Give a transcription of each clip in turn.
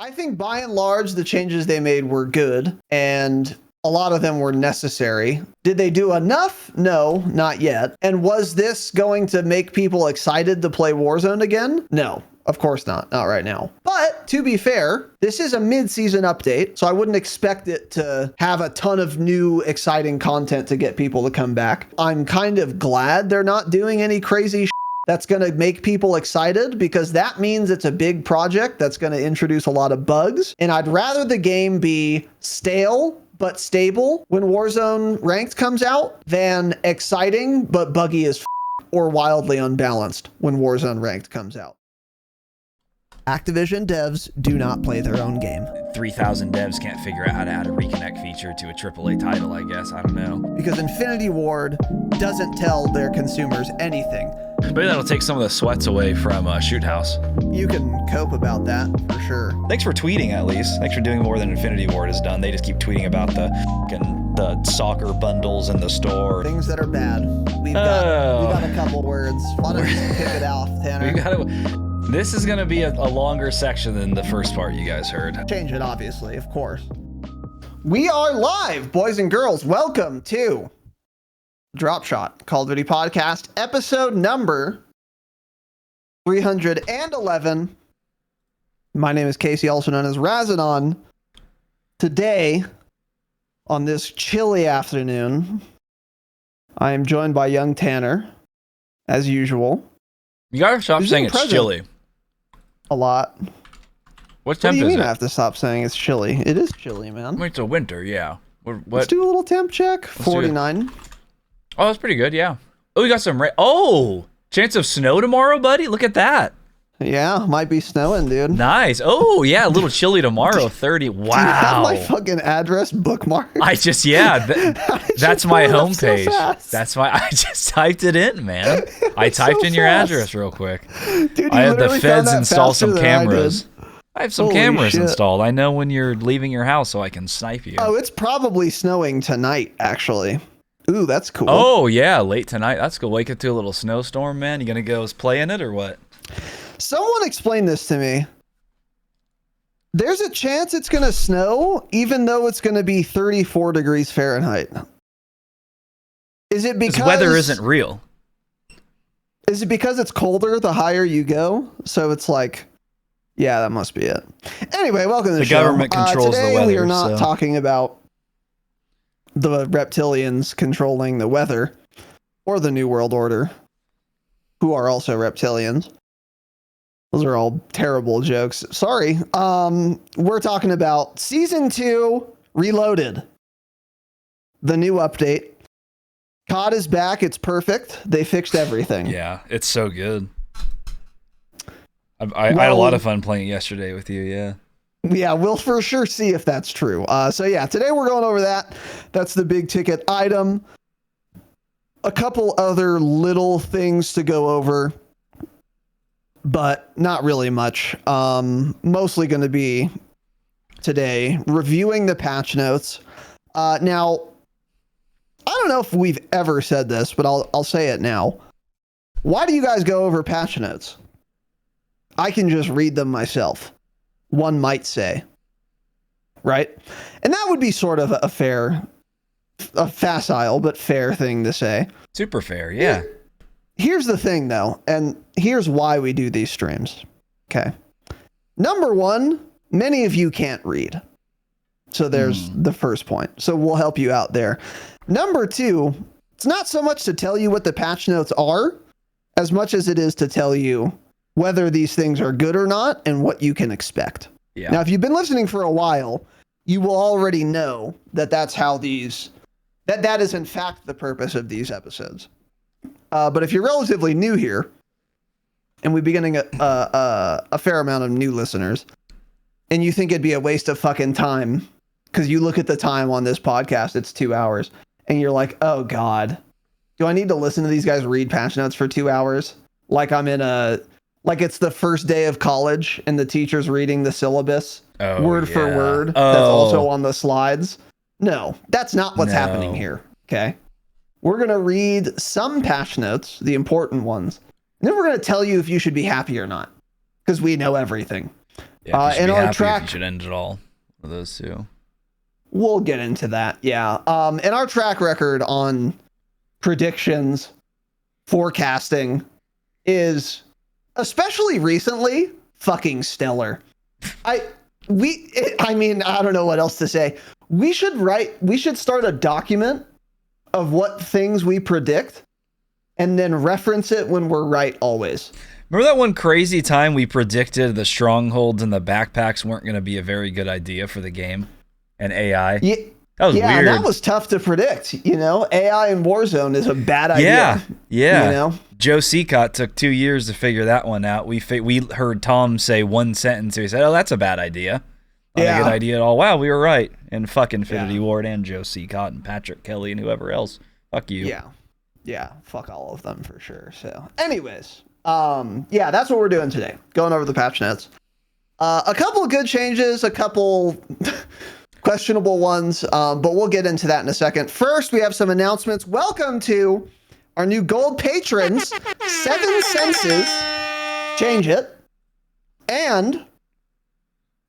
I think by and large, the changes they made were good, and a lot of them were necessary. Did they do enough? No, not yet. And was this going to make people excited to play Warzone again? No. Of course not right now. But to be fair, this is a mid-season update, so I wouldn't expect it to have a ton of new exciting content to get people to come back. I'm kind of glad they're not doing any crazy that's going to make people excited, because that means it's a big project that's going to introduce a lot of bugs. And I'd rather the game be stale but stable when Warzone Ranked comes out than exciting but buggy as or wildly unbalanced when Warzone Ranked comes out. Activision devs do not play their own game. 3,000 devs can't figure out how to add a reconnect feature to a AAA title, I guess. I don't know. Because Infinity Ward doesn't tell their consumers anything. Maybe that'll take some of the sweats away from Shoot House. You can cope about that, for sure. Thanks for tweeting, at least. Thanks for doing more than Infinity Ward has done. They just keep tweeting about the soccer bundles in the store. Things that are bad. We got a couple words. Why don't you kick it off, Tanner? This is going to be a longer section than the first part you guys heard. Change it, obviously, of course. We are live, boys and girls. Welcome to Dropshot, Call of Duty Podcast, episode number 311. My name is Casey, also known as Razinon. Today, on this chilly afternoon, I am joined by young Tanner, as usual. You gotta stop saying it's chilly. A lot. What temp is it? What do you mean I have to stop saying it's chilly? It is chilly, man. Wait till winter, yeah. Let's do a little temp check. 49. Oh, that's pretty good, yeah. Oh, we got some rain. Oh, chance of snow tomorrow, buddy? Look at that. Yeah, might be snowing, dude. Nice. Oh, yeah, a little chilly tomorrow, 30. Wow. Do you have my fucking address bookmarked? That's my homepage. I just typed it in, man. I typed in your address real quick. Dude, I had the feds install some cameras. I have some cameras installed. I know when you're leaving your house so I can snipe you. Oh, it's probably snowing tonight, actually. Ooh, that's cool. Oh, yeah, late tonight. That's cool. Wake up to a little snowstorm, man. You gonna go play in it or what? Someone explain this to me. There's a chance it's going to snow, even though it's going to be 34 degrees Fahrenheit. Is it because weather isn't real? Is it because it's colder the higher you go? So it's like, yeah, that must be it. Anyway, welcome to the show. Government controls the weather. Today we are not talking about the reptilians controlling the weather or the New World Order, who are also reptilians. Those are all terrible jokes. Sorry. We're talking about Season 2 Reloaded. The new update. CoD is back. It's perfect. They fixed everything. Yeah, it's so good. I had a lot of fun playing yesterday with you, yeah. Yeah, we'll for sure see if that's true. So yeah, today we're going over that. That's the big ticket item. A couple other little things to go over, but not really much. Mostly going to be today reviewing the patch notes. Now, I don't know if we've ever said this, but I'll say it now. Why do you guys go over patch notes? I can just read them myself, one might say. Right? And that would be sort of a facile but fair thing to say. Super fair, yeah. Here's the thing, though, and here's why we do these streams. Okay. Number one, many of you can't read. So there's the first point. So we'll help you out there. Number two, it's not so much to tell you what the patch notes are, as much as it is to tell you whether these things are good or not and what you can expect. Yeah. Now, if you've been listening for a while, you will already know that that's how that is in fact the purpose of these episodes. But if you're relatively new here, and we're beginning a fair amount of new listeners, and you think it'd be a waste of fucking time, because you look at the time on this podcast, it's 2 hours, and you're like, oh God, do I need to listen to these guys read patch notes for 2 hours? Like like it's the first day of college, and the teacher's reading the syllabus word for word. That's also on the slides. No, that's not what's happening here. Okay. We're going to read some patch notes, the important ones. And then we're going to tell you if you should be happy or not, because we know everything. Yeah, you should in be our happy track, if you should end it all. One of those two. we'll get into that. Yeah. And our track record on predictions, forecasting is, especially recently, fucking stellar. I mean, I don't know what else to say. We should start a document of what things we predict and then reference it when we're right always. Remember that one crazy time we predicted the strongholds and the backpacks weren't going to be a very good idea for the game and AI? Yeah, that was weird. That was tough to predict. You know, AI in Warzone is a bad idea. Yeah. You know, Joe Seacott took 2 years to figure that one out. We heard Tom say one sentence. So he said, "Oh, that's a bad idea." Not a good idea at all. Wow, we were right. And fuck Infinity Ward and Joe Seacott and Patrick Kelly and whoever else. Fuck you. Yeah. Fuck all of them for sure. So, anyways, that's what we're doing today. Going over the patch notes. A couple of good changes, a couple questionable ones, but we'll get into that in a second. First, we have some announcements. Welcome to our new gold patrons, 7 Senses, change it, and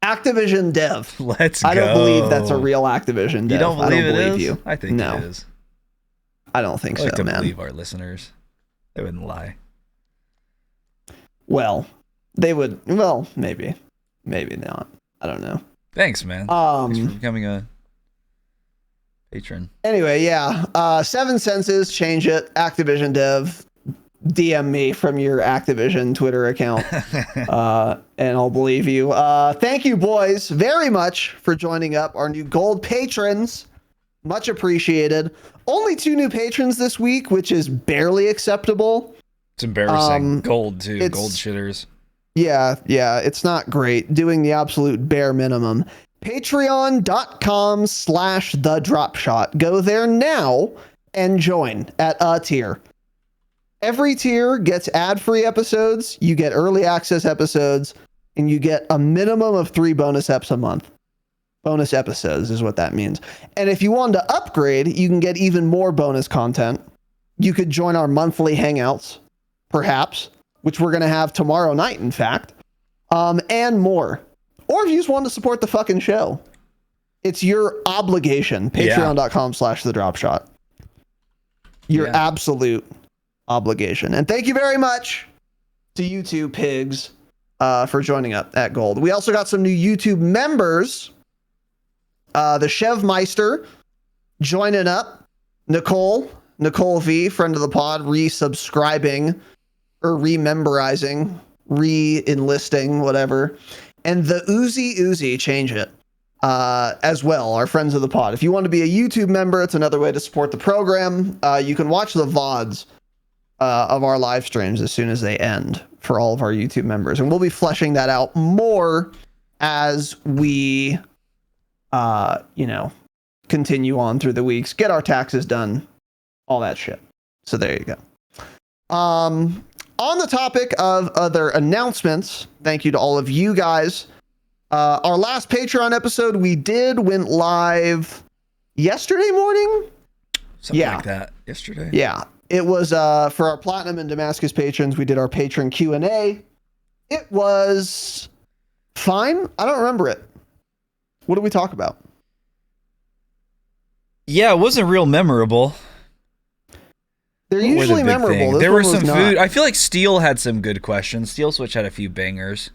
Activision Dev. Let's go. I don't believe that's a real Activision Dev. You don't believe it is? You. I think it is. I don't think I like so, to man. believe our listeners. They wouldn't lie. Well, they would. Well, maybe not. I don't know. Thanks, man. Thanks for becoming a patron. Anyway, 7 Senses, change it. Activision Dev. DM me from your Activision Twitter account, and I'll believe you. Thank you, boys, very much for joining up. Our new gold patrons, much appreciated. Only 2 new patrons this week, which is barely acceptable. It's embarrassing. Gold too. Gold shitters. Yeah, it's not great. Doing the absolute bare minimum. Patreon.com/thedropshot. Go there now and join at a tier. Every tier gets ad-free episodes, you get early access episodes, and you get a minimum of 3 bonus eps a month. Bonus episodes is what that means. And if you want to upgrade, you can get even more bonus content. You could join our monthly hangouts, perhaps, which we're going to have tomorrow night, in fact, and more. Or if you just want to support the fucking show, it's your obligation. Patreon.com/thedropshot. Your absolute obligation. And thank you very much to you two pigs for joining up at gold. We also got some new YouTube members. The Chevmeister joining up. Nicole V, friend of the pod, resubscribing or rememberizing, re-enlisting, whatever. And the Uzi, change it as well, our friends of the pod. If you want to be a YouTube member, it's another way to support the program. You can watch the VODs of our live streams as soon as they end for all of our YouTube members. And we'll be fleshing that out more as we, continue on through the weeks, get our taxes done, all that shit. So there you go. On the topic of other announcements, thank you to all of you guys. Our last Patreon episode went live yesterday morning. Something like that. Yesterday. Yeah. It was for our Platinum and Damascus patrons. We did our patron Q&A. It was fine. I don't remember it. What did we talk about? Yeah, it wasn't real memorable. They're usually memorable. There were some food. I feel like Steel had some good questions. Steel Switch had a few bangers.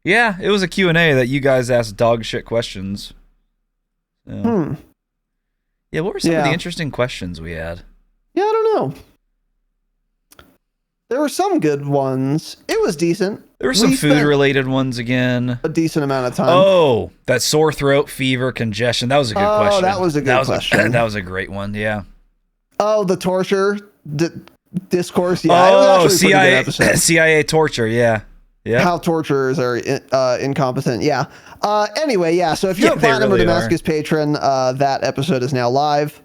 Yeah, it was a Q&A that you guys asked dog shit questions. So. Yeah, what were some of the interesting questions we had? Yeah, I don't know. There were some good ones. It was decent. There were some food-related ones again. A decent amount of time. Oh, that sore throat, fever, congestion. That was a good question. Oh, that was a good question. That was a great one, yeah. Oh, the torture discourse. Yeah, oh, it was actually a pretty good episode. CIA torture, yeah. Yeah. How torturers are incompetent. Yeah. Anyway, yeah. So if you're a Platinum or Damascus patron, that episode is now live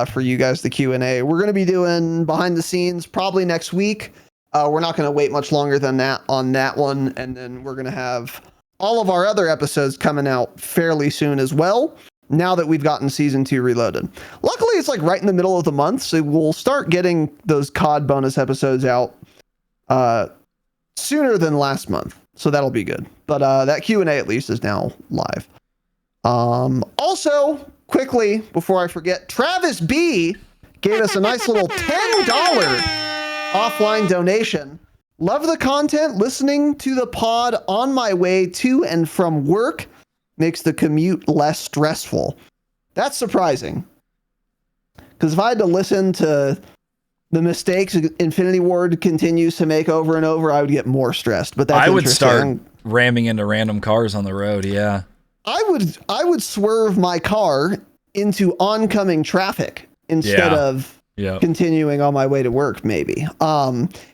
for you guys, the Q&A. We're going to be doing behind the scenes probably next week. We're not going to wait much longer than that on that one. And then we're going to have all of our other episodes coming out fairly soon as well, now that we've gotten season 2 reloaded. Luckily, it's like right in the middle of the month, so we'll start getting those COD bonus episodes out sooner than last month, so that'll be good. But that Q&A at least is now live. Also, quickly before I forget, Travis B gave us a nice little $10 offline donation. Love the content. Listening to the pod on my way to and from work makes the commute less stressful. That's surprising. Because if I had to listen to the mistakes Infinity Ward continues to make over and over, I would get more stressed. But that's I would start ramming into random cars on the road. Yeah. I would swerve my car into oncoming traffic instead of continuing on my way to work, maybe.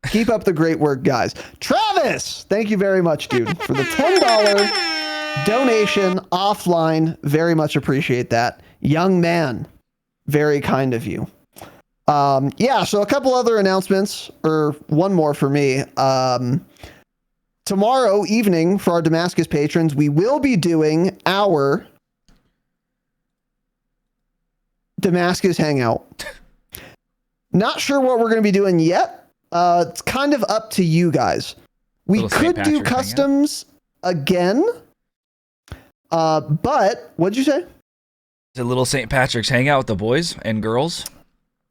Keep up the great work, guys. Travis, thank you very much, dude, for the $10 donation offline. Very much appreciate that. Young man, very kind of you. So a couple other announcements, or one more for me. Tomorrow evening, for our Damascus patrons, we will be doing our Damascus Hangout. Not sure what we're going to be doing yet. It's kind of up to you guys. We could do customs again. But what'd you say? It's a little St. Patrick's hangout with the boys and girls.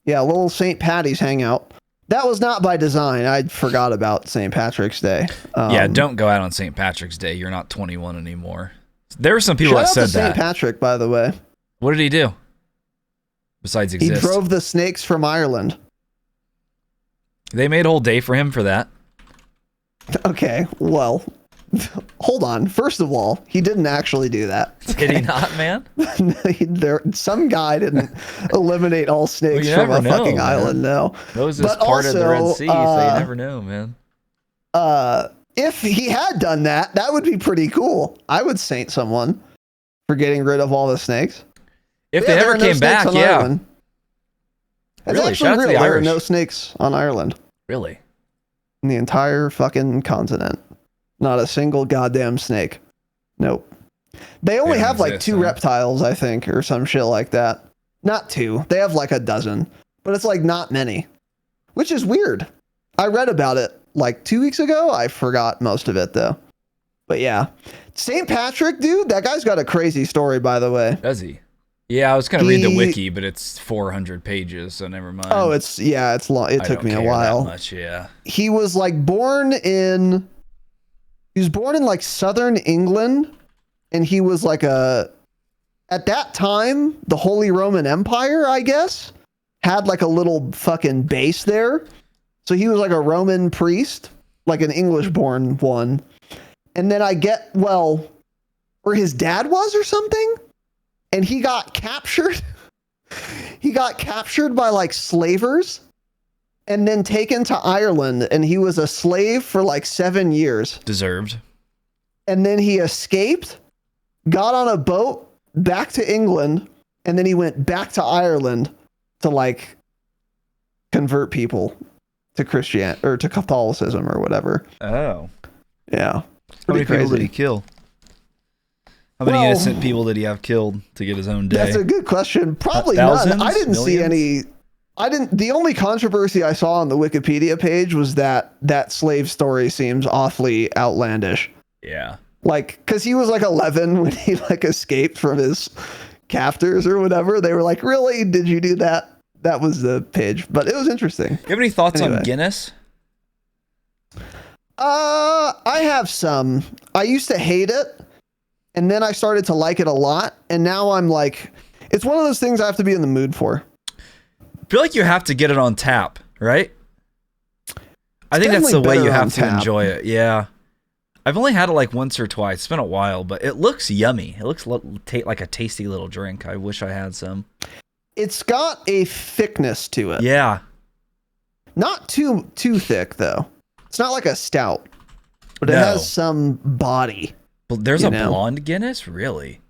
Yeah, a little St. Patty's hangout. That was not by design. I forgot about St. Patrick's Day. Don't go out on St. Patrick's Day. You're not 21 anymore. There were some people that said that. Shout out to St. Patrick, by the way. What did he do? Besides exist. He drove the snakes from Ireland. They made a whole day for him for that. Okay, well, hold on. First of all, he didn't actually do that. Okay? Did he not, man? Some guy didn't eliminate all snakes from a fucking island, no. Moses parted the Red Sea, so you never know, man. If he had done that, that would be pretty cool. I would saint someone for getting rid of all the snakes. If they ever came back, yeah. Ireland. It's really? actually real. There are no snakes on Ireland. Really? In the entire fucking continent. Not a single goddamn snake. Nope. They only have like 2 reptiles, I think, or some shit like that. Not 2. They have like a dozen. But it's like not many. Which is weird. I read about it like 2 weeks ago. I forgot most of it though. But yeah. St. Patrick, dude, that guy's got a crazy story, by the way. Does he? Yeah, I was going to read the wiki, but it's 400 pages, so never mind. Oh, it's long. It took me a while. That much, yeah. He was like born in like southern England, and he was like at that time, the Holy Roman Empire, I guess, had like a little fucking base there. So he was like a Roman priest, like an English-born one. And then or his dad was or something. And he got captured. He got captured by like slavers and then taken to Ireland. And he was a slave for like 7 years. Deserved. And then he escaped, got on a boat back to England. And then he went back to Ireland to like convert people to Christianity or to Catholicism or whatever. Oh. Yeah. How many people did he kill? How many innocent people did he have killed to get his own day? That's a good question. Probably none. I didn't see any. The only controversy I saw on the Wikipedia page was that slave story seems awfully outlandish. Yeah. Like, cause he was like 11 when he like escaped from his captors or whatever. They were like, really? Did you do that? That was the page, but it was interesting. You have any thoughts on Guinness? I have some. I used to hate it. And then I started to like it a lot. And now I'm like, it's one of those things I have to be in the mood for. I feel like you have to get it on tap, right? I think that's the way you have to enjoy it. Yeah. I've only had it like once or twice. It's been a while, but it looks yummy. It looks like a tasty little drink. I wish I had some. It's got a thickness to it. Yeah. Not too thick, though. It's not like a stout, but it has some body. There's a blonde Guinness? Really?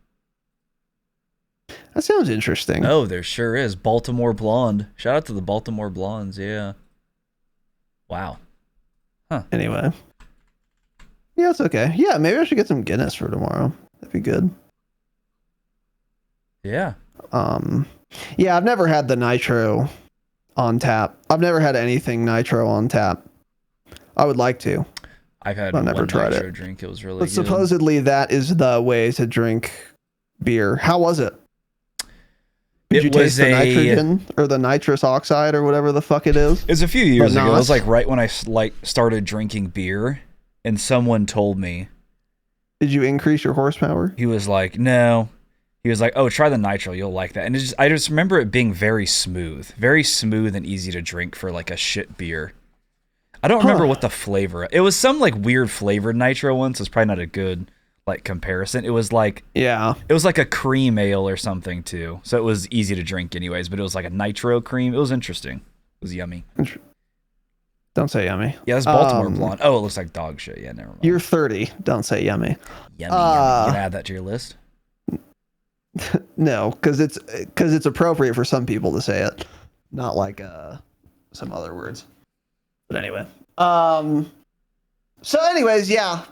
That sounds interesting. Oh, there sure is. Baltimore Blonde. Shout out to the Baltimore Blondes, yeah. Wow. Huh. Anyway. Yeah, it's okay. Yeah, maybe I should get some Guinness for tomorrow. That'd be good. Yeah. Yeah, I've never had the nitro on tap. I've never had anything nitro on tap. I would like to. I've had I've never one tried nitro it. drink. It was really But good. supposedly that is the way to drink beer. How was it? Did you taste the nitrogen or the nitrous oxide or whatever the fuck it is? It was a few years ago. It was like right when I started drinking beer, and someone told me. Did you increase your horsepower? He was like, no. He was like, oh, try the nitro. You'll like that. And I just remember it being very smooth and easy to drink for like a shit beer. I don't remember what the flavor. It was some like weird flavored nitro one, so it's probably not a good like comparison. It was like it was like a cream ale or something too. So it was easy to drink anyways, but it was like a nitro cream. It was interesting. It was yummy. Don't say yummy. Yeah, it's Baltimore blonde. Oh, it looks like dog shit. Yeah, never mind. You're 30. Don't say yummy. Yummy. You can add that to your list. No, because it's appropriate for some people to say it, not like some other words. But anyway, so anyways, yeah,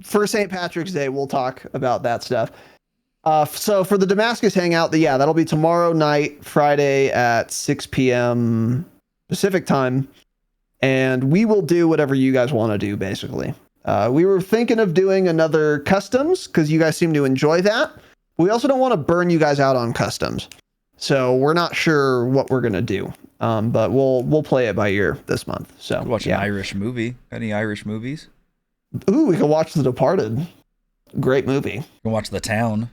for St. Patrick's Day, we'll talk about that stuff. So for the Damascus Hangout, that'll be tomorrow night, Friday at 6 p.m. Pacific time, and we will do whatever you guys want to do, basically. We were thinking of doing another customs, because you guys seem to enjoy that. We also don't want to burn you guys out on customs. So we're not sure what we're going to do. But we'll play it by ear this month. So watch an Irish movie. Any Irish movies? Ooh, we can watch The Departed. Great movie. You can watch The Town.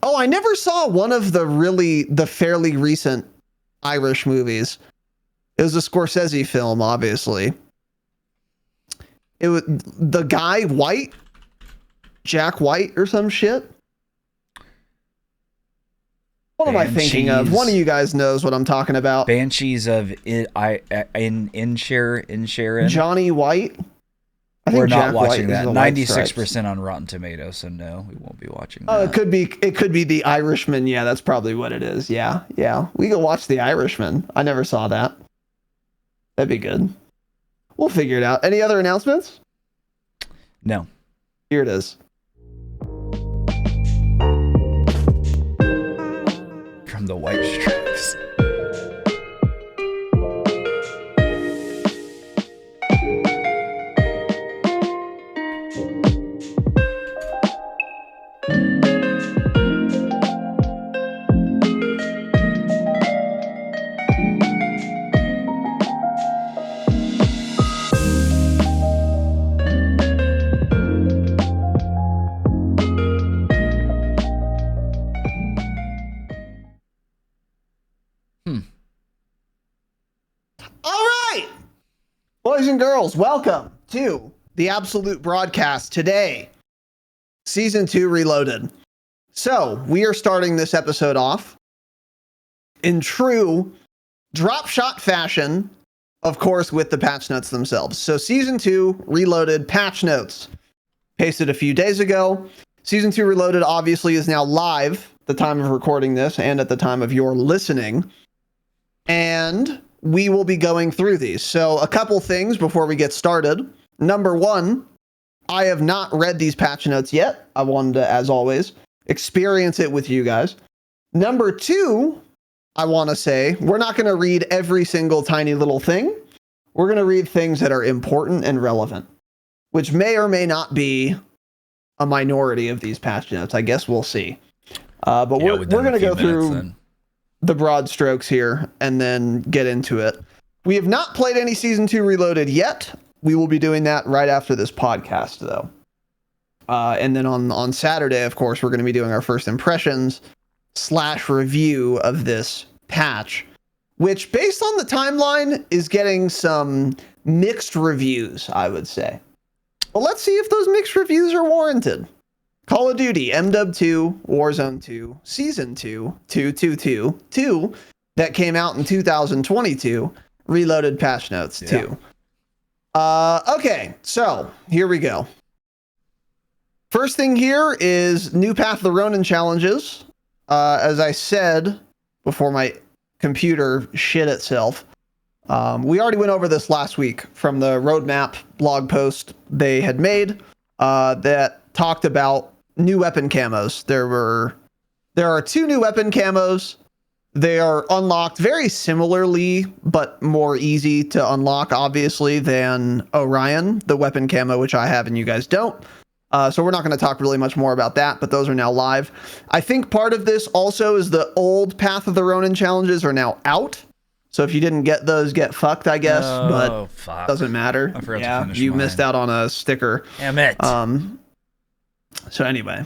Oh, I never saw one of the fairly recent Irish movies. It was a Scorsese film, obviously. It was the guy White, Jack White or some shit. What am I thinking of? One of you guys knows what I'm talking about. Banshees of Inisherin. Johnny White. I think We're not Jack watching White that. 96% on Rotten Tomatoes, so no, we won't be watching that. Oh, it could be The Irishman. Yeah, that's probably what it is. Yeah. We can watch The Irishman. I never saw that. That'd be good. We'll figure it out. Any other announcements? No. Here it is. From the White Stripes. Boys and girls, welcome to the Absolute Broadcast today. Season 2 Reloaded. So, we are starting this episode off in true Dropshot fashion, of course, with the patch notes themselves. So, Season 2 Reloaded patch notes. Pasted a few days ago. Season 2 Reloaded obviously is now live at the time of recording this and at the time of your listening. And we will be going through these. So a couple things before we get started. Number one, I have not read these patch notes yet. I wanted to, as always, experience it with you guys. Number two, I want to say, we're not going to read every single tiny little thing. We're going to read things that are important and relevant, which may or may not be a minority of these patch notes. I guess we'll see. But we're going to go through the broad strokes here and then get into it. We have not played any Season 2 Reloaded yet. We will be doing that right after this podcast, though. And then on Saturday, of course, we're going to be doing our first impressions / review of this patch, which, based on the timeline, is getting some mixed reviews, I would say. Well, let's see if those mixed reviews are warranted. Call of Duty, MW2, Warzone 2, Season 2, 2 that came out in 2022, Reloaded patch notes 2. Okay, so here we go. First thing here is new Path of the Ronin challenges. As I said before my computer shit itself, we already went over this last week from the roadmap blog post they had made that talked about new weapon camos. There are 2 new weapon camos They are unlocked very similarly, but more easy to unlock, obviously, than Orion, the weapon camo, which I have and you guys don't. So we're not going to talk really much more about that, but those are now live. I think part of this also is the old Path of the Ronin challenges are now out. So if you didn't get those, get fucked, I guess. But fuck. Doesn't matter. I forgot to finish you mine. missed out on a sticker. Damn it. So anyway,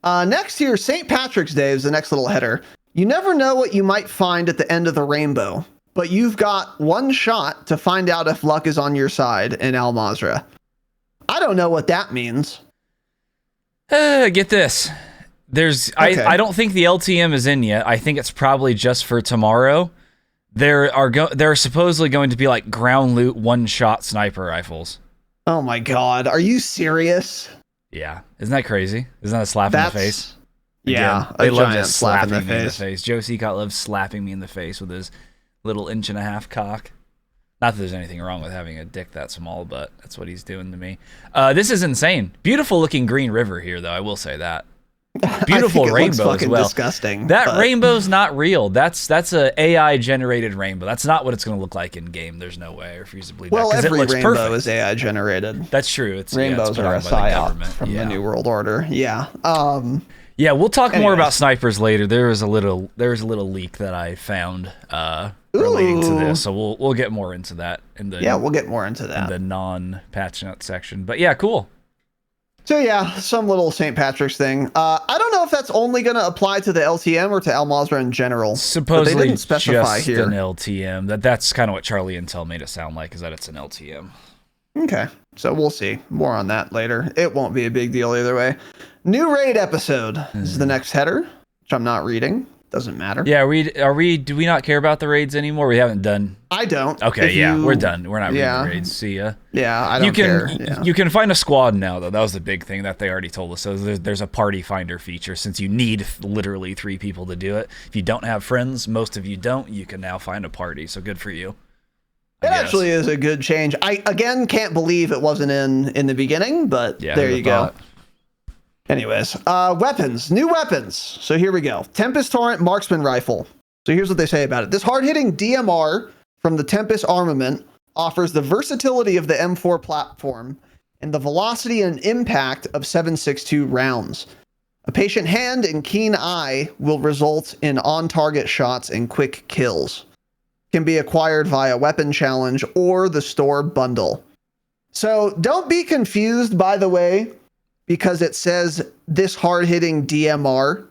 next here, St. Patrick's Day is the next little header. You never know what you might find at the end of the rainbow, but you've got one shot to find out if luck is on your side in Al Mazrah. I don't know what that means. Get this. Okay. I don't think the LTM is in yet. I think it's probably just for tomorrow. There are supposedly going to be like ground loot one-shot sniper rifles. Oh my god, are you serious? Yeah, isn't that crazy? Isn't that a slap in the face? Yeah, they a love giant just slap in slapping the me in the face. face. Joe Seacott loves slapping me in the face with his little 1.5-inch cock. Not that there's anything wrong with having a dick that small, but that's what he's doing to me. This is insane. Beautiful looking green river here, though. I will say that. Beautiful rainbow as well. Disgusting. That rainbow's not real. That's a AI generated rainbow. That's not what it's going to look like in game. There's no way. I refuse to believe well, that. every it looks rainbow perfect. is AI generated. That's true. Rainbows it's are a put on by the psyop government. from the New World Order. Yeah. Yeah, we'll talk more Anyways. about snipers later. There was a little leak that I found relating to this, so we'll get more into that in the we'll get more into that in the non-patch note section. But yeah, cool. So yeah, some little St. Patrick's thing. I don't know if that's only going to apply to the LTM or to Al Mazrah in general. Supposedly but they didn't specify just here. an LTM. That's kind of what Charlie Intel made it sound like, is that it's an LTM. Okay, so we'll see. More on that later. It won't be a big deal either way. New raid episode. This is the next header, which I'm not reading. Doesn't matter. Yeah, do we not care about the raids anymore? We haven't done. I don't. Okay, we're done. We're not reading the raids. See ya. Yeah, I don't care. Yeah. You can find a squad now, though. That was the big thing that they already told us. So there's a party finder feature, since you need literally 3 people to do it. If you don't have friends, most of you don't, you can now find a party. So good for you. It actually is a good change. I, again, can't believe it wasn't in the beginning, but there you go. Anyways, weapons, new weapons. So here we go. Tempest Torrent Marksman Rifle. So here's what they say about it. This hard-hitting DMR from the Tempest armament offers the versatility of the M4 platform and the velocity and impact of 7.62 rounds. A patient hand and keen eye will result in on-target shots and quick kills. Can be acquired via weapon challenge or the store bundle. So don't be confused, by the way, because it says this hard-hitting DMR.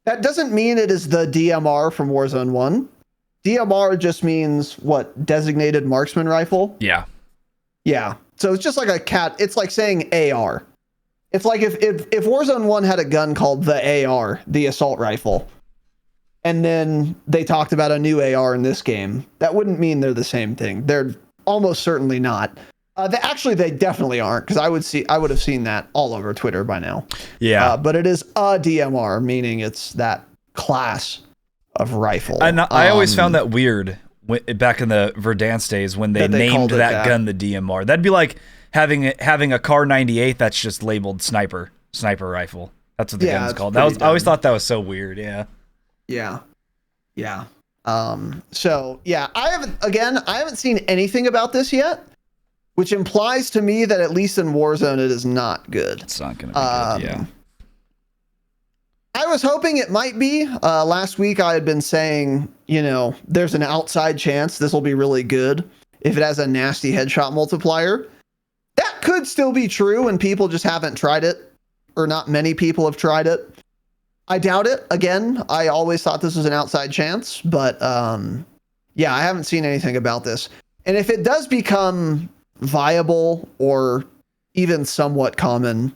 That doesn't mean it is the DMR from Warzone 1. DMR just means, what, designated marksman rifle? Yeah. Yeah. So it's just like it's like saying AR. It's like if Warzone 1 had a gun called the AR, the assault rifle, and then they talked about a new AR in this game, that wouldn't mean they're the same thing. They're almost certainly not. They definitely aren't, because I would have seen that all over Twitter by now. Yeah. But it is a DMR, meaning it's that class of rifle. And I always found that weird back in the Verdansk days when they named that gun the DMR. That'd be like having a Kar 98 that's just labeled sniper rifle. That's what the gun's called. I always thought that was so weird. Yeah. Yeah. Yeah. So yeah, I haven't seen anything about this yet, which implies to me that at least in Warzone it is not good. It's not going to be good, yeah. I was hoping it might be. Last week I had been saying, there's an outside chance this will be really good if it has a nasty headshot multiplier. That could still be true, and people just haven't tried it, or not many people have tried it. I doubt it. Again, I always thought this was an outside chance, but yeah, I haven't seen anything about this. And if it does become viable or even somewhat common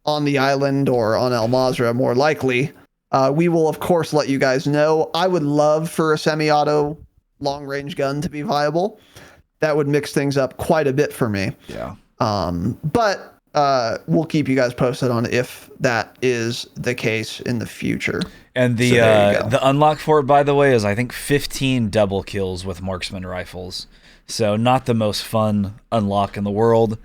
on the island or on Al Mazrah, more likely, we will of course let you guys know. I would love for a semi-auto long-range gun to be viable. That would mix things up quite a bit for me. Yeah. But we'll keep you guys posted on if that is the case in the future. And the unlock for it, by the way, is I think 15 double kills with marksman rifles. So not the most fun unlock in the world.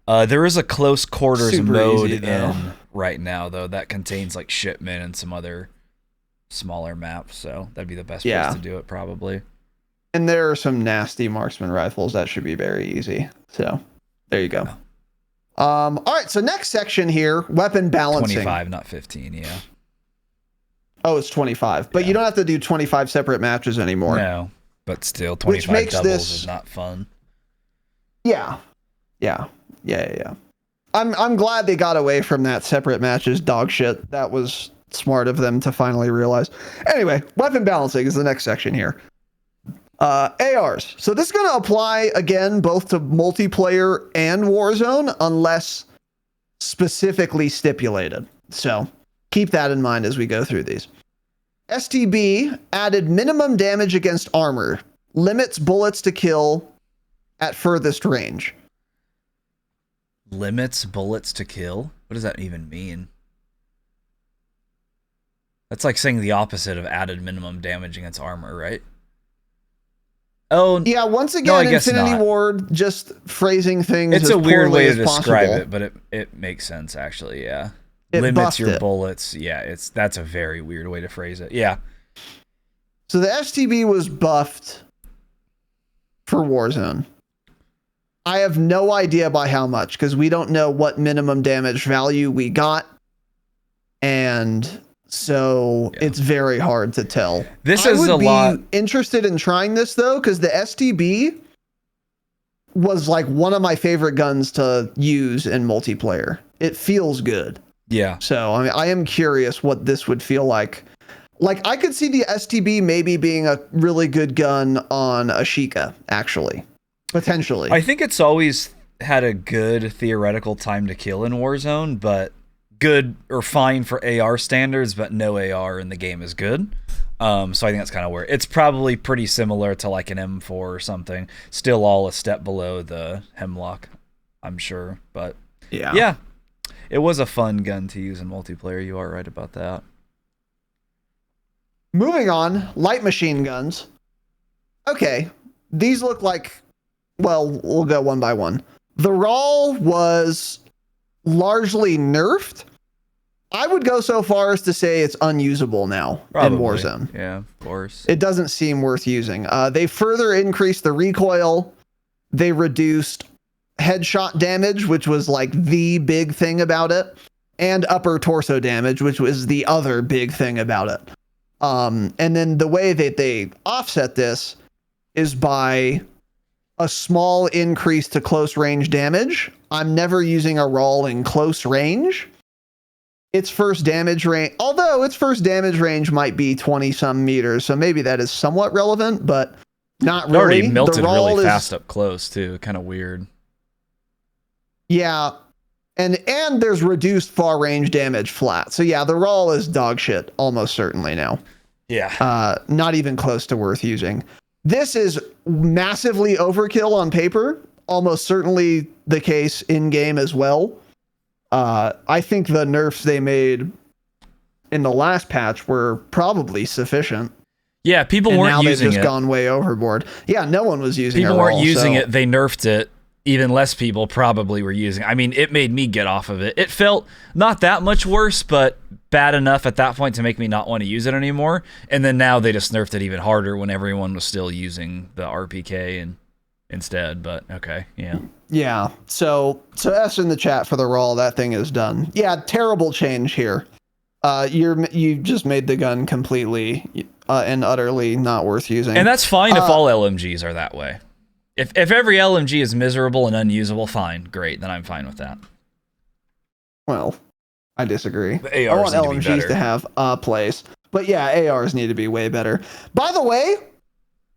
There is a close quarters mode in right now, though, that contains like shipment and some other smaller maps, so that'd be the best Yeah. place to do it probably. And there are some nasty marksman rifles that should be very easy. So there you go. All right, so next section here, weapon balancing. 25, not 15, yeah. Oh, it's 25. But you don't have to do 25 separate matches anymore. No, but still 25 doubles is not fun. Yeah. I'm glad they got away from that separate matches dog shit. That was smart of them to finally realize. Anyway, weapon balancing is the next section here. ARs. So this is going to apply again both to multiplayer and Warzone unless specifically stipulated. So keep that in mind as we go through these. STB added minimum damage against armor, limits bullets to kill at furthest range. Limits bullets to kill? What does that even mean? That's like saying the opposite of added minimum damage against armor, right? Oh, yeah. Once again, no, I guess Infinity not. Ward just phrasing things. It's as a weird way to poorly as describe possible. it, but it makes sense actually. Yeah, It limits buffed your it. bullets. Yeah, that's a very weird way to phrase it. Yeah. So the STB was buffed for Warzone. I have no idea by how much because we don't know what minimum damage value we got, and so it's very hard to tell. This I is would a be lot. interested in trying this though, because the STB was like one of my favorite guns to use in multiplayer. It feels good. Yeah. So I mean, I am curious what this would feel like. Like I could see the STB maybe being a really good gun on a Sheikah, actually. Potentially. I think it's always had a good theoretical time to kill in Warzone, but good or fine for AR standards, but no AR in the game is good. So I think that's kind of where it's probably pretty similar to like an M4 or something. Still all a step below the Hemlock, I'm sure. But yeah, it was a fun gun to use in multiplayer. You are right about that. Moving on, light machine guns. Okay, these look like, well, we'll go one by one. The RAL was largely nerfed. I would go so far as to say it's unusable now in Warzone. Yeah, of course. It doesn't seem worth using. They further increased the recoil. They reduced headshot damage, which was like the big thing about it, and upper torso damage, which was the other big thing about it. And then the way that they offset this is by a small increase to close range damage. I'm never using a RAL in close range. Its first damage range, although its first damage range might be 20 some meters, so maybe that is somewhat relevant, but not really. It already melted the RAL really fast up close too. Kind of weird. Yeah. And there's reduced far range damage flat. So yeah, the RAL is dog shit almost certainly now. Yeah. Not even close to worth using. This is massively overkill on paper, almost certainly the case in game as well. I think the nerfs they made in the last patch were probably sufficient. Yeah, people and weren't now using they've just it. gone way overboard. Yeah, no one was using it. People weren't using it. They nerfed it. Even less people probably were using it. I mean, it made me get off of it. It felt not that much worse, but bad enough at that point to make me not want to use it anymore. And then now they just nerfed it even harder when everyone was still using the RPK and instead. But okay, yeah. Yeah. So S in the chat for the RAL. That thing is done. Yeah, terrible change here. You just made the gun completely and utterly not worth using. And that's fine if all LMGs are that way. If every LMG is miserable and unusable, fine, great, then I'm fine with that. Well, I disagree. The I ARs want need to be LMGs better. to have a place. But yeah, ARs need to be way better. By the way,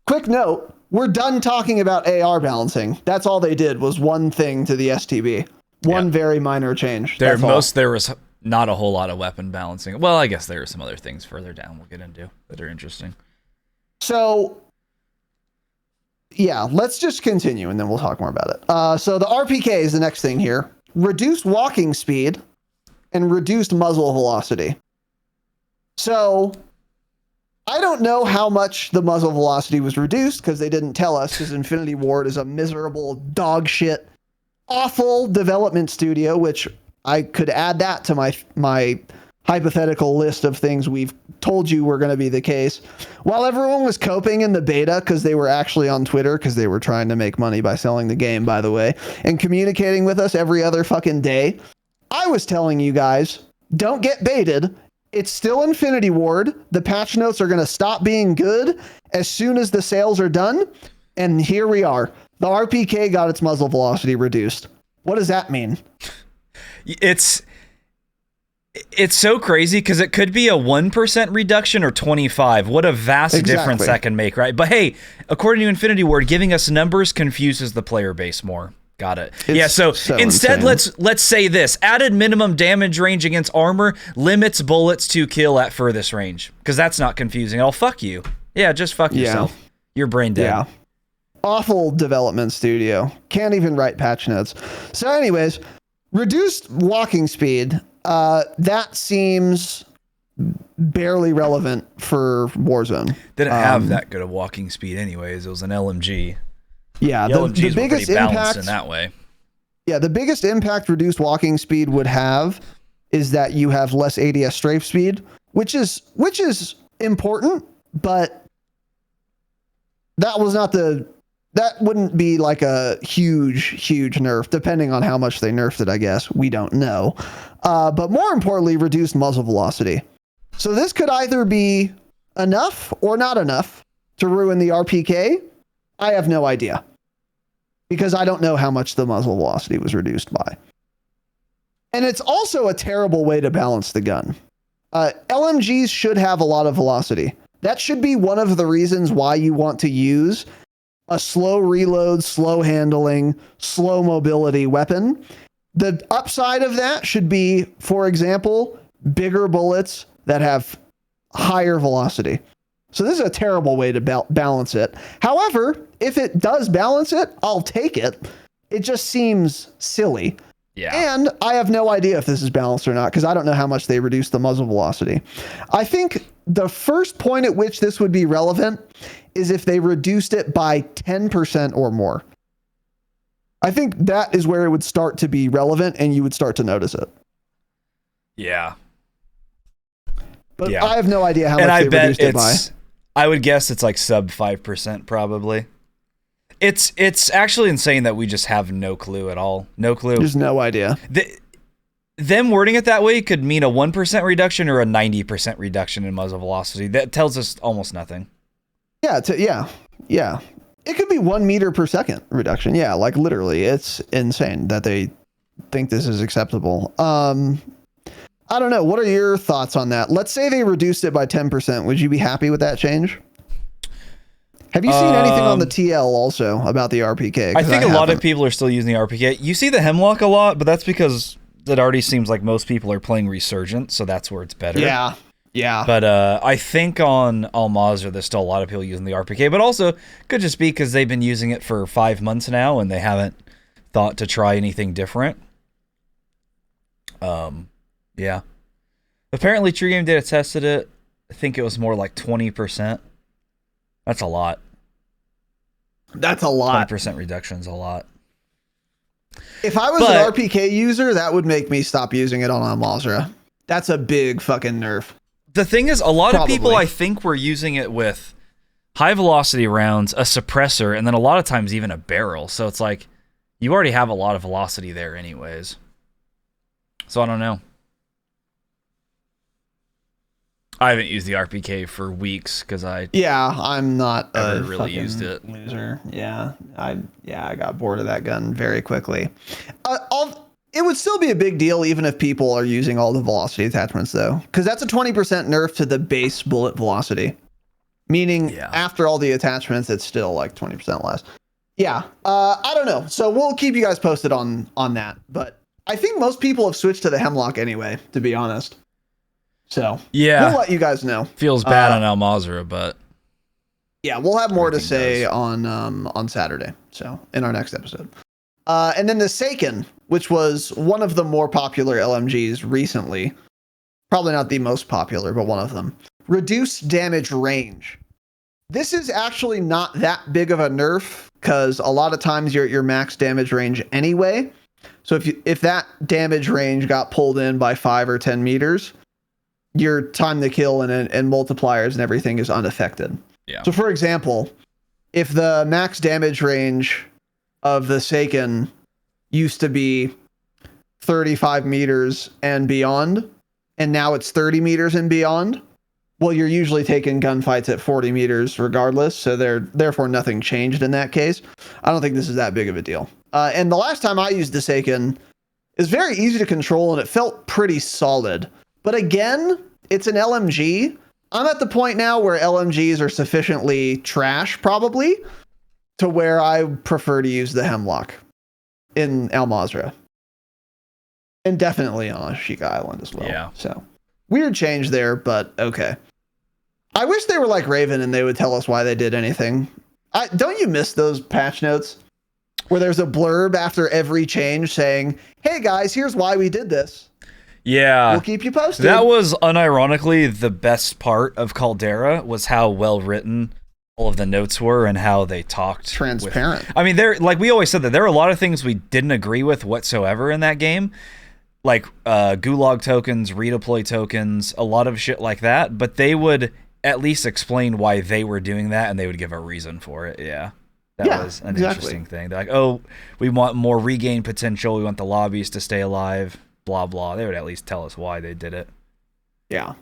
quick note, we're done talking about AR balancing. That's all they did was one thing to the STB. One very minor change. There was not a whole lot of weapon balancing. Well, I guess there are some other things further down we'll get into that are interesting. So yeah, let's just continue and then we'll talk more about it. So the RPK is the next thing here. Reduced walking speed and reduced muzzle velocity. So I don't know how much the muzzle velocity was reduced because they didn't tell us, because Infinity Ward is a miserable dog shit, awful development studio, which I could add that to my hypothetical list of things we've told you were going to be the case. While everyone was coping in the beta because they were actually on Twitter because they were trying to make money by selling the game, by the way, and communicating with us every other fucking day, I was telling you guys, don't get baited. It's still Infinity Ward. The patch notes are going to stop being good as soon as the sales are done. And here we are. The RPK got its muzzle velocity reduced. What does that mean? It's so crazy because it could be a 1% reduction or 25. What a vast difference that can make, right? But hey, according to Infinity Ward, giving us numbers confuses the player base more. Got it. So instead, insane. let's say this: added minimum damage range against armor limits bullets to kill at furthest range, because that's not confusing. I'll fuck you. Yeah, just fuck yourself. You're brain dead. Yeah. Awful development studio. Can't even write patch notes. So anyways, reduced walking speed. That seems barely relevant for Warzone. Didn't have that good of walking speed anyways. It was an LMG. Yeah, the LMGs biggest were pretty balanced impact in that way. Yeah, the biggest impact reduced walking speed would have is that you have less ADS strafe speed, which is important, but that wouldn't be like a huge nerf, depending on how much they nerfed it, I guess. We don't know. But more importantly, reduced muzzle velocity. So this could either be enough or not enough to ruin the RPK. I have no idea, because I don't know how much the muzzle velocity was reduced by. And it's also a terrible way to balance the gun. LMGs should have a lot of velocity. That should be one of the reasons why you want to use a slow reload, slow handling, slow mobility weapon. The upside of that should be, for example, bigger bullets that have higher velocity. So this is a terrible way to balance it. However, if it does balance it, I'll take it. It just seems silly. Yeah. And I have no idea if this is balanced or not, because I don't know how much they reduced the muzzle velocity. I think the first point at which this would be relevant is if they reduced it by 10% or more. I think that is where it would start to be relevant and you would start to notice it. Yeah. But yeah. I have no idea how much they reduced it by. I would guess it's like sub 5% probably. It's actually insane that we just have no clue at all. No clue. There's no idea. Them wording it that way could mean a 1% reduction or a 90% reduction in muzzle velocity. That tells us almost nothing. Yeah. It could be 1 meter per second reduction. Yeah, like literally. It's insane that they think this is acceptable. I don't know. What are your thoughts on that? Let's say they reduced it by 10%. Would you be happy with that change? Have you seen anything on the TL also about the RPK? I think a lot of people are still using the RPK. You see the Hemlock a lot, but that's because it already seems like most people are playing Resurgent, so that's where it's better. Yeah. But I think on Al-Mazrah, there's still a lot of people using the RPK, but also could just be because they've been using it for 5 months now and they haven't thought to try anything different. Yeah. Apparently, True Game Data tested it. I think it was more like 20%. That's a lot. 20% reduction is a lot. If I was an RPK user, that would make me stop using it on Al-Mazrah. That's a big fucking nerf. The thing is, a lot of people, I think, were using it with high velocity rounds, a suppressor, and then a lot of times even a barrel. So it's like, you already have a lot of velocity there anyways. So I don't know. I haven't used the RPK for weeks because I'm not a really used it loser. I got bored of that gun very quickly. It would still be a big deal even if people are using all the velocity attachments though, because that's a 20% nerf to the base bullet velocity, meaning after all the attachments it's still like 20% less. I don't know, so we'll keep you guys posted on that, but I think most people have switched to the Hemlock anyway, to be honest. So we'll let you guys know. Feels bad on Al-Mazrah, but we'll have more to say on Saturday. So in our next episode, and then the Seiken, which was one of the more popular LMGs recently, probably not the most popular, but one of them. Reduced damage range. This is actually not that big of a nerf because a lot of times you're at your max damage range anyway. So if that damage range got pulled in by 5 or 10 meters. your time to kill and multipliers and everything is unaffected. Yeah. So for example, if the max damage range of the Seiken used to be 35 meters and beyond, and now it's 30 meters and beyond, well, you're usually taking gunfights at 40 meters regardless, so therefore nothing changed in that case. I don't think this is that big of a deal. And the last time I used the Seiken, it's very easy to control, and it felt pretty solid. But again, it's an LMG. I'm at the point now where LMGs are sufficiently trash, probably, to where I prefer to use the Hemlock in Al Mazrah. And definitely on Ashika Island as well. Yeah. So, weird change there, but okay. I wish they were like Raven and they would tell us why they did anything. Don't you miss those patch notes? Where there's a blurb after every change saying, hey guys, here's why we did this. Yeah. We'll keep you posted. That was unironically the best part of Caldera, was how well written all of the notes were and how they talked. Transparent. I mean, like we always said, that there were a lot of things we didn't agree with whatsoever in that game. Like gulag tokens, redeploy tokens, a lot of shit like that. But they would at least explain why they were doing that, and they would give a reason for it. Yeah. That was an interesting thing. They're like, oh, we want more regain potential. We want the lobbies to stay alive. Blah, blah. They would at least tell us why they did it. Yeah.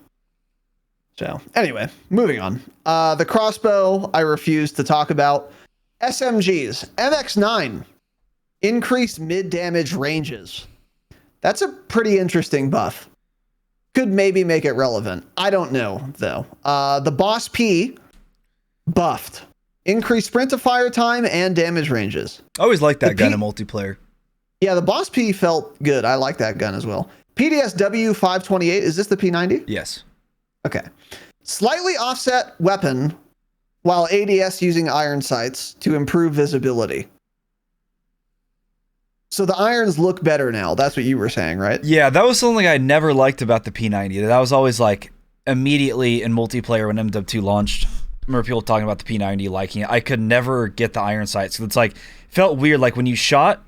So, anyway, moving on. The crossbow, I refuse to talk about. SMGs. MX9. Increased mid-damage ranges. That's a pretty interesting buff. Could maybe make it relevant. I don't know, though. The Boss P buffed. Increased sprint to fire time and damage ranges. I always liked that gun in multiplayer. Yeah, the Boss P felt good. I like that gun as well. PDSW 528. Is this the P90? Yes. Okay. Slightly offset weapon while ADS using iron sights to improve visibility. So the irons look better now. That's what you were saying, right? Yeah, that was something I never liked about the P90. That was always like immediately in multiplayer when MW2 launched. I remember people talking about the P90 liking it. I could never get the iron sights. So it's like, felt weird. Like when you shot,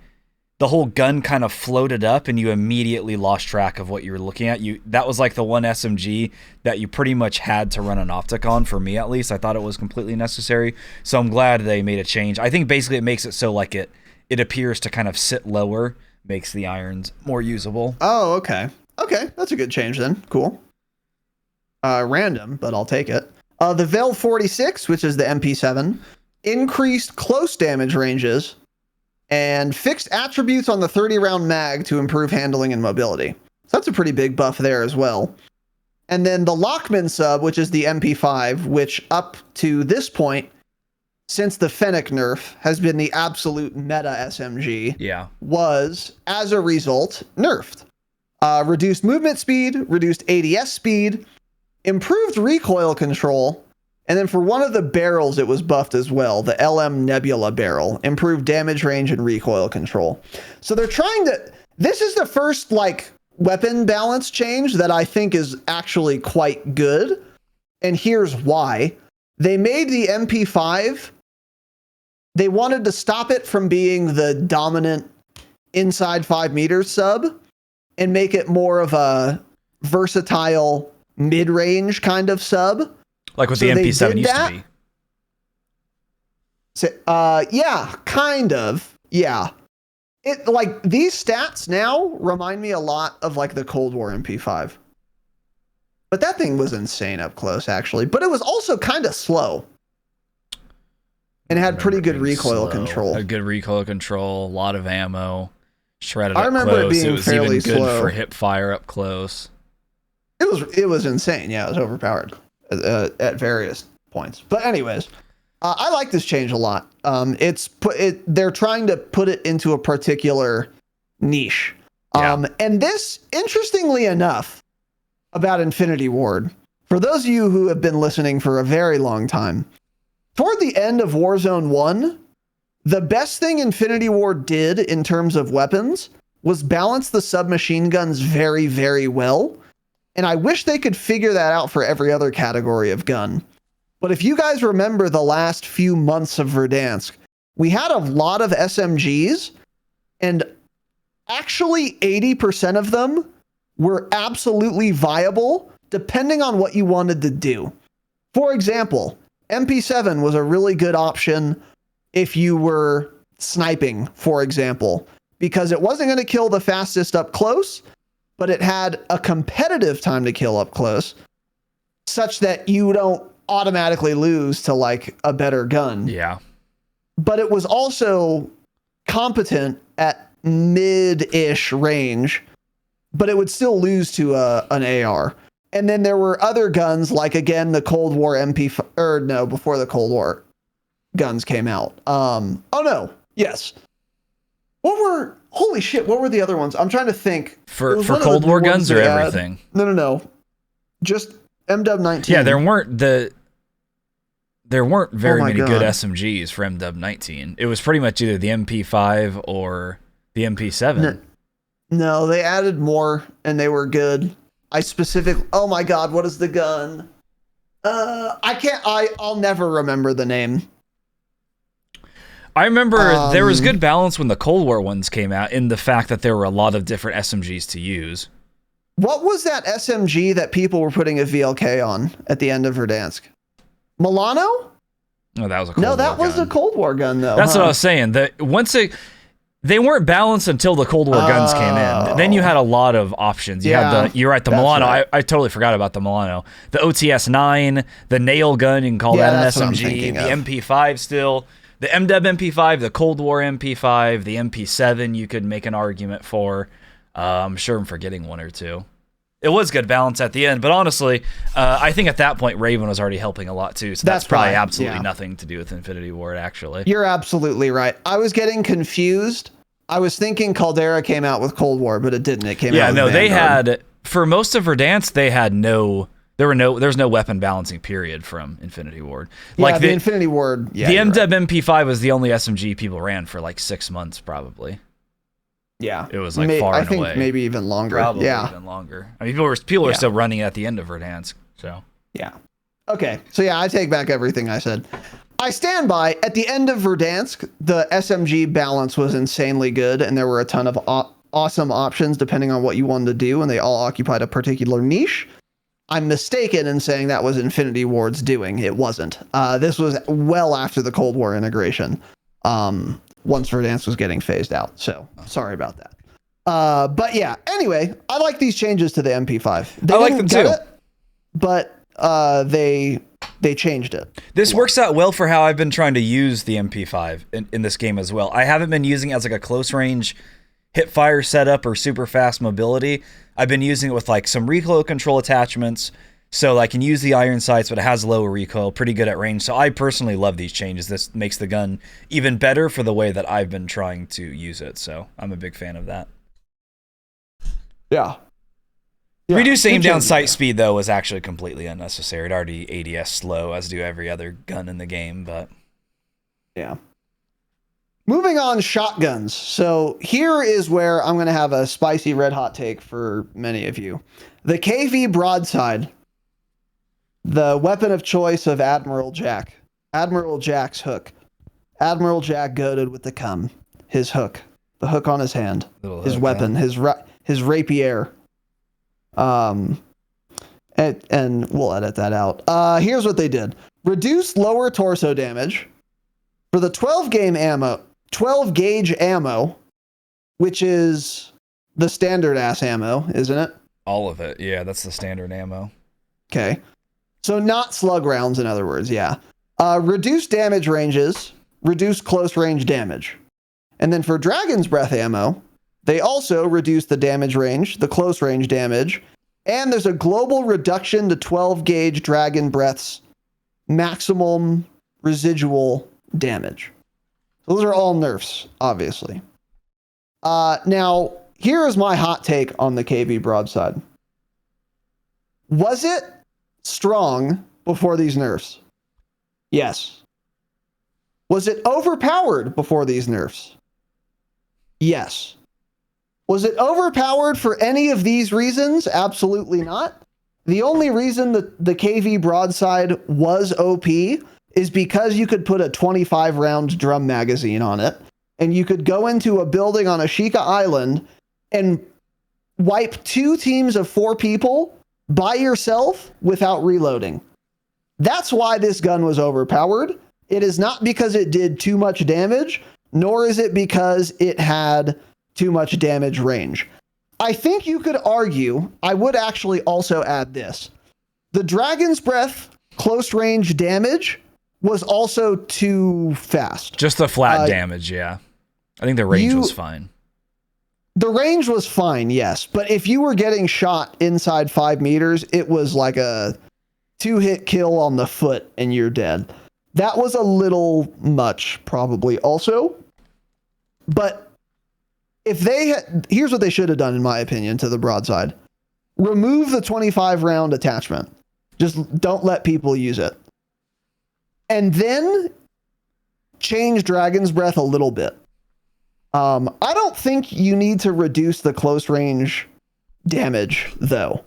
the whole gun kind of floated up and you immediately lost track of what you were looking at. That was like the one SMG that you pretty much had to run an optic on, for me at least. I thought it was completely necessary. So I'm glad they made a change. I think basically it makes it so like it appears to kind of sit lower, makes the irons more usable. Oh, okay. Okay, that's a good change then. Cool. Random, but I'll take it. The Vel 46, which is the MP7, increased close damage ranges and fixed attributes on the 30-round mag to improve handling and mobility. So that's a pretty big buff there as well. And then the Lockman sub, which is the MP5, which up to this point, since the Fennec nerf, has been the absolute meta SMG, was, as a result, nerfed. Reduced movement speed, reduced ADS speed, improved recoil control, and then for one of the barrels it was buffed as well, the LM Nebula barrel, improved damage range and recoil control. So they're trying to... This is the first, like, weapon balance change that I think is actually quite good, and here's why. They made the MP5... They wanted to stop it from being the dominant inside 5 meters sub and make it more of a versatile mid-range kind of sub. Like what the MP7 used to be. So, yeah, kind of. Yeah. It like these stats now remind me a lot of like the Cold War MP5. But that thing was insane up close actually, but it was also kind of slow. And had pretty good recoil control. A good recoil control, a lot of ammo, shredded up close. I remember it being fairly even good slow for hip fire up close. It was insane. Yeah, it was overpowered at various points. But anyways, I like this change a lot. They're trying to put it into a particular niche. And this, interestingly enough, about Infinity Ward, for those of you who have been listening for a very long time, toward the end of Warzone 1, the best thing Infinity Ward did in terms of weapons was balance the submachine guns very, very well. And I wish they could figure that out for every other category of gun. But if you guys remember the last few months of Verdansk, we had a lot of SMGs, and actually 80% of them were absolutely viable depending on what you wanted to do. For example, MP7 was a really good option if you were sniping, for example, because it wasn't going to kill the fastest up close, but it had a competitive time to kill up close such that you don't automatically lose to like a better gun. Yeah. But it was also competent at mid-ish range, but it would still lose to an AR. And then there were other guns like, again, the Cold War MP5, or no, before the Cold War guns came out. Yes. Holy shit, what were the other ones? I'm trying to think. For Cold War guns or everything? No. Just MW19. Yeah, there weren't very many good SMGs for MW19. It was pretty much either the MP5 or the MP7. No, they added more and they were good. Oh my god, what is the gun? I'll never remember the name. I remember there was good balance when the Cold War ones came out in the fact that there were a lot of different SMGs to use. What was that SMG that people were putting a VLK on at the end of Verdansk? Milano? No, that was a Cold War gun. No, that was a Cold War gun, though. That's what I was saying. They weren't balanced until the Cold War guns came in. Then you had a lot of options. You're right, the Milano. Right. I totally forgot about the Milano. The OTS-9, the nail gun, you can call that an SMG. The MP5 still. The MW MP5, the Cold War MP5, the MP7 you could make an argument for. I'm sure I'm forgetting one or two. It was good balance at the end, but honestly, I think at that point Raven was already helping a lot too, so that's probably absolutely nothing to do with Infinity Ward, actually. You're absolutely right. I was getting confused. I was thinking Caldera came out with Cold War, but it didn't. It came out with Vanguard. They had, for most of Verdansk, they had there's no weapon balancing period from Infinity Ward. Like the Infinity Ward, the MW MP5 was the only SMG people ran for like 6 months, probably. Yeah, it was like far and away. I think maybe even longer. Probably even longer. I mean, people were still running at the end of Verdansk. So yeah. Okay, so I take back everything I said. I stand by. At the end of Verdansk, the SMG balance was insanely good, and there were a ton of awesome options depending on what you wanted to do, and they all occupied a particular niche. I'm mistaken in saying that was Infinity Ward's doing. It wasn't. This was well after the Cold War integration. Once Verdansk was getting phased out. So sorry about that. But yeah, anyway, I like these changes to the MP5. I like them too. But they changed it. This works out well for how I've been trying to use the MP5 in this game as well. I haven't been using it as like a close range hip fire setup or super fast mobility. I've been using it with like some recoil control attachments. So I can use the iron sights, but it has lower recoil, pretty good at range. So I personally love these changes. This makes the gun even better for the way that I've been trying to use it. So I'm a big fan of that. Yeah. Reducing aim down sight speed, though, was actually completely unnecessary. It already ADS slow, as do every other gun in the game, but yeah. Moving on, shotguns. So here is where I'm going to have a spicy red hot take for many of you. The KV broadside. The weapon of choice of Admiral Jack. Admiral Jack's hook. Admiral Jack goaded with the cum. His hook. The hook on his hand. His weapon. His rapier. And we'll edit that out. Here's what they did. Reduce lower torso damage. For the 12 gauge ammo, which is the standard ass ammo, isn't it? All of it. Yeah, that's the standard ammo. Okay. So not slug rounds, in other words, yeah. Reduce damage ranges, reduce close range damage. And then for Dragon's Breath ammo, they also reduce the damage range, the close range damage, and there's a global reduction to 12 gauge Dragon Breath's maximum residual damage. So those are all nerfs, obviously. Now, here is my hot take on the KV broadside. Was it strong before these nerfs? Yes. Was it overpowered before these nerfs? Yes. Was it overpowered for any of these reasons? Absolutely not. The only reason that the KV broadside was OP is because you could put a 25 round drum magazine on it, and you could go into a building on Ashika Island and wipe 2 teams of 4 people by yourself without reloading. That's why this gun was overpowered. It is not because it did too much damage, nor is it because it had too much damage range. I think you could argue, I would actually also add this. The Dragon's Breath close range damage was also too fast. Just the flat damage, yeah. I think the range was fine. The range was fine, yes. But if you were getting shot inside 5 meters, it was like a 2-hit kill on the foot and you're dead. That was a little much, probably also. But if they had, here's what they should have done, in my opinion, to the broadside. Remove the 25 round attachment. Just don't let people use it. And then change Dragon's Breath a little bit. I don't think you need to reduce the close range damage, though.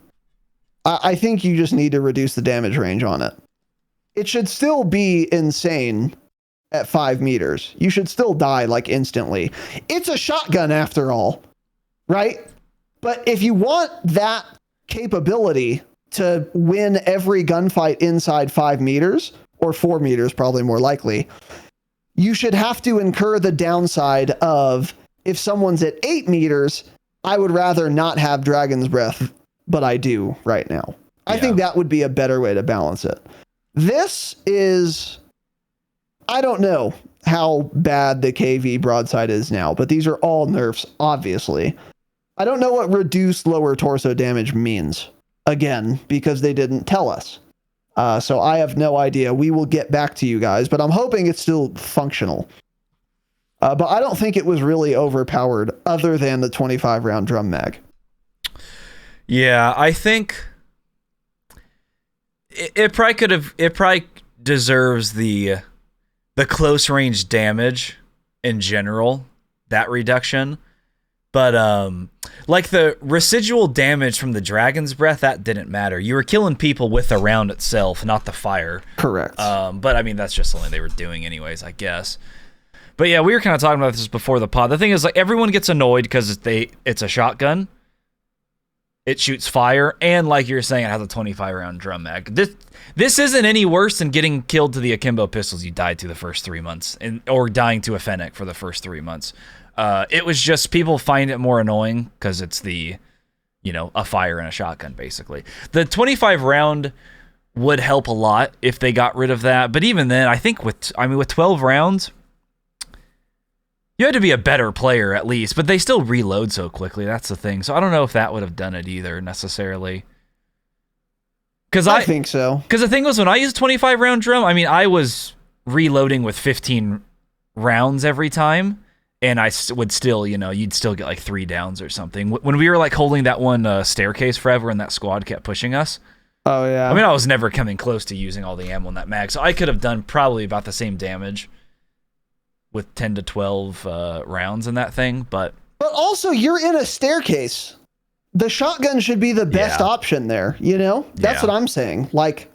I think you just need to reduce the damage range on it. It should still be insane at 5 meters. You should still die like instantly. It's a shotgun after all, right? But if you want that capability to win every gunfight inside 5 meters, or 4 meters, probably more likely, you should have to incur the downside of, if someone's at 8 meters, I would rather not have Dragon's Breath, but I do right now. I think that would be a better way to balance it. This is, I don't know how bad the KV broadside is now, but these are all nerfs, obviously. I don't know what reduced lower torso damage means, again, because they didn't tell us. So I have no idea. We will get back to you guys, but I'm hoping it's still functional. But I don't think it was really overpowered other than the 25 round drum mag. Yeah, I think it probably deserves the close range damage in general, that reduction. But like the residual damage from the Dragon's Breath, that didn't matter. You were killing people with the round itself, not the fire. Correct. But I mean, that's just something they were doing anyways, I guess. But yeah, we were kind of talking about this before the pod. The thing is, like, everyone gets annoyed because it's a shotgun. It shoots fire, and like you're saying, it has a 25 round drum mag. This isn't any worse than getting killed to the akimbo pistols you died to the first 3 months, or dying to a Fennec for the first 3 months. It was just, people find it more annoying because it's the, a fire and a shotgun, basically. The 25 round would help a lot if they got rid of that. But even then, I think with 12 rounds, you had to be a better player at least. But they still reload so quickly. That's the thing. So I don't know if that would have done it either necessarily. I think so. Because the thing was, when I used 25 round drum, I was reloading with 15 rounds every time. And I would still, you'd still get like 3 downs or something. When we were like holding that one staircase forever and that squad kept pushing us. Oh, yeah. I was never coming close to using all the ammo in that mag. So I could have done probably about the same damage with 10 to 12 rounds in that thing. But also, you're in a staircase. The shotgun should be the best option there, That's what I'm saying. Like,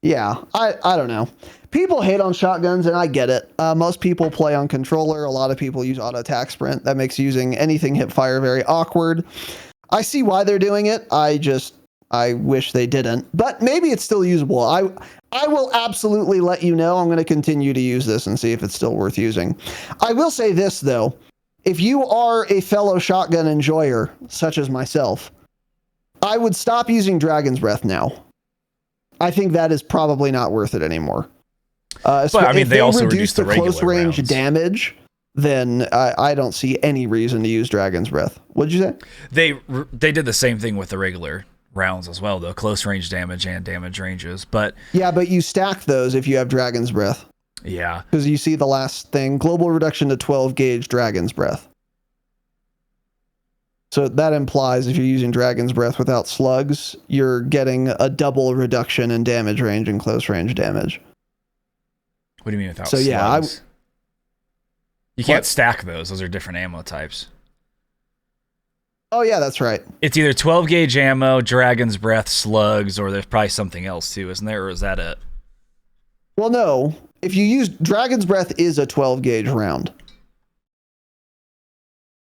yeah, I don't know. People hate on shotguns, and I get it. Most people play on controller. A lot of people use auto attack sprint. That makes using anything hip fire very awkward. I see why they're doing it. I wish they didn't, but maybe it's still usable. I will absolutely let you know. I'm going to continue to use this and see if it's still worth using. I will say this, though. If you are a fellow shotgun enjoyer, such as myself, I would stop using Dragon's Breath now. I think that is probably not worth it anymore. But if they also reduce the close range rounds. Damage, then I don't see any reason to use Dragon's Breath. What'd you say? They did the same thing with the regular rounds as well, though. Close range damage and damage ranges. But yeah, but you stack those if you have Dragon's Breath. Yeah. Because you see the last thing, global reduction to 12 gauge Dragon's Breath. So that implies if you're using Dragon's Breath without slugs, you're getting a double reduction in damage range and close range damage. What do you mean without slugs? Yeah, you can't stack those. Those are different ammo types. Oh, yeah, that's right. It's either 12 gauge ammo, Dragon's Breath, slugs, or there's probably something else too, isn't there? Or is that it? Well, no. If you use Dragon's Breath is a 12 gauge round.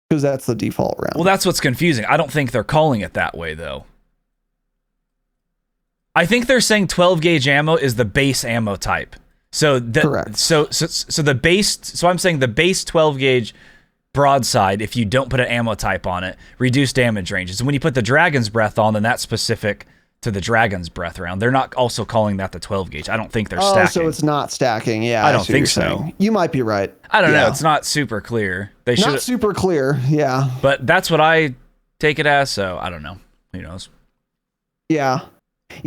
Because that's the default round. Well, that's what's confusing. I don't think they're calling it that way, though. I think they're saying 12 gauge ammo is the base ammo type. So Correct. So the base. So I'm saying the base 12 gauge broadside, if you don't put an ammo type on it, reduce damage ranges. And when you put the Dragon's Breath on, then that's specific to the Dragon's Breath round. They're not also calling that the 12 gauge. I don't think they're stacking. So it's not stacking. Yeah, I don't think so. You might be right. I don't know. It's not super clear. They should not super clear. Yeah, but that's what I take it as. So I don't know. Who knows? Yeah.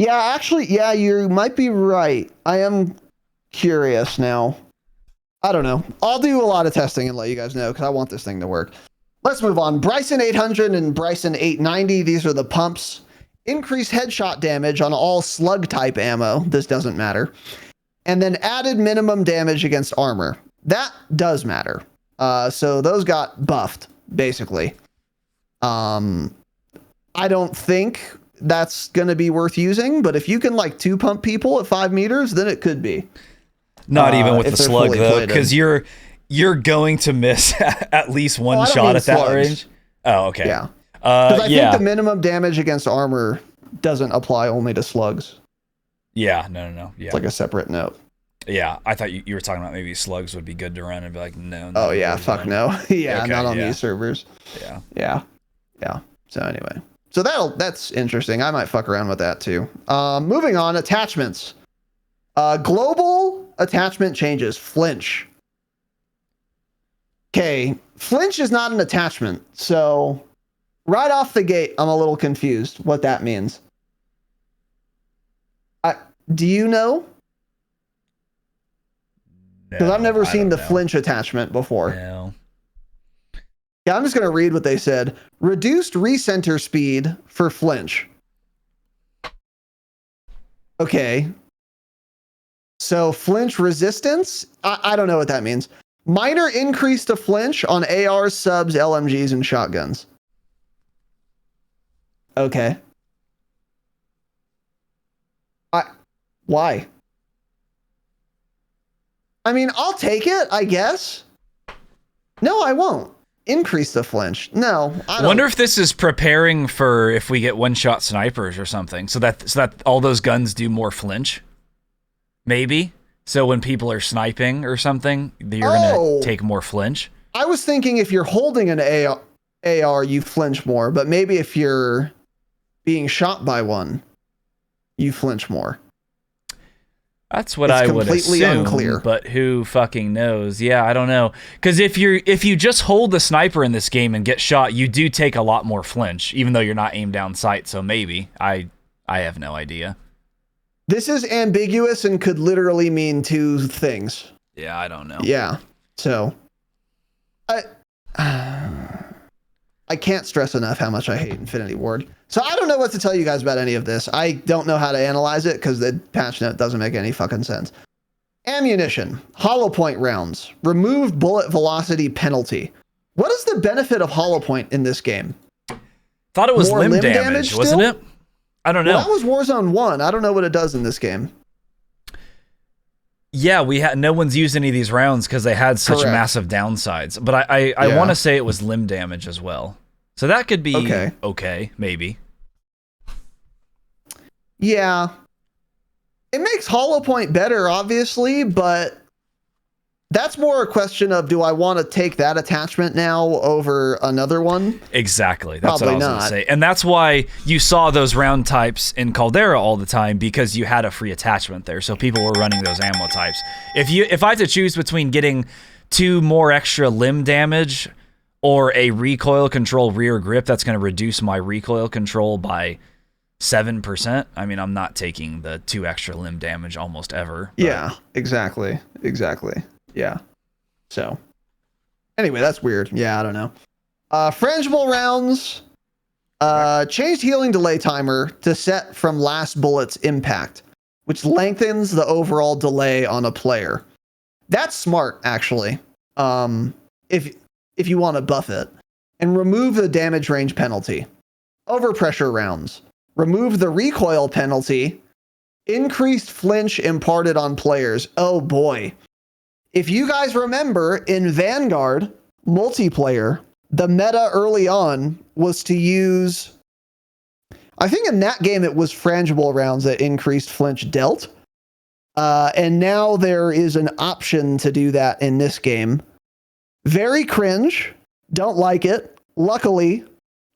Actually, yeah, you might be right. I am curious now. I don't know. I'll do a lot of testing and let you guys know because I want this thing to work. Let's move on. Bryson 800 and Bryson 890. These are the pumps. Increased headshot damage on all slug type ammo. This doesn't matter. And then added minimum damage against armor. That does matter. So those got buffed, basically. I don't think that's going to be worth using, but if you can like 2-pump people at 5 meters, then it could be. Not even with the slug though, because you're going to miss at least one shot at that range. Oh, okay. Yeah. Because I think the minimum damage against armor doesn't apply only to slugs. Yeah, no. Yeah. It's like a separate note. Yeah, I thought you were talking about maybe slugs would be good to run and be like, no. Oh, yeah, fuck no. Yeah, okay, not on these servers. Yeah. So anyway. So that's interesting. I might fuck around with that too. Moving on, attachments. Global attachment changes. Flinch. Okay, flinch is not an attachment, so right off the gate, I'm a little confused what that means. Do you know? Because I've never seen the flinch attachment before. No. Yeah, I'm just going to read what they said. Reduced recenter speed for flinch. Okay. So flinch resistance? I don't know what that means. Minor increase to flinch on ARs, subs, LMGs, and shotguns. Okay. Why? I mean, I'll take it, I guess. No, I won't. Increase the flinch. No, I don't. Wonder if this is preparing for if we get one-shot snipers or something, so that all those guns do more flinch. Maybe. So when people are sniping or something, you're gonna take more flinch. I was thinking if you're holding an AR, you flinch more, but maybe if you're being shot by one, you flinch more. That's what I would assume, unclear. But who fucking knows? Yeah, I don't know. Because if you just hold the sniper in this game and get shot, you do take a lot more flinch, even though you're not aimed down sight. So maybe I have no idea. This is ambiguous and could literally mean two things. Yeah, I don't know. Yeah, so I can't stress enough how much I hate Infinity Ward. So I don't know what to tell you guys about any of this. I don't know how to analyze it because the patch note doesn't make any fucking sense. Ammunition, hollow point rounds, removed bullet velocity penalty. What is the benefit of hollow point in this game? Thought it was limb damage, wasn't it? I don't know. Well, that was Warzone 1. I don't know what it does in this game. Yeah, no one's used any of these rounds because they had such massive downsides. But I want to say it was limb damage as well. So that could be okay, maybe. Yeah. It makes hollow point better, obviously, but that's more a question of, do I want to take that attachment now over another one? Exactly. That's probably what I was going to say. And that's why you saw those round types in Caldera all the time, because you had a free attachment there. So people were running those ammo types. If I had to choose between getting 2 more extra limb damage or a recoil control rear grip that's going to reduce my recoil control by 7%, I mean, I'm not taking the 2 extra limb damage almost ever. But. Yeah, exactly. Yeah. So, anyway, that's weird. Yeah, I don't know. Frangible rounds. Changed healing delay timer to set from last bullet's impact, which lengthens the overall delay on a player. That's smart, actually. If you want to buff it. And remove the damage range penalty. Overpressure rounds. Remove the recoil penalty. Increased flinch imparted on players. Oh boy. If you guys remember, in Vanguard multiplayer, the meta early on was to use, I think in that game it was frangible rounds that increased flinch dealt. And now there is an option to do that in this game. Very cringe. Don't like it. Luckily,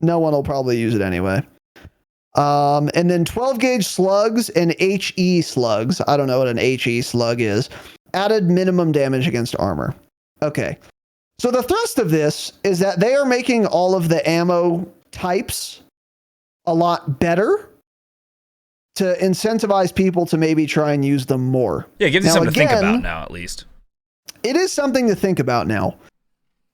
no one will probably use it anyway. And then 12 gauge slugs and HE slugs. I don't know what an HE slug is. Added minimum damage against armor. Okay. So the thrust of this is that they are making all of the ammo types a lot better to incentivize people to maybe try and use them more. Yeah, give you something to think about now, at least. It is something to think about now.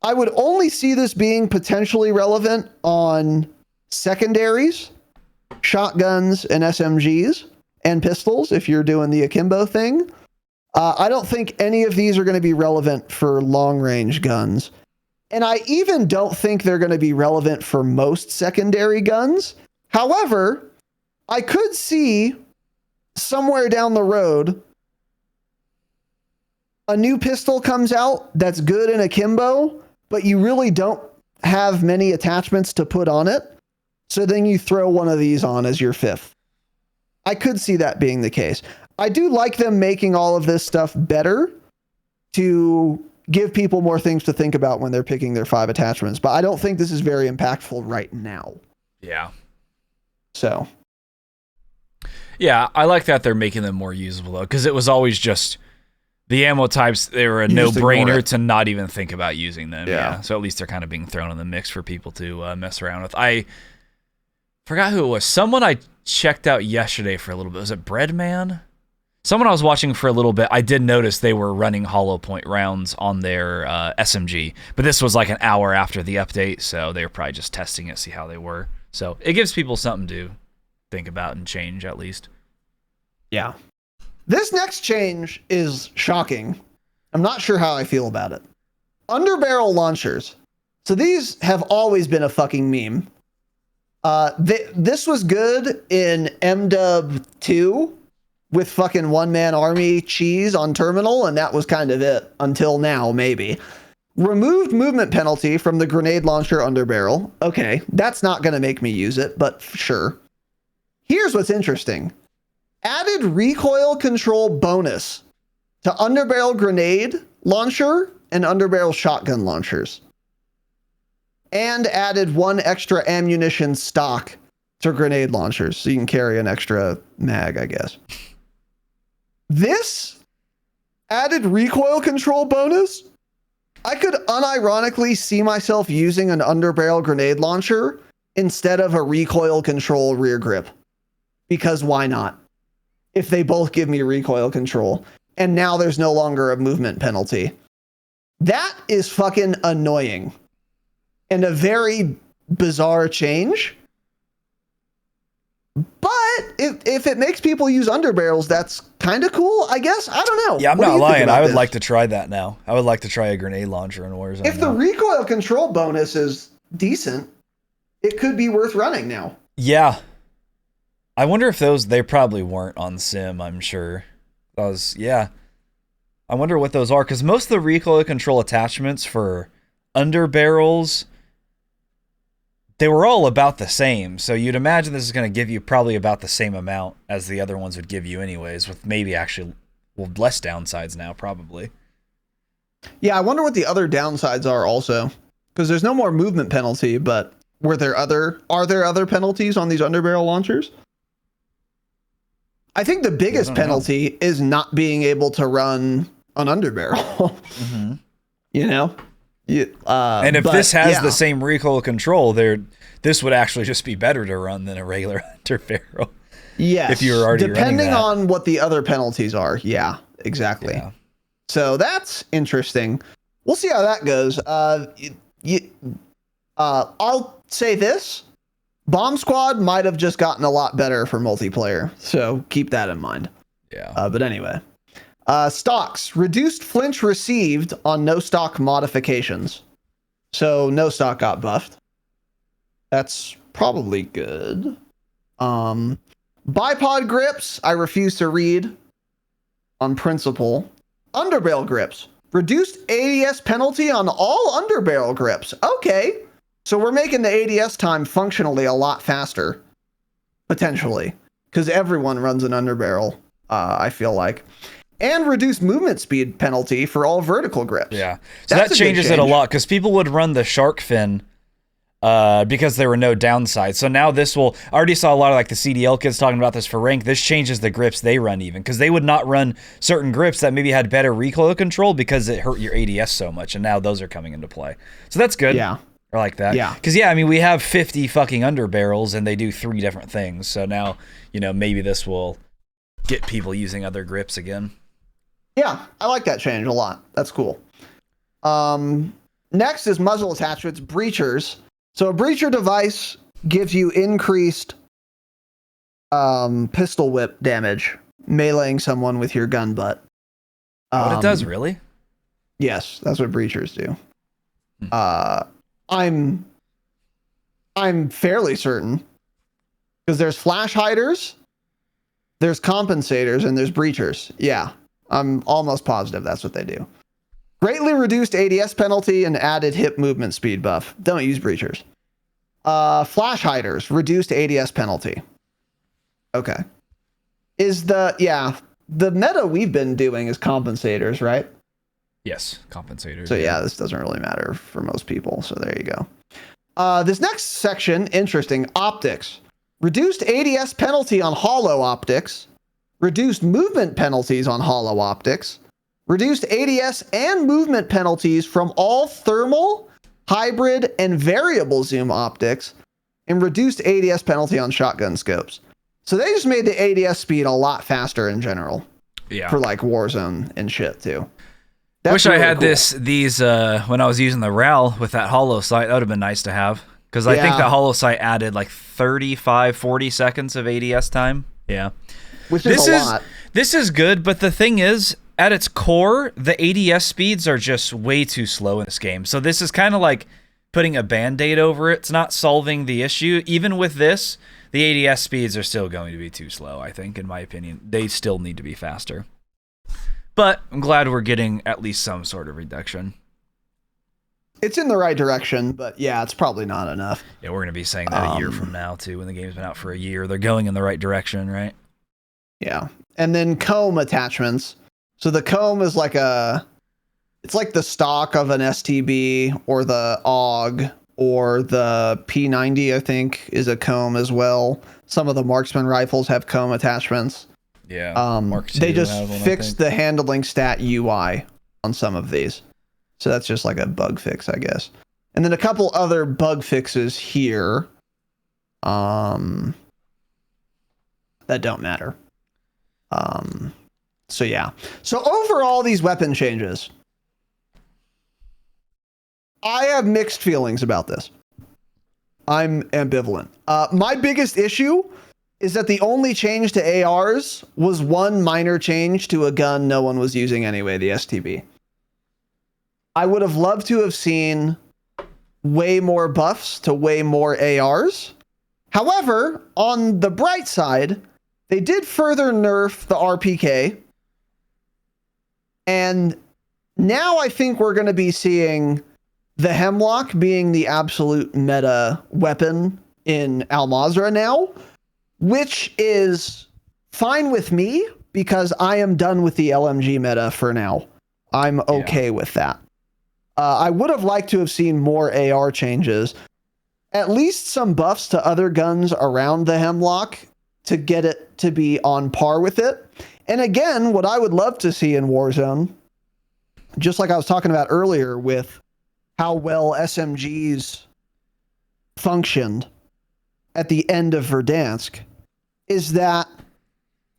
I would only see this being potentially relevant on secondaries, shotguns and SMGs and pistols if you're doing the akimbo thing. I don't think any of these are going to be relevant for long-range guns. And I even don't think they're going to be relevant for most secondary guns. However, I could see somewhere down the road a new pistol comes out that's good in akimbo, but you really don't have many attachments to put on it. So then you throw one of these on as your fifth. I could see that being the case. I do like them making all of this stuff better to give people more things to think about when they're picking their 5 attachments, but I don't think this is very impactful right now. Yeah. So. Yeah, I like that they're making them more usable, though, because it was always just the ammo types, they were a no-brainer to not even think about using them. Yeah. So at least they're kind of being thrown in the mix for people to mess around with. I forgot who it was. Someone I checked out yesterday for a little bit. Was it Breadman? Someone I was watching for a little bit, I did notice they were running hollow point rounds on their SMG, but this was like an hour after the update, so they were probably just testing it, see how they were. So it gives people something to think about and change, at least. Yeah. This next change is shocking. I'm not sure how I feel about it. Underbarrel launchers. So these have always been a fucking meme. This was good in MW 2 with fucking one-man army cheese on terminal, and that was kind of it until now, maybe. Removed movement penalty from the grenade launcher underbarrel. Okay, that's not going to make me use it, but sure. Here's what's interesting. Added recoil control bonus to underbarrel grenade launcher and underbarrel shotgun launchers. And added 1 extra ammunition stock to grenade launchers, so you can carry an extra mag, I guess. This added recoil control bonus, I could unironically see myself using an underbarrel grenade launcher instead of a recoil control rear grip. Because why not? If they both give me recoil control. And now there's no longer a movement penalty. That is fucking annoying. And a very bizarre change. But if it makes people use underbarrels, that's kind of cool, I guess. I don't know. Yeah, I'm not lying. I would like to try that now. I would like to try a grenade launcher in Warzone. If the recoil control bonus is decent, it could be worth running now. Yeah. I wonder if they probably weren't on Sim, I'm sure. Yeah. I wonder what those are, because most of the recoil control attachments for underbarrels, they were all about the same, so you'd imagine this is going to give you probably about the same amount as the other ones would give you anyways, with maybe actually less downsides now, probably. Yeah, I wonder what the other downsides are also, because there's no more movement penalty, but are there other penalties on these underbarrel launchers? I think the biggest penalty is not being able to run an underbarrel. Mm-hmm. You know? And if this has the same recoil control, this would actually just be better to run than a regular underbarrel. Yes. If you're already depending on what the other penalties are. Yeah, exactly. Yeah. So that's interesting. We'll see how that goes. I'll say this. Bomb Squad might have just gotten a lot better for multiplayer. So keep that in mind. Yeah. But anyway. Stocks. Reduced flinch received on no stock modifications. So no stock got buffed. That's probably good. Bipod grips, I refuse to read on principle. Underbarrel grips. Reduced ADS penalty on all underbarrel grips. Okay. So we're making the ADS time functionally a lot faster. potentially, because everyone runs an underbarrel, I feel like. And reduce movement speed penalty for all vertical grips. Yeah. So that changes it a lot, because people would run the shark fin because there were no downsides. So now this will, I already saw a lot of like the CDL kids talking about this for rank. This changes the grips they run even, because they would not run certain grips that maybe had better recoil control because it hurt your ADS so much. And now those are coming into play. So that's good. Yeah. I like that. Yeah. Because, yeah, I mean, we have 50 fucking underbarrels and they do 3 different things. So now, maybe this will get people using other grips again. Yeah, I like that change a lot. That's cool. Next is muzzle attachments, breachers. So a breacher device gives you increased pistol whip damage, meleeing someone with your gun butt. What it does, really? Yes, that's what breachers do. I'm fairly certain, because there's flash hiders, there's compensators, and there's breachers. Yeah, I'm almost positive that's what they do. Greatly reduced ADS penalty and added hip movement speed buff. Don't use breachers. Flash hiders, reduced ADS penalty. Okay. The meta we've been doing is compensators, right? Yes, compensators. So yeah, this doesn't really matter for most people. So there you go. This next section, interesting. Optics. Reduced ADS penalty on hollow optics. Reduced movement penalties on hollow optics. Reduced ADS and movement penalties from all thermal, hybrid, and variable zoom optics. And reduced ADS penalty on shotgun scopes. So they just made the ADS speed a lot faster in general. Yeah. For like Warzone and shit too. Wish I had these when I was using the RAL with that hollow sight. That would have been nice to have. Because I think the hollow sight added like 35, 40 seconds of ADS time. Yeah. Which is a lot. This is good, but the thing is, at its core, the ADS speeds are just way too slow in this game. So this is kind of like putting a Band-Aid over it. It's not solving the issue. Even with this, the ADS speeds are still going to be too slow, I think, in my opinion. They still need to be faster. But I'm glad we're getting at least some sort of reduction. It's in the right direction, but yeah, it's probably not enough. Yeah, we're going to be saying that a year from now, too, when the game's been out for a year. They're going in the right direction, right? Yeah. And then comb attachments. So the comb is like it's like the stock of an STB or the AUG or the P90, I think, is a comb as well. Some of the marksman rifles have comb attachments. Yeah. They just fixed the handling stat UI on some of these. So that's just like a bug fix, I guess. And then a couple other bug fixes here that don't matter. So yeah. So overall, these weapon changes, I have mixed feelings about this. I'm ambivalent. My biggest issue is that the only change to ARs was one minor change to a gun no one was using anyway, the STB. I would have loved to have seen way more buffs to way more ARs. However, on the bright side, they did further nerf the RPK. And now I think we're going to be seeing the Hemlock being the absolute meta weapon in Al Mazrah now, which is fine with me because I am done with the LMG meta for now. I'm okay with that. I would have liked to have seen more AR changes, at least some buffs to other guns around the Hemlock to get it to be on par with it. And again, what I would love to see in Warzone, just like I was talking about earlier with how well SMGs functioned at the end of Verdansk, is that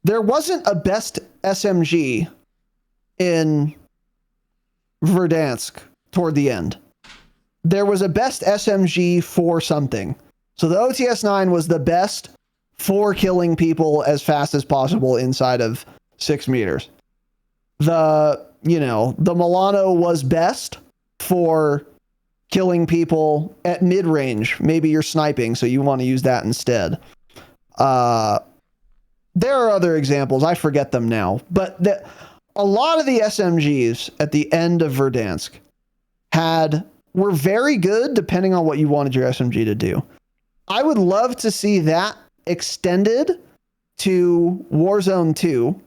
there wasn't a best SMG in Verdansk toward the end. There was a best SMG for something. So the OTS-9 was the best for killing people as fast as possible inside of 6 meters. The Milano was best for killing people at mid-range. Maybe you're sniping, so you want to use that instead. There are other examples. I forget them now. But a lot of the SMGs at the end of Verdansk were very good depending on what you wanted your SMG to do. I would love to see that extended to Warzone 2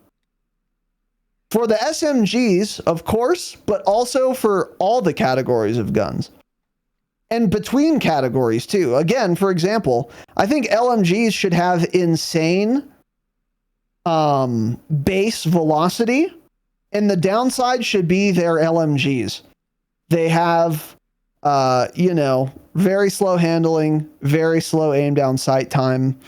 for the SMGs, of course, but also for all the categories of guns. And between categories too. Again, for example, I think LMGs should have insane base velocity, and the downside should be their LMGs. They have, very slow handling, very slow aim down sight time.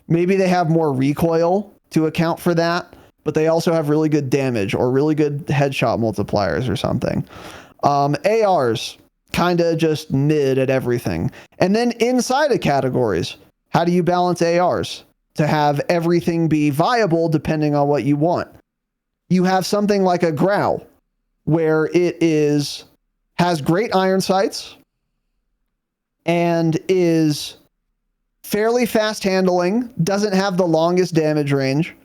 Maybe they have more recoil to account for that, but they also have really good damage or really good headshot multipliers or something. ARs, kind of just mid at everything. And then inside of categories, how do you balance ARs to have everything be viable depending on what you want? You have something like a Grau, where it has great iron sights and is fairly fast handling, doesn't have the longest damage range.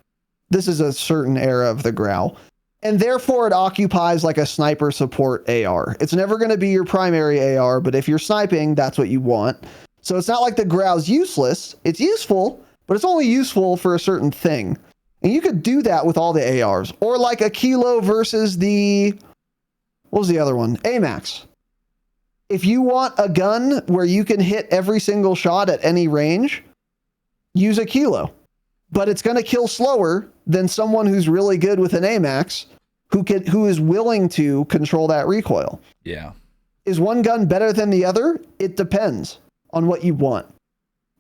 This is a certain era of the Grau. And therefore it occupies like a sniper support AR. It's never going to be your primary AR, but if you're sniping, that's what you want. So it's not like the Grau's useless. It's useful, but it's only useful for a certain thing. And you could do that with all the ARs. Or like a Kilo versus what was the other one? AMAX. If you want a gun where you can hit every single shot at any range, use a Kilo. But it's going to kill slower than someone who's really good with an AMAX who is willing to control that recoil. Yeah. Is one gun better than the other? It depends on what you want.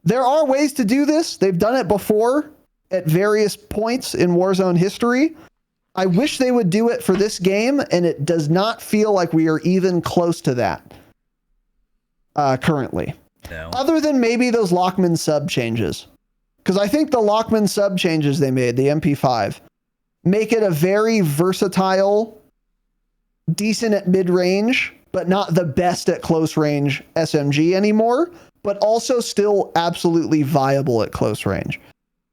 There are ways to do this. They've done it before at various points in Warzone history. I wish they would do it for this game, and it does not feel like we are even close to that currently. No. Other than maybe those Lockman sub changes. Because I think the Lockman sub changes they made, the MP5, make it a very versatile, decent at mid-range, but not the best at close range SMG anymore, but also still absolutely viable at close range.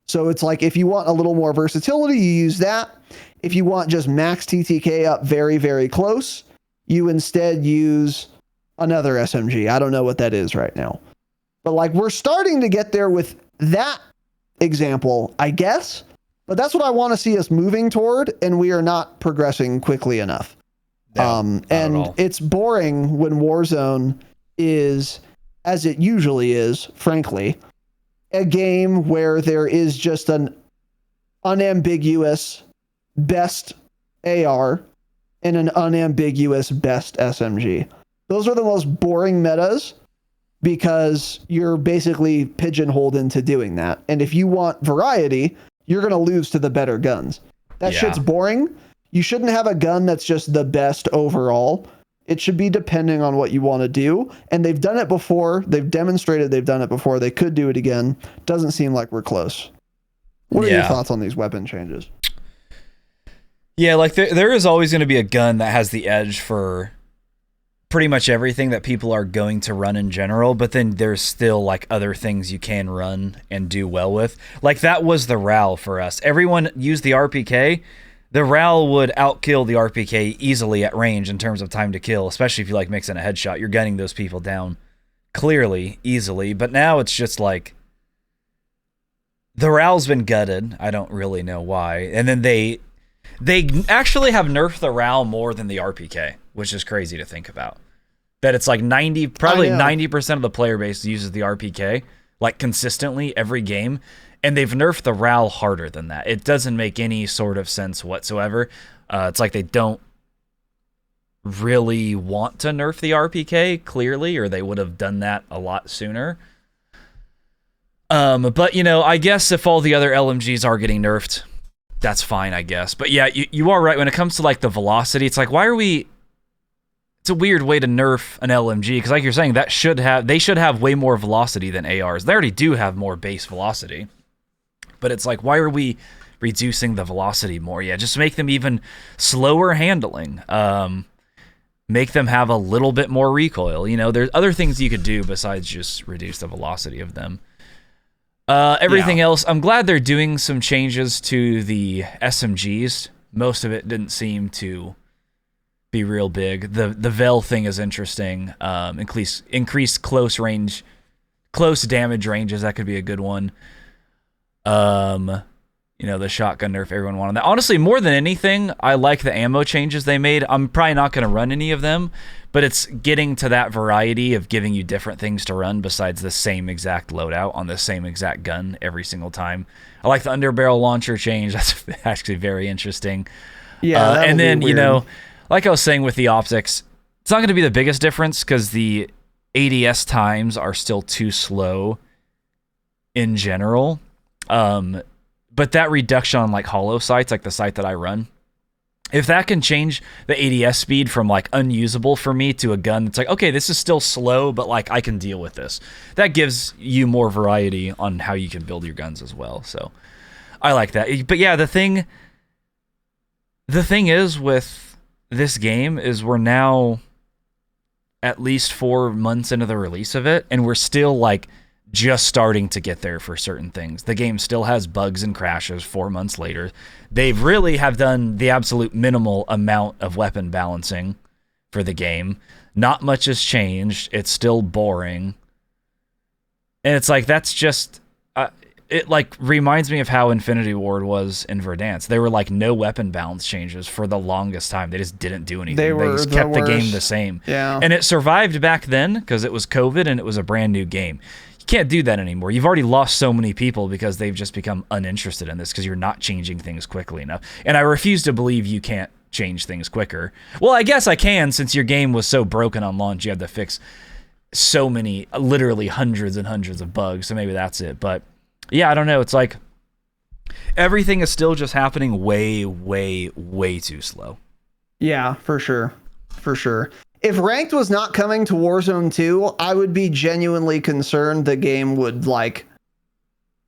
So it's like, if you want a little more versatility, you use that. If you want just max TTK up very, very close, you instead use another SMG. I don't know what that is right now. But like, we're starting to get there with that example, I guess. But that's what I want to see us moving toward, and we are not progressing quickly enough. No, and it's boring when Warzone is, as it usually is, frankly, a game where there is just an unambiguous best AR and an unambiguous best SMG. Those are the most boring metas because you're basically pigeonholed into doing that. And if you want variety, you're going to lose to the better guns. That shit's boring. You shouldn't have a gun that's just the best overall. It should be depending on what you want to do. And they've done it before. They've demonstrated they've done it before. They could do it again. Doesn't seem like we're close. What are your thoughts on these weapon changes? Yeah, like there is always going to be a gun that has the edge for pretty much everything that people are going to run in general, but then there's still like other things you can run and do well with. Like that was the RAL for us. Everyone used the RPK. The RAL would outkill the RPK easily at range in terms of time to kill, especially if you like mixing a headshot. You're gunning those people down clearly, easily. But now it's just like the RAL's been gutted. I don't really know why. And then they actually have nerfed the RAL more than the RPK, which is crazy to think about. That it's like 90% of the player base uses the RPK like consistently every game. And they've nerfed the RAL harder than that. It doesn't make any sort of sense whatsoever. It's like they don't really want to nerf the RPK, clearly, or they would have done that a lot sooner. But, you know, I guess if all the other LMGs are getting nerfed, that's fine, I guess. But yeah, you are right. When it comes to, like, the velocity, it's like, why are we... It's a weird way to nerf an LMG, because like you're saying, they should have way more velocity than ARs. They already do have more base velocity. But it's like, why are we reducing the velocity more? Yeah, just make them even slower handling. Make them have a little bit more recoil. You know, there's other things you could do besides just reduce the velocity of them. Everything else, I'm glad they're doing some changes to the SMGs. Most of it didn't seem to be real big. The Vel thing is interesting. Increased close damage ranges, that could be a good one. The shotgun nerf, everyone wanted that. Honestly, more than anything, I like the ammo changes they made. I'm probably not going to run any of them, but it's getting to that variety of giving you different things to run besides the same exact loadout on the same exact gun every single time. I like the underbarrel launcher change. That's actually very interesting. Yeah, and then, like I was saying with the optics, it's not going to be the biggest difference because the ADS times are still too slow in general. But that reduction on like hollow sites, like the site that I run, if that can change the ADS speed from like unusable for me to a gun that's like, okay, this is still slow, but like I can deal with this. That gives you more variety on how you can build your guns as well. So I like that. But yeah, the thing is with this game is we're now at least 4 months into the release of it, and we're still like just starting to get there for certain things. The game still has bugs and crashes 4 months later. They've really have done the absolute minimal amount of weapon balancing for the game. Not much has changed. It's still boring. And it's like, that's just... it like reminds me of how Infinity Ward was in Verdansk. There were like no weapon balance changes for the longest time. They just didn't do anything. They just kept the game the same. Yeah. And it survived back then because it was COVID and it was a brand new game. Can't do that anymore. You've already lost so many people because they've just become uninterested in this because you're not changing things quickly enough. And I refuse to believe you can't change things quicker. Well, I guess I can, since your game was so broken on launch. You had to fix so many, literally hundreds and hundreds of bugs. So maybe that's it. But yeah, I don't know. It's like everything is still just happening way, way, way too slow. Yeah, for sure. For sure. If Ranked was not coming to Warzone 2, I would be genuinely concerned the game would, like,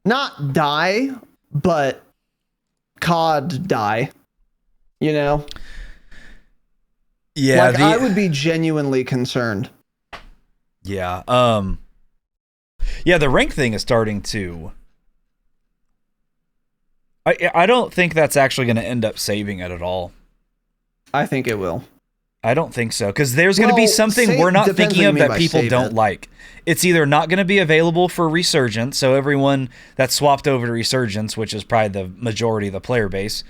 not die, but COD die. You know? Yeah. Like, I would be genuinely concerned. Yeah. Yeah, the rank thing is starting to... I don't think that's actually going to end up saving it at all. I think it will. I don't think so, because there's going to be something we're not thinking of that people don't like. It's either not going to be available for Resurgence, so everyone that swapped over to Resurgence, which is probably the majority of the player base,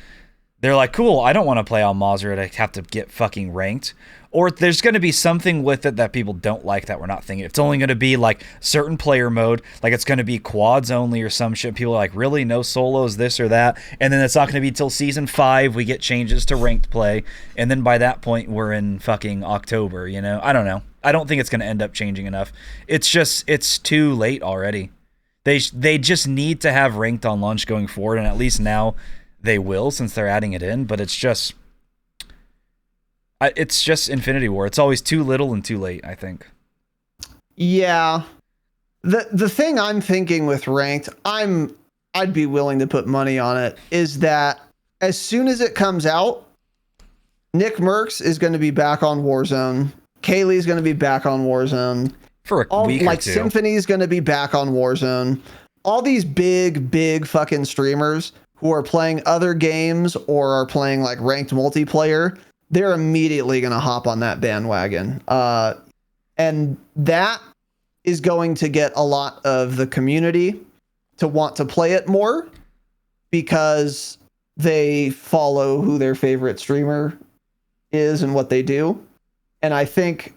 they're like, cool, I don't want to play on Mazra to have to get fucking ranked. Or there's going to be something with it that people don't like that we're not thinking. It's only going to be like certain player mode, like it's going to be quads only or some shit. People are like, really? No solos, this or that? And then it's not going to be till Season 5 we get changes to ranked play. And then by that point, we're in fucking October, you know? I don't know. I don't think it's going to end up changing enough. It's just, it's too late already. They just need to have ranked on launch going forward, and at least now they will since they're adding it in, but it's just Infinity War. It's always too little and too late, I think. Yeah. The thing I'm thinking with ranked, I'd be willing to put money on it, is that as soon as it comes out, Nick Merckx is going to be back on Warzone. Kaylee's going to be back on Warzone. For a week or two. Symphony's going to be back on Warzone. All these big fucking streamers who are playing other games or are playing like ranked multiplayer, they're immediately going to hop on that bandwagon. And that is going to get a lot of the community to want to play it more because they follow who their favorite streamer is and what they do. And I think,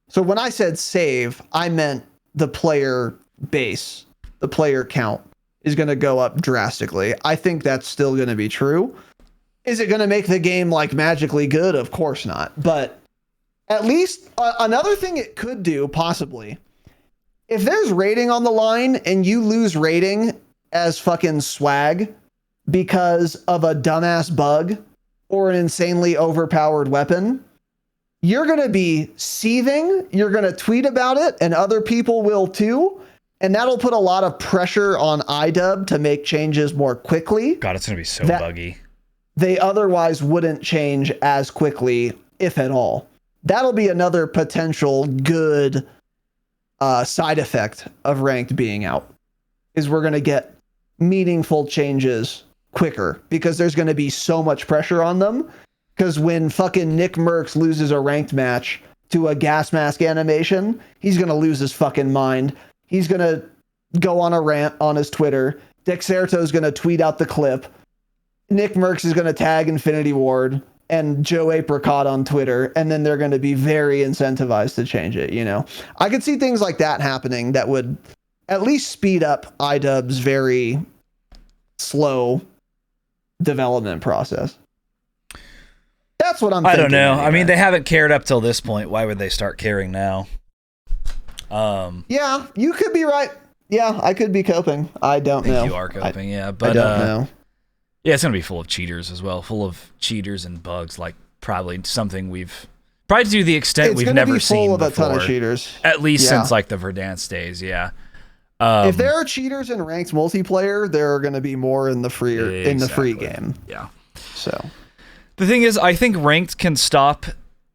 so when I said save, I meant the player base, the player count is going to go up drastically. I think that's still going to be true. Is it going to make the game like magically good? Of course not. But at least another thing it could do, possibly, if there's rating on the line and you lose rating as fucking swag because of a dumbass bug or an insanely overpowered weapon, you're going to be seething. You're going to tweet about it, and other people will too. And that'll put a lot of pressure on iDub to make changes more quickly. God, it's going to be so buggy. They otherwise wouldn't change as quickly, if at all. That'll be another potential good side effect of ranked being out, is we're going to get meaningful changes quicker because there's going to be so much pressure on them. Because when fucking Nick Merckx loses a ranked match to a gas mask animation, he's going to lose his fucking mind. He's going to go on a rant on his Twitter. Dexerto is going to tweet out the clip. Nick Merckx is going to tag Infinity Ward and Joe Apricot on Twitter, and then they're going to be very incentivized to change it, you know? I could see things like that happening that would at least speed up iDubbbz's very slow development process. That's what I'm thinking. I don't know. Anyway. I mean, they haven't cared up till this point. Why would they start caring now? Yeah, you could be right. Yeah, I could be coping. I don't know. You are coping, yeah. But I don't know. Yeah, it's going to be full of cheaters as well. Full of cheaters and bugs, like probably something we've... Probably to the extent we've never seen before. It's going to be full of a ton of cheaters. At least since like the Verdansk days, yeah. If there are cheaters in ranked multiplayer, there are going to be more in the free in the free game. Yeah. So the thing is, I think ranked can stop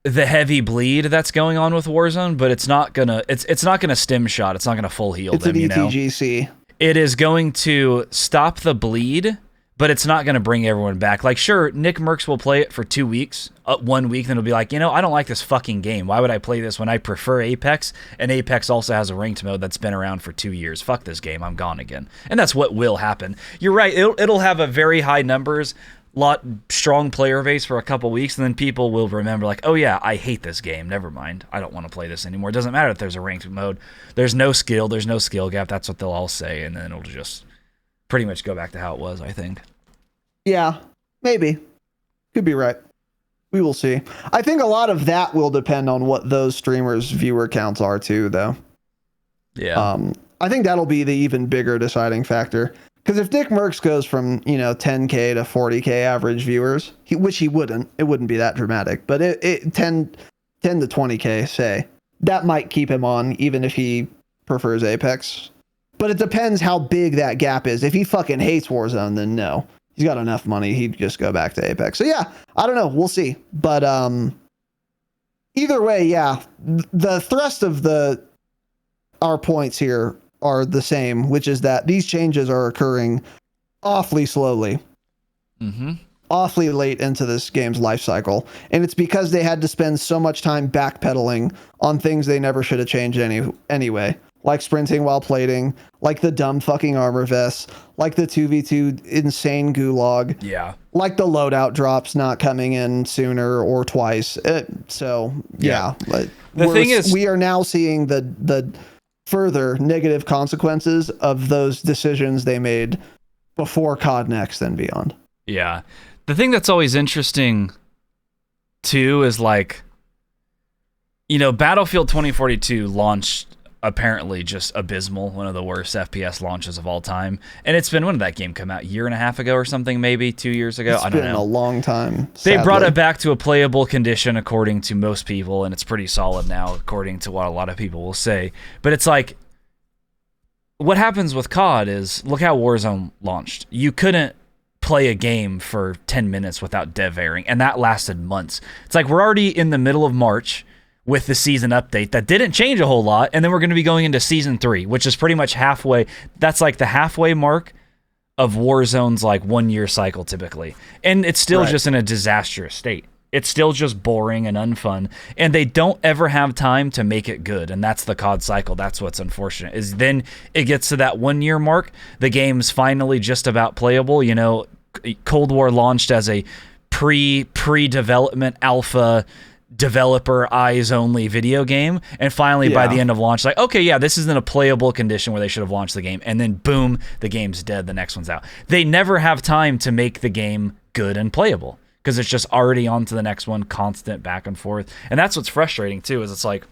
the heavy bleed that's going on with Warzone, but it's not gonna stem shot. It's not gonna full heal them. It's an ETGC. It is going to stop the bleed, but it's not going to bring everyone back. Like, sure, Nick Merckx will play it for 2 weeks, 1 week, then he'll be like, you know, I don't like this fucking game. Why would I play this when I prefer Apex? And Apex also has a ranked mode that's been around for 2 years. Fuck this game. I'm gone again. And that's what will happen. You're right. It'll have a very high numbers, strong player base for a couple weeks, and then people will remember, like, oh yeah, I hate this game. Never mind. I don't want to play this anymore. It doesn't matter if there's a ranked mode. There's no skill gap. That's what they'll all say, and then it'll just pretty much go back to how it was, I think. Yeah, maybe. Could be right. We will see. I think a lot of that will depend on what those streamers' viewer counts are too, though. Yeah. I think that'll be the even bigger deciding factor. Because if Nick Merckx goes from, 10K to 40K average viewers, which he wouldn't, it wouldn't be that dramatic, but 10 to 20K, say, that might keep him on, even if he prefers Apex. But it depends how big that gap is. If he fucking hates Warzone, then no. He's got enough money, he'd just go back to Apex. So yeah, I don't know. We'll see. But either way, yeah, the thrust of our points here are the same, which is that these changes are occurring awfully slowly. Mm-hmm. Awfully late into this game's life cycle. And it's because they had to spend so much time backpedaling on things they never should have changed anyway. Like sprinting while plating, like the dumb fucking armor vests, like the 2v2 insane gulag. Yeah. Like the loadout drops not coming in sooner or twice. So, yeah. The thing is, we are now seeing the further negative consequences of those decisions they made before COD Next and beyond. Yeah. The thing that's always interesting, too, is like, Battlefield 2042 launched apparently just abysmal, one of the worst FPS launches of all time. And it's been, when did that game come out? A year and a half ago or something, maybe 2 years ago? I don't know. It's been a long time. They sadly. brought it back to a playable condition according to most people, and it's pretty solid now according to what a lot of people will say. But it's like, what happens with COD is, look how Warzone launched. You couldn't play a game for 10 minutes without dev airing, and that lasted months. It's like, we're already in the middle of March with the season update that didn't change a whole lot, and then we're going to be going into season 3, which is pretty much halfway. That's like the halfway mark of Warzone's like 1 year cycle typically, and it's still just in a disastrous state. It's still just boring and unfun, and they don't ever have time to make it good, and that's the COD cycle. That's what's unfortunate, is then it gets to that 1 year mark, the game's finally just about playable. Cold War launched as a pre-development alpha developer eyes only video game, and finally by the end of launch, like, okay, yeah, this is in a playable condition where they should have launched the game, and then boom, the game's dead, the next one's out. They never have time to make the game good and playable because it's just already on to the next one, constant back and forth. And that's what's frustrating too, is it's like,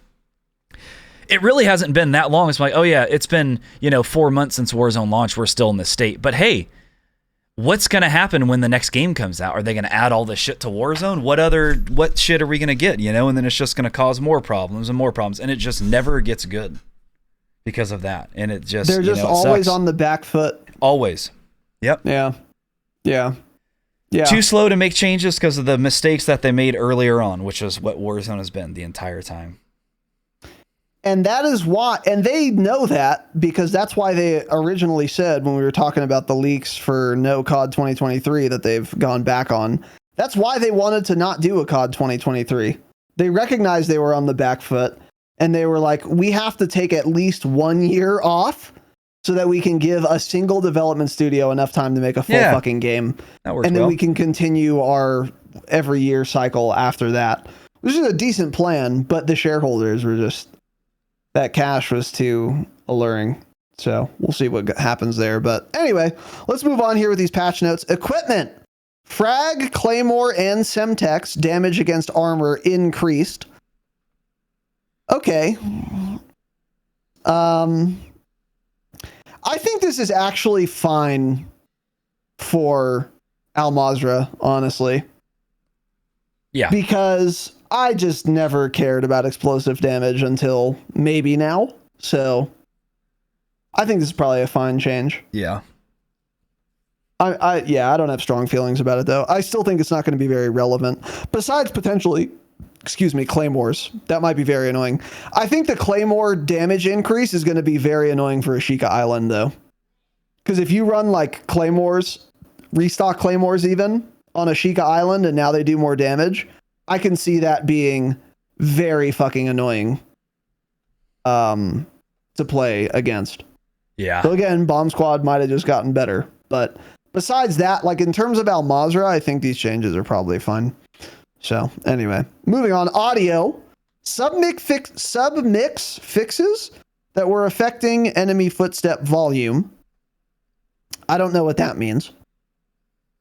it really hasn't been that long. It's like, oh yeah, it's been 4 months since Warzone launched, we're still in this state, but hey, what's going to happen when the next game comes out? Are they going to add all this shit to Warzone? What shit are we going to get, And then it's just going to cause more problems and more problems. And it just never gets good because of that. And it just, they're just always sucks. On the back foot. Always. Yep. Yeah. Too slow to make changes because of the mistakes that they made earlier on, which is what Warzone has been the entire time. And that is why, and they know that, because that's why they originally said, when we were talking about the leaks for no COD 2023 that they've gone back on, that's why they wanted to not do a COD 2023. They recognized they were on the back foot, and they were like, we have to take at least 1 year off so that we can give a single development studio enough time to make a full fucking game. That works and then well. we can continue our every year cycle after that. Which is a decent plan, but the shareholders were just, that cash was too alluring. So we'll see what happens there. But anyway, let's move on here with these patch notes. Equipment. Frag, Claymore, and Semtex damage against armor increased. Okay. I think this is actually fine for Al Mazrah, honestly. Yeah. Because I just never cared about explosive damage until maybe now. So I think this is probably a fine change. Yeah. I don't have strong feelings about it though. I still think it's not going to be very relevant. Besides potentially, claymores. That might be very annoying. I think the claymore damage increase is going to be very annoying for Ashika Island though. Because if you run like claymores, restock claymores even on Ashika Island, and now they do more damage, I can see that being very fucking annoying to play against. Yeah. So again, Bomb Squad might have just gotten better, but besides that, like in terms of Al Mazrah, I think these changes are probably fine. So anyway, moving on. Audio. Submix fixes that were affecting enemy footstep volume. I don't know what that means.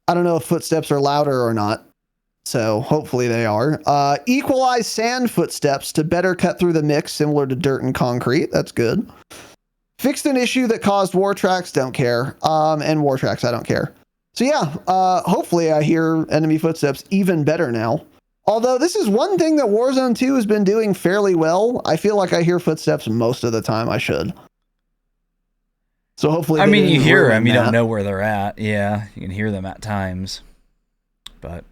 I don't know if footsteps are louder or not. So hopefully they are. Equalize sand footsteps to better cut through the mix, similar to dirt and concrete. That's good. Fixed an issue that caused war tracks. Don't care. And war tracks, I don't care. So yeah, hopefully I hear enemy footsteps even better now. Although this is one thing that Warzone 2 has been doing fairly well. I feel like I hear footsteps most of the time I should. So hopefully I mean, you hear them, you don't know where they're at. Yeah, you can hear them at times. But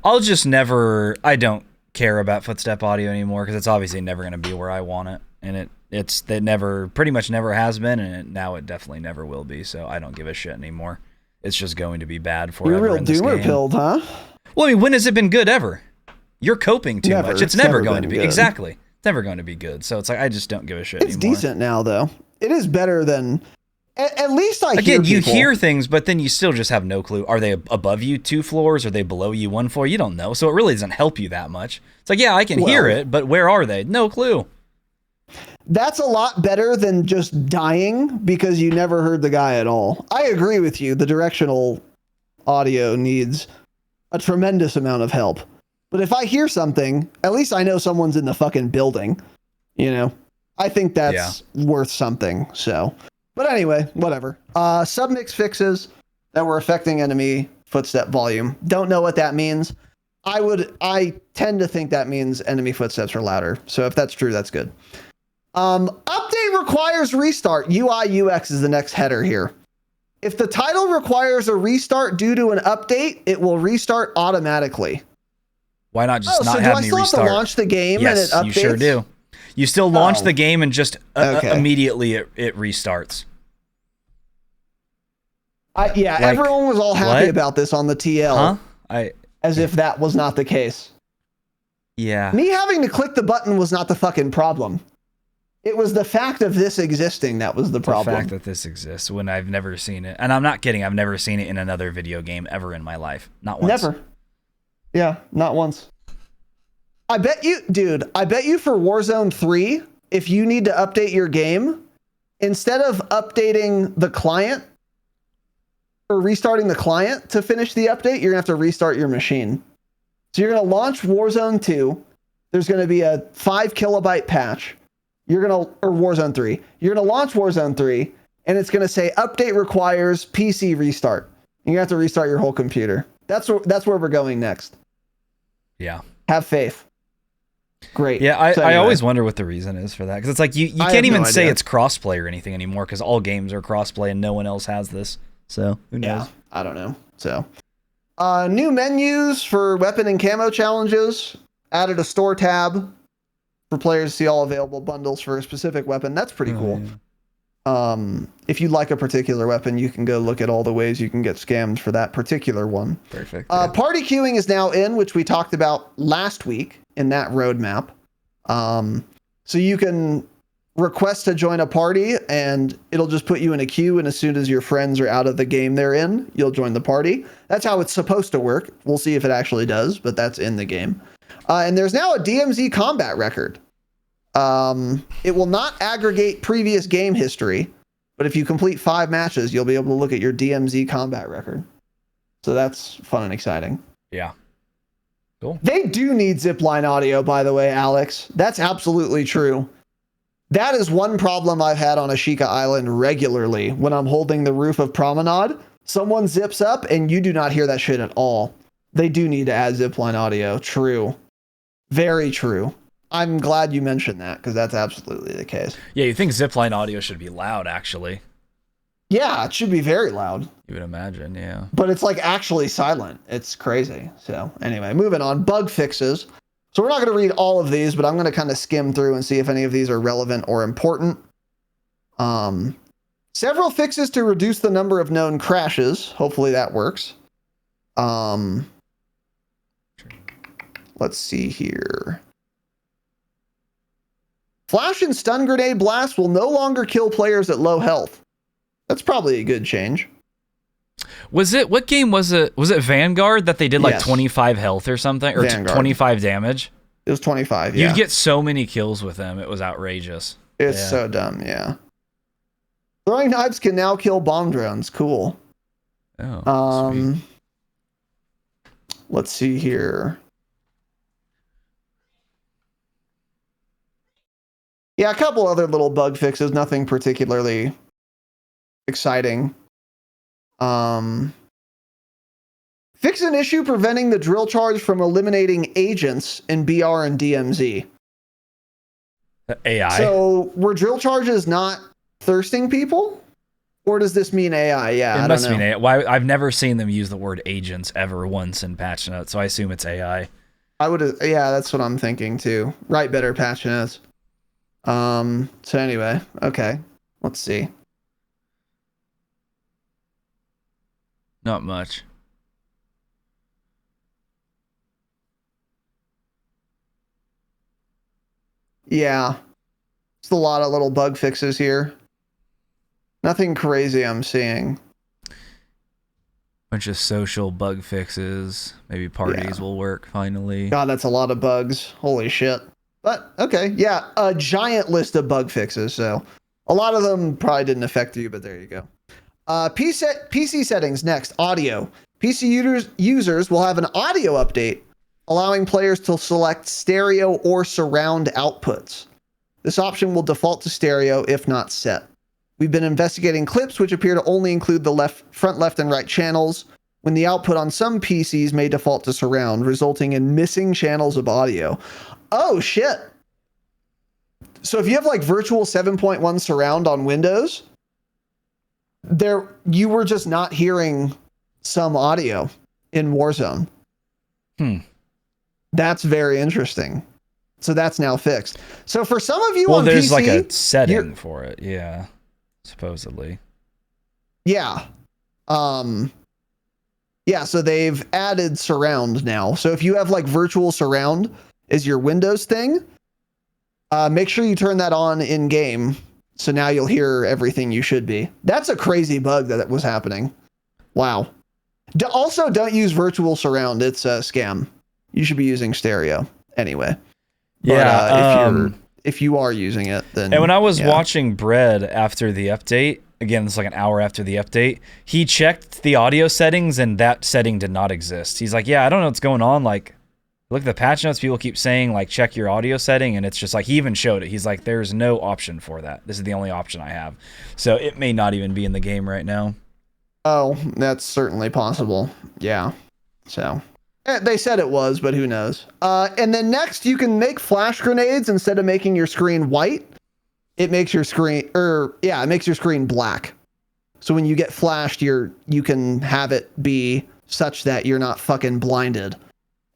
I don't care about footstep audio anymore because it's obviously never going to be where I want it. And it pretty much never has been, and now it definitely never will be. So I don't give a shit anymore. It's just going to be bad forever. You're real doomer pilled, huh? Well, I mean, when has it been good ever? You're coping too much. It's never going to be. Good. Exactly. It's never going to be good. So it's like, I just don't give a shit anymore. It's decent now, though. It is better than... At least I hear Again, you people. hear things, but then you still just have no clue. Are they above you 2 floors? Are they below you 1 floor? You don't know. So it really doesn't help you that much. It's like, yeah, I can hear it, but where are they? No clue. That's a lot better than just dying because you never heard the guy at all. I agree with you. The directional audio needs a tremendous amount of help. But if I hear something, at least I know someone's in the fucking building. You know? I think that's worth something. So... But anyway, whatever. Submix fixes that were affecting enemy footstep volume. Don't know what that means. I tend to think that means enemy footsteps are louder. So if that's true, that's good. Update requires restart. UI UX is the next header here. If the title requires a restart due to an update, it will restart automatically. Why not just not have me restart? So do I still have to launch the game and it updates? Yes, you sure do. You still launch the game and just immediately it restarts. Everyone was all happy about this on the TL. Huh? As if that was not the case. Yeah. Me having to click the button was not the fucking problem. It was the fact of this existing that was the problem. The fact that this exists when I've never seen it. And I'm not kidding. I've never seen it in another video game ever in my life. Not once. Never. Yeah, not once. I bet you for Warzone 3, if you need to update your game, instead of updating the client or restarting the client to finish the update, you're going to have to restart your machine. So you're going to launch Warzone 2. There's going to be a 5 kilobyte patch. Or Warzone 3. You're going to launch Warzone 3, and it's going to say update requires PC restart. You're going to have to restart your whole computer. That's where we're going next. Yeah. Have faith. Great. Yeah, I always wonder what the reason is for that. Because it's like you can't even say it's crossplay or anything anymore because all games are crossplay and no one else has this. So who knows? Yeah, I don't know. So new menus for weapon and camo challenges. Added a store tab for players to see all available bundles for a specific weapon. That's pretty cool. Yeah. If you like a particular weapon, you can go look at all the ways you can get scammed for that particular one. Perfect. Party queuing is now in, which we talked about last week in that roadmap. So you can request to join a party, and it'll just put you in a queue, and as soon as your friends are out of the game they're in, you'll join the party. That's how it's supposed to work. We'll see if it actually does, but that's in the game. And there's now a DMZ combat record. It will not aggregate previous game history, but if you complete 5 matches, you'll be able to look at your DMZ combat record. So that's fun and exciting. Yeah. Cool. They do need zipline audio, by the way, Alex. That's absolutely true. That is one problem I've had on Ashika Island regularly. When I'm holding the roof of Promenade, someone zips up and you do not hear that shit at all. They do need to add zipline audio. True. Very true. I'm glad you mentioned that, because that's absolutely the case. Yeah, you think zipline audio should be loud, actually. Yeah, it should be very loud. You would imagine, yeah. But it's like actually silent. It's crazy. So anyway, moving on. Bug fixes. So we're not going to read all of these, but I'm going to kind of skim through and see if any of these are relevant or important. Several fixes to reduce the number of known crashes. Hopefully that works. Let's see here. Flash and stun grenade blasts will no longer kill players at low health. That's probably a good change. What game was it? Was it Vanguard that they did like Yes. 25 health or something? Or Vanguard. 25 damage? It was 25, yeah. You'd get so many kills with them. It was outrageous. It's Yeah. so dumb, yeah. Throwing knives can now kill bomb drones. Cool. Oh, sweet. Let's see here. Yeah, a couple other little bug fixes, nothing particularly exciting. Fix an issue preventing the drill charge from eliminating agents in BR and DMZ. The AI? So were drill charges not thirsting people? Or does this mean AI? Yeah, It I must don't know. mean AI. Why, I've never seen them use the word agents ever once in patch notes, so I assume it's AI. Yeah, that's what I'm thinking too. Write better patch notes. So anyway, okay. Let's see. Not much. Yeah. It's a lot of little bug fixes here. Nothing crazy I'm seeing. Bunch of social bug fixes. Maybe parties will work finally. God, that's a lot of bugs. Holy shit. But, okay. Yeah, a giant list of bug fixes. So a lot of them probably didn't affect you, but there you go. PC settings next. Audio. PC users will have an audio update, allowing players to select stereo or surround outputs. This option will default to stereo if not set. We've been investigating clips which appear to only include the front, left, and right channels, when the output on some PCs may default to surround, resulting in missing channels of audio. Oh, shit. So if you have like virtual 7.1 surround on Windows, you were just not hearing some audio in Warzone. That's very interesting. So that's now fixed. So for some of you on PC... Well, there's like a setting for it, yeah. Supposedly. Yeah. Yeah, so they've added surround now. So if you have like virtual surround as your Windows thing, make sure you turn that on in game. So now you'll hear everything you should be. That's a crazy bug that was happening. Wow. Also, don't use virtual surround. It's a scam. You should be using stereo anyway. Yeah. If you are using it, then... And when I was watching Bread after the update, again, it's like an hour after the update, he checked the audio settings and that setting did not exist. He's like, yeah, I don't know what's going on. Like, look at the patch notes. People keep saying, like, check your audio setting. And it's just like, he even showed it. He's like, there's no option for that. This is the only option I have. So it may not even be in the game right now. Oh, that's certainly possible. Yeah. So... they said it was, but who knows? And then next, you can make flash grenades instead of making your screen white. It makes your screen, it makes your screen black. So when you get flashed, you can have it be such that you're not fucking blinded.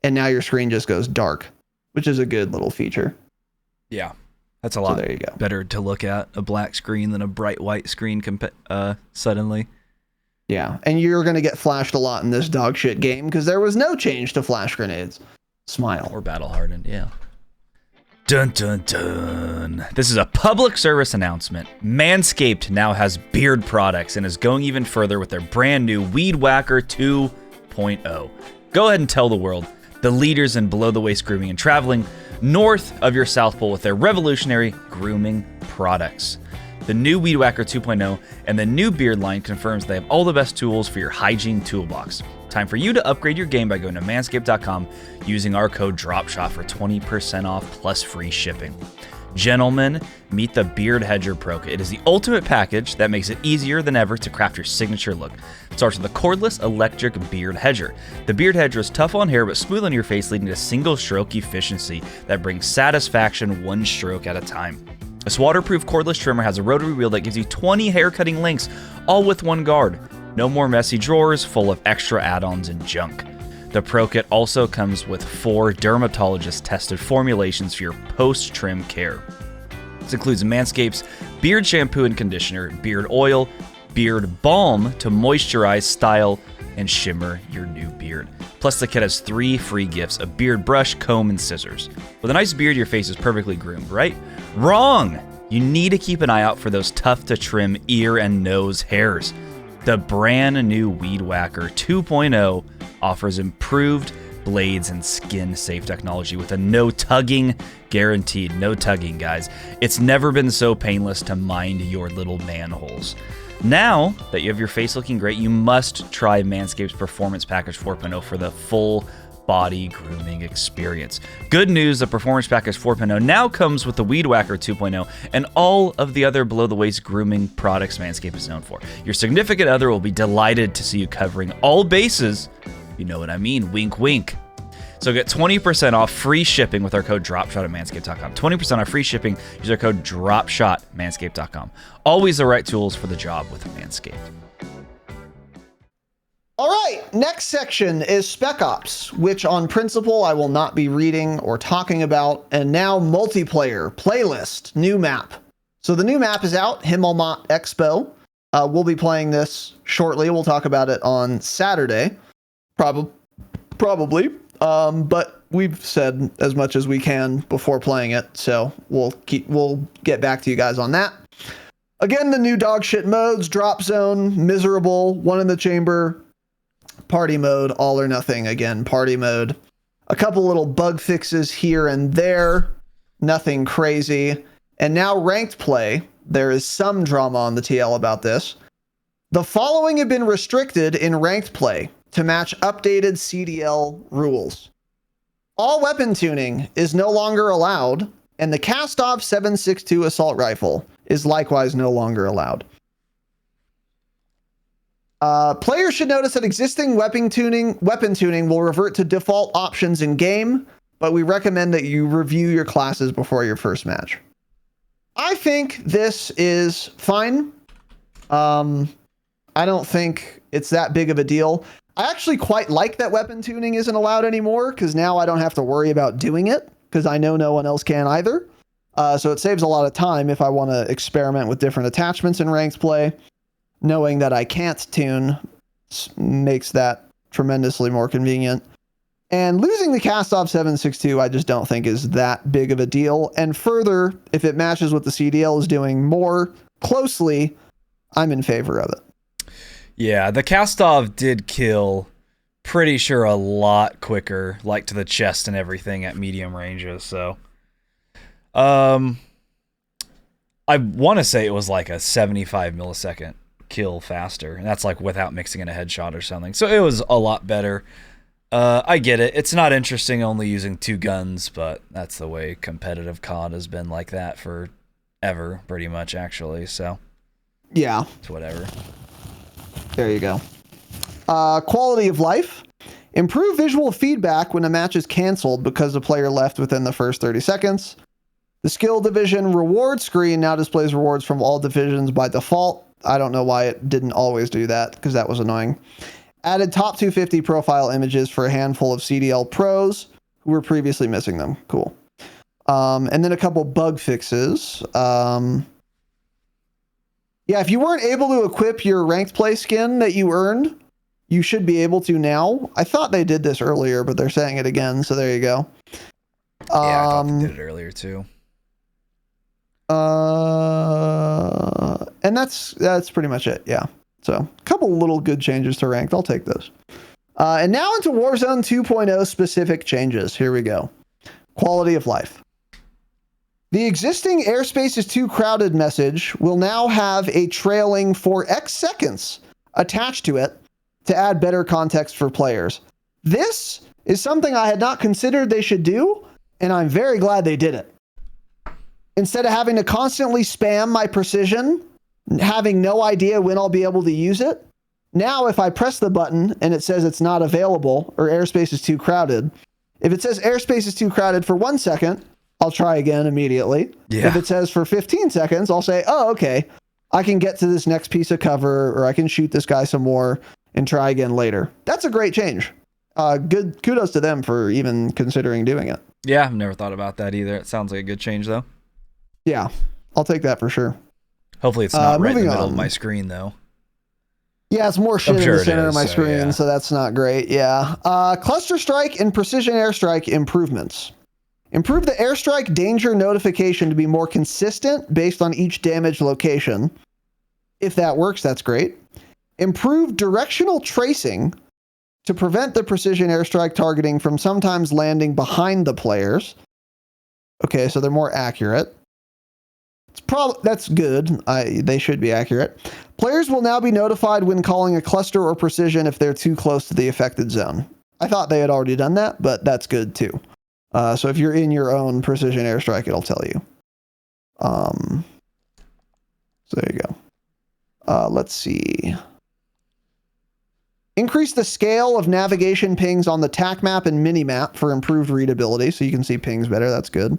And now your screen just goes dark, which is a good little feature. Yeah, that's a lot there you go. better to look at a black screen than a bright white screen suddenly. Yeah, and you're going to get flashed a lot in this dog shit game because there was no change to flash grenades. Smile. Or battle hardened, yeah. Dun dun dun. This is a public service announcement. Manscaped now has beard products and is going even further with their brand new Weed Whacker 2.0. Go ahead and tell the world, the leaders in below the waist grooming and traveling north of your South Pole with their revolutionary grooming products. The new Weed Whacker 2.0 and the new beard line confirms they have all the best tools for your hygiene toolbox. Time for you to upgrade your game by going to manscaped.com using our code Dropshot for 20% off plus free shipping. Gentlemen, meet the Beard Hedger Pro Kit. It is the ultimate package that makes it easier than ever to craft your signature look. It starts with the cordless electric Beard Hedger. The Beard Hedger is tough on hair but smooth on your face, leading to single stroke efficiency that brings satisfaction one stroke at a time. This waterproof cordless trimmer has a rotary wheel that gives you 20 hair cutting lengths, all with one guard. No more messy drawers full of extra add-ons and junk. The Pro Kit also comes with 4 dermatologist-tested formulations for your post-trim care. This includes Manscaped's beard shampoo and conditioner, beard oil, beard balm to moisturize, style, and shimmer your new beard. Plus, the kit has 3 free gifts: a beard brush, comb, and scissors. With a nice beard, your face is perfectly groomed, right? Wrong! You need to keep an eye out for those tough-to-trim ear and nose hairs. The brand new Weed Whacker 2.0 offers improved blades and skin-safe technology with a no-tugging guaranteed. No tugging, guys. It's never been so painless to mind your little manholes. Now that you have your face looking great, you must try Manscaped's Performance Package 4.0 for the full body grooming experience. Good news, the Performance Package 4.0 now comes with the Weed Whacker 2.0 and all of the other below-the-waist grooming products Manscaped is known for. Your significant other will be delighted to see you covering all bases. You know what I mean, wink wink. So get 20% off free shipping with our code DROPSHOT at manscaped.com. 20% off free shipping, use our code DROPSHOT at manscaped.com. Always the right tools for the job with Manscaped. All right, next section is Spec Ops, which on principle I will not be reading or talking about, and now multiplayer, playlist, new map. So the new map is out, Himmelmatt Expo. We'll be playing this shortly. We'll talk about it on Saturday, probably. But we've said as much as we can before playing it, so we'll get back to you guys on that. Again, the new dog shit modes: Drop Zone, Miserable, One in the Chamber, Party Mode, All or Nothing. Again, Party Mode. A couple little bug fixes here and there, nothing crazy. And now Ranked Play. There is some drama on the TL about this. The following have been restricted in Ranked Play to match updated CDL rules. All weapon tuning is no longer allowed, and the Cast-Off 7.62 assault rifle is likewise no longer allowed. Players should notice that existing weapon tuning will revert to default options in game, but we recommend that you review your classes before your first match. I think this is fine. I don't think it's that big of a deal. I actually quite like that weapon tuning isn't allowed anymore, because now I don't have to worry about doing it, because I know no one else can either. So it saves a lot of time if I want to experiment with different attachments in ranked play. Knowing that I can't tune makes that tremendously more convenient. And losing the Cast-Off 7.62 I just don't think is that big of a deal. And further, if it matches what the CDL is doing more closely, I'm in favor of it. Yeah, the Cast-Off did kill pretty sure a lot quicker, like to the chest and everything at medium ranges, so I want to say it was like a 75 millisecond kill faster, and that's like without mixing in a headshot or something, so it was a lot better. I get it, it's not interesting only using 2 guns, but that's the way competitive COD has been like that for ever, pretty much, actually, so yeah, it's whatever. There you go. Quality of life. Improve visual feedback when a match is canceled because a player left within the first 30 seconds. The skill division reward screen now displays rewards from all divisions by default. I don't know why it didn't always do that, because that was annoying. Added top 250 profile images for a handful of CDL pros who were previously missing them. Cool. And then a couple bug fixes. Yeah, if you weren't able to equip your ranked play skin that you earned, you should be able to now. I thought they did this earlier, but they're saying it again, so there you go. Yeah, I thought they did it earlier too. And that's pretty much it. Yeah. So a couple little good changes to ranked. I'll take those. And now into Warzone 2.0 specific changes. Here we go. Quality of life. The existing airspace is too crowded message will now have a trailing for X seconds attached to it to add better context for players. This is something I had not considered they should do, and I'm very glad they did it. Instead of having to constantly spam my precision, having no idea when I'll be able to use it, now if I press the button and it says it's not available or airspace is too crowded, if it says airspace is too crowded for 1 second, I'll try again immediately. Yeah. If it says for 15 seconds, I'll say, oh, okay, I can get to this next piece of cover, or I can shoot this guy some more and try again later. That's a great change. Good kudos to them for even considering doing it. Yeah, I've never thought about that either. It sounds like a good change, though. Yeah, I'll take that for sure. Hopefully it's not right in the middle on. of my screen, though. Yeah, it's more shit in the center of my screen, so that's not great. Yeah. Cluster strike and precision airstrike improvements. Improve the airstrike danger notification to be more consistent based on each damage location. If that works, that's great. Improve directional tracing to prevent the precision airstrike targeting from sometimes landing behind the players. Okay, so they're more accurate. That's good. They should be accurate. Players will now be notified when calling a cluster or precision if they're too close to the affected zone. I thought they had already done that, but that's good too. So if you're in your own precision airstrike, it'll tell you. So there you go. Let's see. Increase the scale of navigation pings on the TAC map and minimap for improved readability, so you can see pings better. That's good.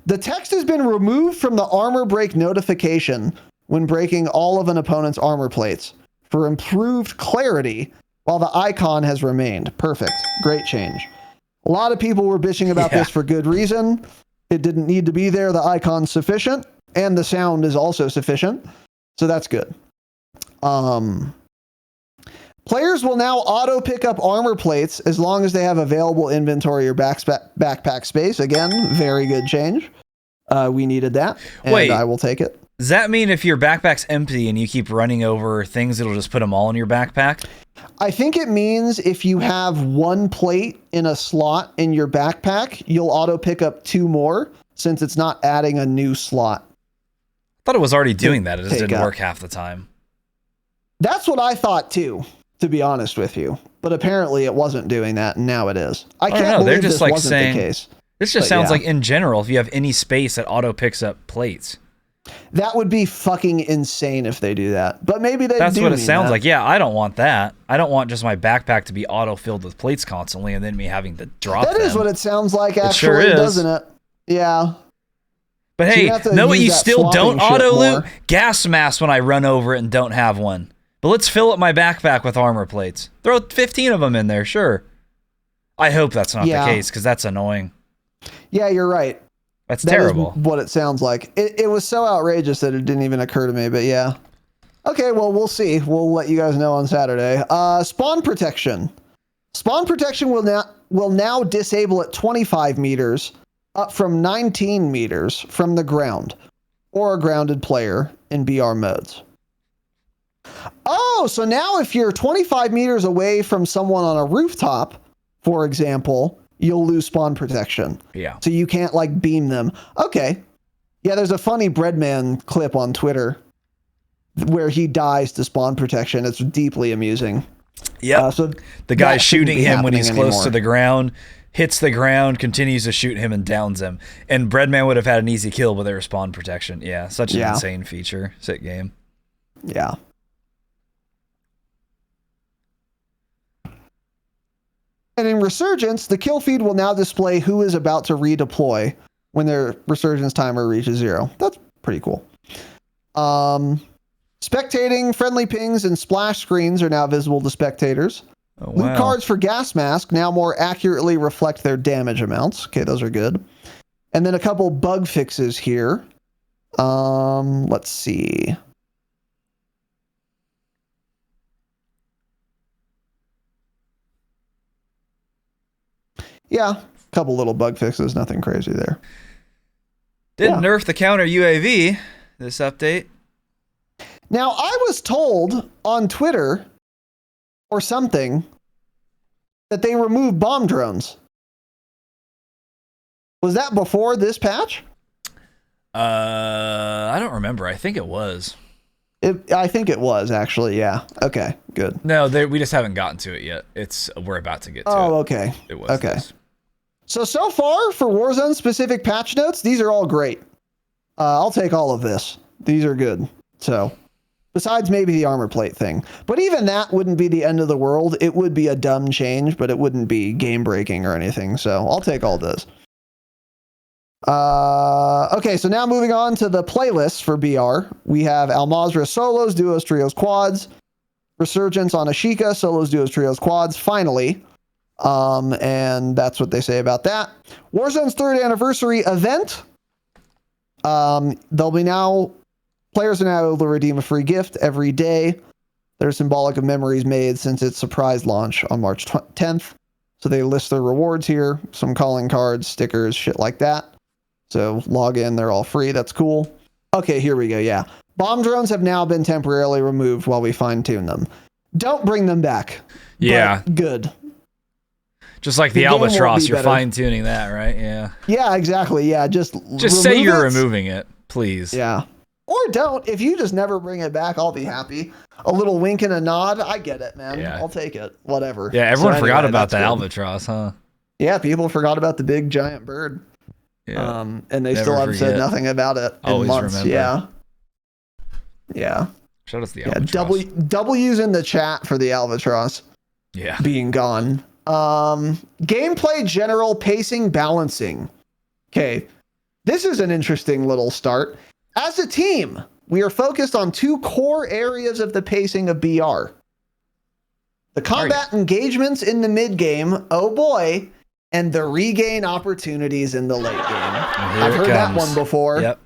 The text has been removed from the armor break notification when breaking all of an opponent's armor plates for improved clarity, while the icon has remained. Perfect. Great change. A lot of people were bitching about this for good reason. It didn't need to be there. The icon's sufficient, and the sound is also sufficient. So that's good. Players will now auto pick up armor plates as long as they have available inventory or backpack space. Again, very good change. We needed that, and Wait, I will take it. Does that mean if your backpack's empty and you keep running over things, it'll just put them all in your backpack? I think it means if you have one plate in a slot in your backpack, you'll auto pick up 2 more since it's not adding a new slot. I thought it was already doing that. It just didn't work half the time. That's what I thought too, to be honest with you. But apparently it wasn't doing that, and now it is. I can't believe this wasn't the case. This just sounds like in general, if you have any space that auto picks up plates. That would be fucking insane if they do that. But maybe they do. That's what it sounds like. Yeah, I don't want that. I don't want just my backpack to be auto-filled with plates constantly and then me having to drop them. That is what it sounds like, actually, sure is. Doesn't it? Yeah. But hey, know what you still don't auto-loot? Gas masks when I run over it and don't have one. But let's fill up my backpack with armor plates. Throw 15 of them in there, sure. I hope that's not the case, because that's annoying. Yeah, you're right. That's terrible. Is what it sounds like. It was so outrageous that it didn't even occur to me, but yeah. Okay, well, we'll see. We'll let you guys know on Saturday. Spawn protection. Spawn protection will now disable at 25 meters, up from 19 meters from the ground, or a grounded player in BR modes. Oh, so now if you're 25 meters away from someone on a rooftop, for example, you'll lose spawn protection. Yeah. So you can't like beam them. Okay. Yeah, there's a funny Breadman clip on Twitter where he dies to spawn protection. It's deeply amusing. Yeah. So the guy shooting him when he's close to the ground, hits the ground, continues to shoot him and downs him. And Breadman would have had an easy kill, but there was spawn protection. Yeah, such an insane feature. Sick game. Yeah. And in Resurgence, the kill feed will now display who is about to redeploy when their Resurgence timer reaches 0. That's pretty cool. Spectating, friendly pings, and splash screens are now visible to spectators. Oh, wow. Loot cards for gas mask now more accurately reflect their damage amounts. Okay, those are good. And then a couple bug fixes here. Let's see. Yeah, couple little bug fixes, nothing crazy there. Didn't nerf the counter UAV this update. Now, I was told on Twitter or something that they removed bomb drones. Was that before this patch? I don't remember. I think it was. I think it was, actually, yeah. Okay, good. No, we just haven't gotten to it yet. We're about to get to it. Oh, okay. It was okay. This. So far, for Warzone specific patch notes, these are all great. I'll take all of this. These are good. So, besides maybe the armor plate thing. But even that wouldn't be the end of the world. It would be a dumb change, but it wouldn't be game breaking or anything. So, I'll take all this. Okay, so now moving on to the playlist for BR. We have Al Mazrah solos, duos, trios, quads. Resurgence on Ashika, solos, duos, trios, quads, finally. And that's what they say about that. Warzone's 3rd anniversary event. There'll be now, players are now able to redeem a free gift every day that are symbolic of memories made since its surprise launch on March 10th. So they list their rewards here, some calling cards, stickers, shit like that. So log in, they're all free. That's cool. Okay, here we go. Yeah. Bomb drones have now been temporarily removed while we fine tune them. Don't bring them back. Yeah. Good. Just like the Albatross, you're fine tuning that, right? Yeah. Yeah, exactly. Yeah. Just say you're removing it, please. Yeah. Or don't. If you just never bring it back, I'll be happy. A little wink and a nod. I get it, man. Yeah. I'll take it. Whatever. Yeah, everyone forgot about that Albatross, huh? Yeah, people forgot about the big giant bird. Yeah. And they still have said nothing about it in Always months. Remember. Yeah. Yeah. Shout out to the Albatross. W's in the chat for the Albatross. Yeah. Being gone. Gameplay general pacing balancing. Okay. This is an interesting little start. As a team, we are focused on 2 core areas of the pacing of BR. The combat engagements in the mid game. Oh boy. And the regain opportunities in the late game. I've heard that one before. Yep.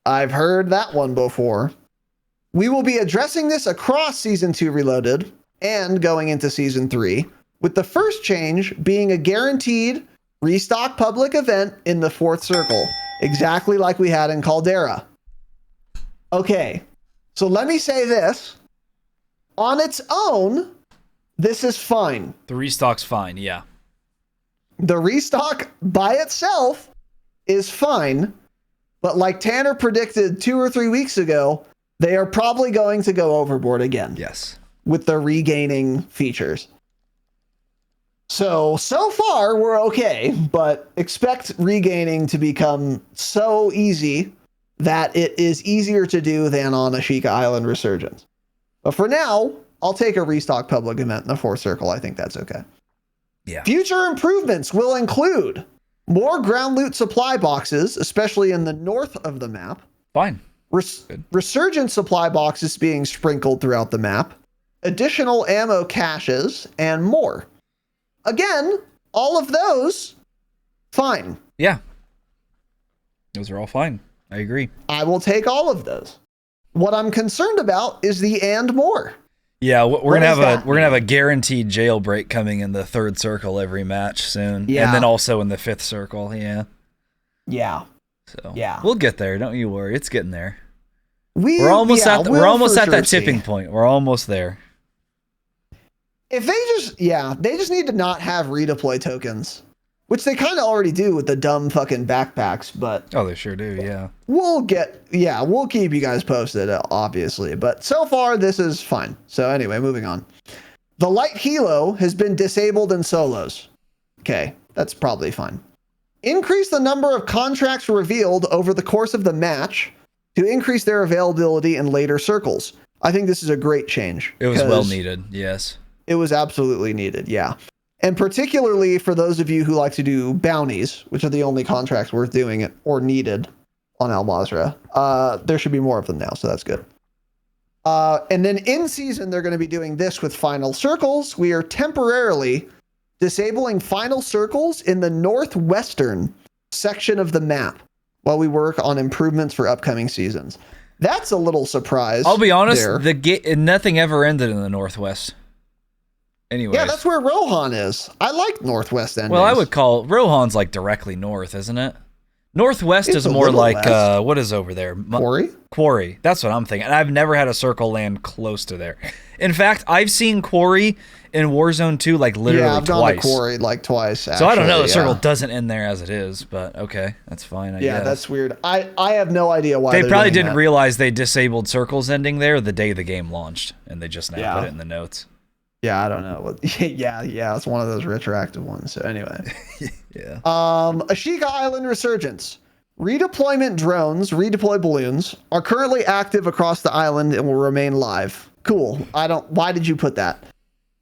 I've heard that one before. We will be addressing this across Season 2 Reloaded and going into Season 3, with the first change being a guaranteed restock public event in the 4th circle, exactly like we had in Caldera. Okay, so let me say this. On its own, this is fine. The restock's fine, yeah. The restock by itself is fine, but like Tanner predicted 2 or 3 weeks ago, they are probably going to go overboard again. Yes. With the regaining features. So far we're okay, but expect regaining to become so easy that it is easier to do than on Ashika Island Resurgence. But for now, I'll take a restock public event in the 4th circle. I think that's okay. Yeah. Future improvements will include more ground loot supply boxes, especially in the north of the map. Fine. Resurgent supply boxes being sprinkled throughout the map, additional ammo caches, and more. Again, all of those, fine. Yeah. Those are all fine. I agree. I will take all of those. What I'm concerned about is the and more. Yeah, we're gonna have a guaranteed jailbreak coming in the 3rd circle every match soon. Yeah. And then also in the 5th circle, yeah. Yeah. So we'll get there, don't you worry. It's getting there. We're almost at that tipping point. We're almost there. If they just need to not have redeploy tokens, which they kind of already do with the dumb fucking backpacks, but they sure do, yeah. We'll keep you guys posted, obviously, but so far this is fine. So anyway, moving on. The light helo has been disabled in solos. Okay, that's probably fine. Increase the number of contracts revealed over the course of the match to increase their availability in later circles. I think this is a great change. It was well needed, yes. It was absolutely needed, yeah. And particularly for those of you who like to do bounties, which are the only contracts worth doing it or needed on Al Mazrah, there should be more of them now, so that's good. And then in season, they're going to be doing this with final circles. We are temporarily disabling final circles in the northwestern section of the map while we work on improvements for upcoming seasons. That's a little surprise. I'll be honest, nothing ever ended in the northwest. Anyways. Yeah, that's where Rohan is. I like Northwest endings. Well, I would call Rohan's like directly north, isn't it? Northwest It's is a more little like west. what is over there? Quarry? Quarry. That's what I'm thinking. And I've never had a circle land close to there. In fact, I've seen Quarry in Warzone 2 like literally Yeah, I've twice. gone to Quarry like twice. Actually, So I don't know. The circle yeah. doesn't end there as it is, but okay, that's fine. I guess. That's weird. I have no idea why They probably doing didn't that. realize they disabled circles ending there the day the game launched, and they just now put it in the notes. Yeah, I don't know. Yeah, it's one of those retroactive ones. So anyway. Yeah. Ashika Island resurgence. Redeployment drones, redeploy balloons, are currently active across the island and will remain live. Cool. Why did you put that?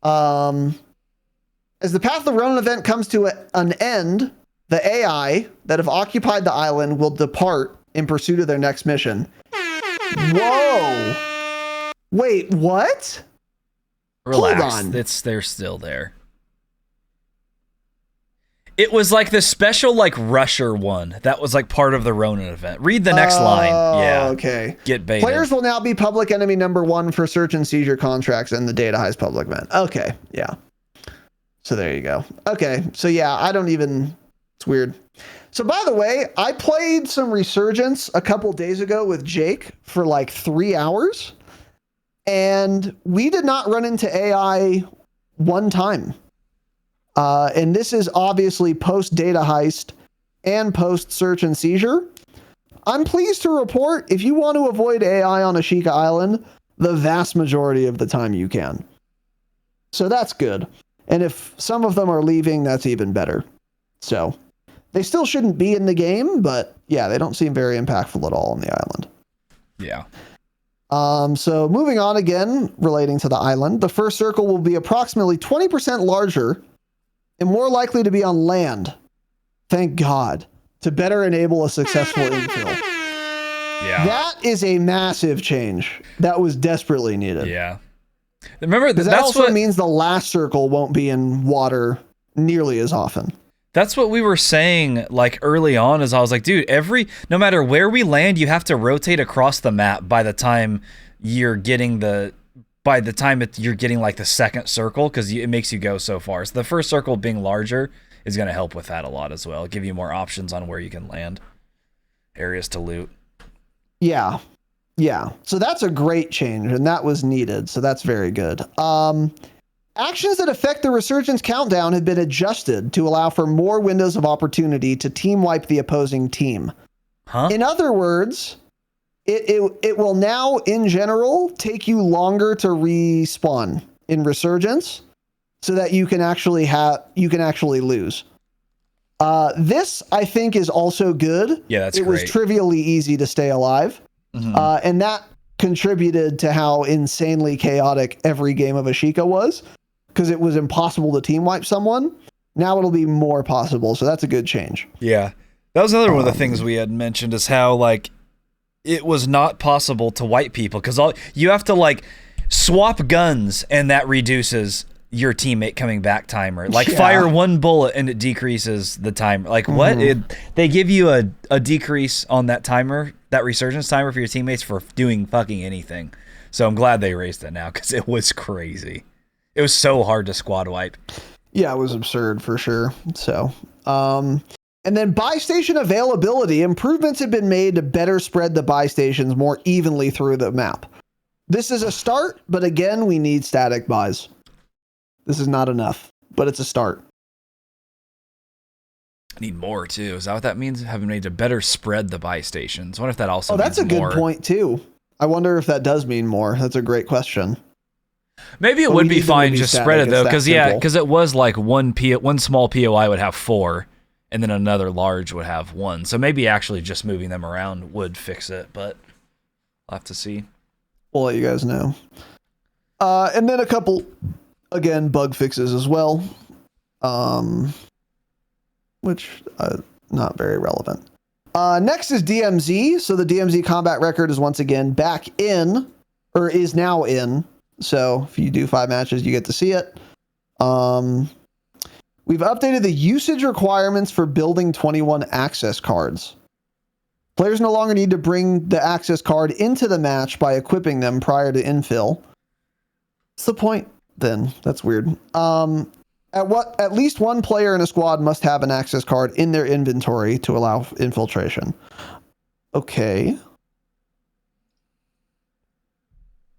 As the Path of the Ronin event comes to an end, the AI that have occupied the island will depart in pursuit of their next mission. Whoa. Wait, what? Relax. Hold on. They're still there. It was like the special like Rusher one that was like part of the Ronin event. Read the next line. Yeah. Okay. Get baited. Players will now be public enemy number 1 for search and seizure contracts in the Data Heist public event. Okay. Yeah. So there you go. Okay. So yeah, it's weird. So by the way, I played some Resurgence a couple days ago with Jake for like 3 hours, and we did not run into AI one time. And this is obviously post Data Heist and post search and seizure. I'm pleased to report if you want to avoid AI on Ashika Island, the vast majority of the time you can. So that's good. And if some of them are leaving, that's even better. So they still shouldn't be in the game, but yeah, they don't seem very impactful at all on the island. Yeah. So moving on again, relating to the island, the first circle will be approximately 20% larger and more likely to be on land. Thank God. To better enable a successful infill. Yeah. That is a massive change. That was desperately needed. Yeah. Remember, That that's also what means the last circle won't be in water nearly as often. That's what we were saying like early on. Is I was like, dude, no matter where we land, you have to rotate across the map by the time you're getting like the second circle, because it makes you go so far. So the first circle being larger is going to help with that a lot as well. Give you more options on where you can land, areas to loot. Yeah. So that's a great change, and that was needed. So that's very good. Actions that affect the Resurgence countdown have been adjusted to allow for more windows of opportunity to team wipe the opposing team. Huh? In other words, it will now, in general, take you longer to respawn in Resurgence, so that you can actually lose. This, I think, is also good. Yeah, that's great. It was trivially easy to stay alive. Mm-hmm. And that contributed to how insanely chaotic every game of Ashika was, because it was impossible to team wipe someone. Now it'll be more possible, so that's a good change. Yeah. That was another one of the things we had mentioned, is how like it was not possible to wipe people, because you have to like swap guns, and that reduces your teammate coming back timer. Like fire one bullet and it decreases the timer. Like what? They give you a decrease on that timer, that Resurgence timer for your teammates for doing fucking anything. So I'm glad they raised it now, because it was crazy. It was so hard to squad wipe. Yeah, it was absurd for sure. So, and then buy station availability. Improvements have been made to better spread the buy stations more evenly through the map. This is a start, but again, we need static buys. This is not enough, but it's a start. I need more too. Is that what that means? Having made to better spread the buy stations. I wonder if that also that's a means more. good point too. I wonder if that does mean more. That's a great question. Maybe it would be fine just spread it though, because it was like one small POI would have 4, and then another large would have 1. So maybe actually just moving them around would fix it, but I'll have to see. We'll let you guys know. And then a couple, again, bug fixes as well, which not very relevant. Next is DMZ. So the DMZ combat record is once again back in, or is now in. So if you do 5 matches, you get to see it. We've updated the usage requirements for building 21 access cards. Players no longer need to bring the access card into the match by equipping them prior to infill. What's the point? then. That's weird. At least one player in a squad must have an access card in their inventory to allow infiltration. Okay.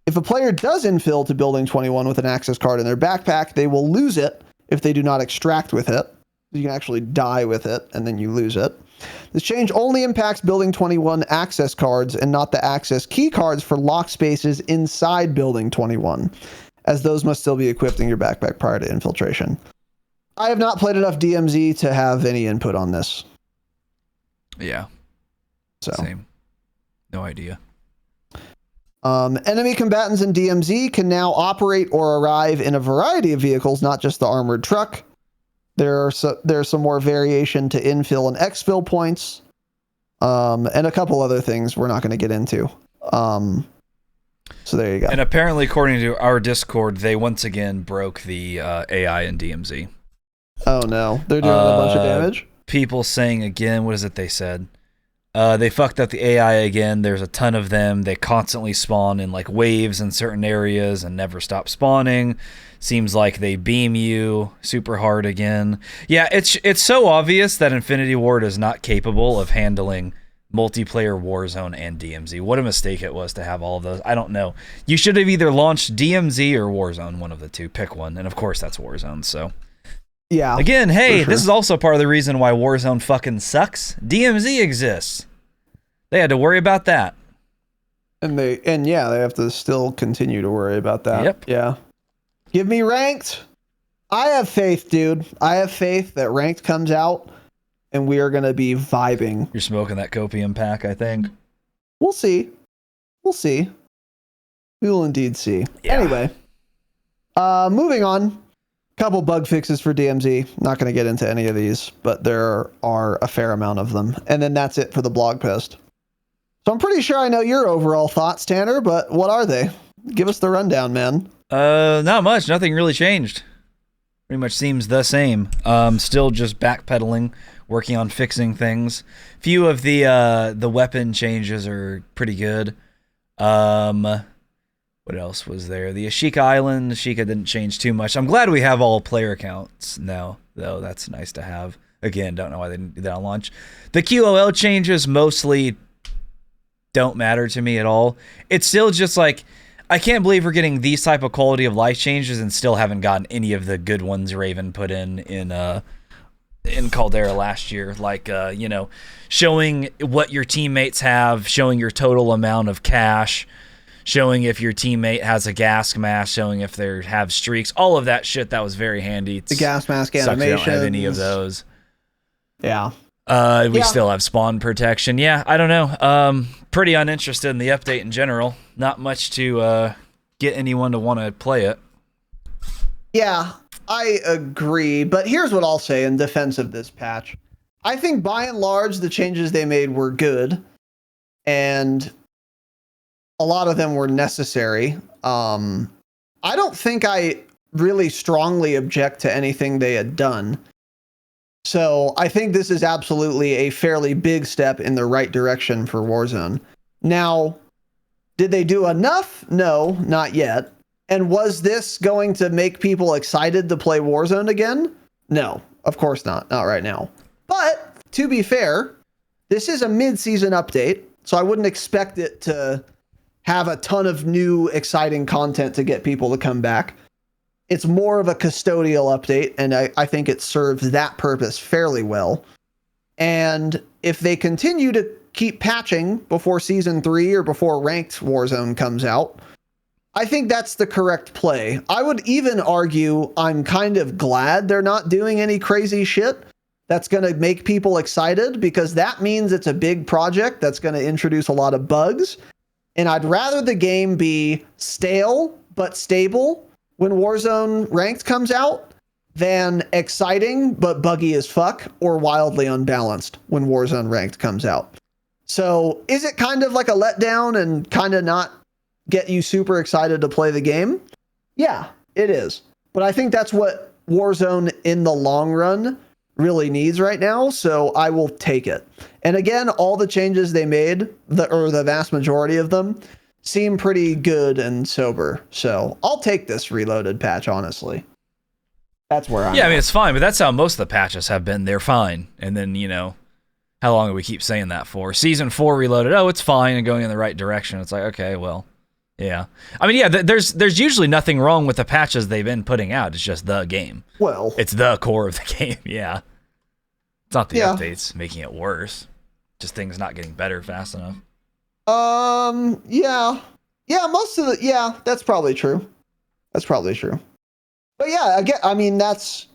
If a player does infill to Building 21 with an access card in their backpack, they will lose it if they do not extract with it. You can actually die with it, and then you lose it. This change only impacts Building 21 access cards and not the access key cards for lock spaces inside Building 21, as those must still be equipped in your backpack prior to infiltration. I have not played enough DMZ to have any input on this. Yeah. So. Same. No idea. Enemy combatants in DMZ can now operate or arrive in a variety of vehicles, not just the armored truck. There's some more variation to infill and exfil points, and a couple other things we're not going to get into. So there you go. And apparently, according to our Discord, they once again broke the AI in DMZ. Oh no, they're doing a bunch of damage. People saying again, what is it they said? They fucked up the AI again. There's a ton of them. They constantly spawn in like waves in certain areas and never stop spawning. Seems like they beam you super hard again. Yeah, it's so obvious that Infinity Ward is not capable of handling multiplayer Warzone and DMZ. What a mistake it was to have all of those. I don't know. You should have either launched DMZ or Warzone, one of the two. Pick one. And of course that's Warzone, so. Yeah. Again, hey, sure. This is also part of the reason why Warzone fucking sucks. DMZ exists. They had to worry about that. And they have to still continue to worry about that. Yep. Yeah. Give me ranked. I have faith, dude. I have faith that ranked comes out and we are going to be vibing. You're smoking that copium pack, I think. We'll see. We'll see. We will indeed see. Yeah. Anyway, moving on. Couple bug fixes for DMZ. Not going to get into any of these, but there are a fair amount of them. And then that's it for the blog post. So I'm pretty sure I know your overall thoughts, Tanner, but what are they? Give us the rundown, man. Not much. Nothing really changed. Pretty much seems the same. Still just backpedaling, working on fixing things. Few of the weapon changes are pretty good. What else was there? The Ashika Island. Ashika didn't change too much. I'm glad we have all player accounts now, though. That's nice to have. Again, don't know why they didn't do that on launch. The QOL changes mostly don't matter to me at all. It's still just like, I can't believe we're getting these type of quality of life changes and still haven't gotten any of the good ones Raven put in Caldera last year. Like, showing what your teammates have, showing your total amount of cash, showing if your teammate has a gas mask, showing if they have streaks, all of that shit. That was very handy. The gas mask animation. I don't have any of those. Yeah. We still have spawn protection. Yeah, I don't know. Pretty uninterested in the update in general. Not much to get anyone to want to play it. Yeah, I agree. But here's what I'll say in defense of this patch. I think by and large, the changes they made were good. And a lot of them were necessary. I don't think I really strongly object to anything they had done. So I think this is absolutely a fairly big step in the right direction for Warzone. Now, did they do enough? No, not yet. And was this going to make people excited to play Warzone again? No, of course not. Not right now. But to be fair, this is a mid-season update, so I wouldn't expect it to have a ton of new exciting content to get people to come back. It's more of a custodial update, and I think it serves that purpose fairly well. And if they continue to keep patching before Season 3 or before Ranked Warzone comes out, I think that's the correct play. I would even argue I'm kind of glad they're not doing any crazy shit that's going to make people excited, because that means it's a big project that's going to introduce a lot of bugs. And I'd rather the game be stale but stable when Warzone Ranked comes out than exciting but buggy as fuck or wildly unbalanced when Warzone Ranked comes out. So is it kind of like a letdown and kind of not get you super excited to play the game? Yeah, it is. But I think that's what Warzone in the long run really needs right now, so I will take it. And again, all the changes they made, or the vast majority of them, seem pretty good and sober. So I'll take this reloaded patch, honestly. That's where I'm Yeah, I mean, at. it's fine, but that's how most of the patches have been. They're fine. And then, how long do we keep saying that for? Season 4 reloaded, oh, it's fine and going in the right direction. It's like, okay, well, yeah. I mean, yeah, there's usually nothing wrong with the patches they've been putting out. It's just the game. Well, it's the core of the game, yeah. It's not the updates making it worse. Just things not getting better fast enough. Yeah. Yeah, that's probably true. That's probably true. But yeah, again, I mean,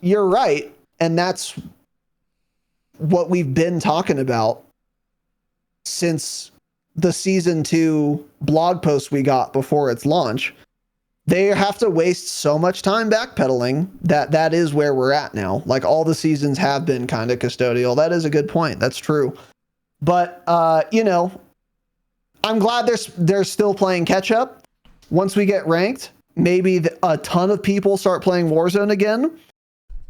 you're right. And that's what we've been talking about since the season 2 blog post we got before its launch. They have to waste so much time backpedaling that is where we're at now. Like, all the seasons have been kind of custodial. That is a good point. That's true. But, I'm glad they're still playing catch up. Once we get ranked, maybe a ton of people start playing Warzone again,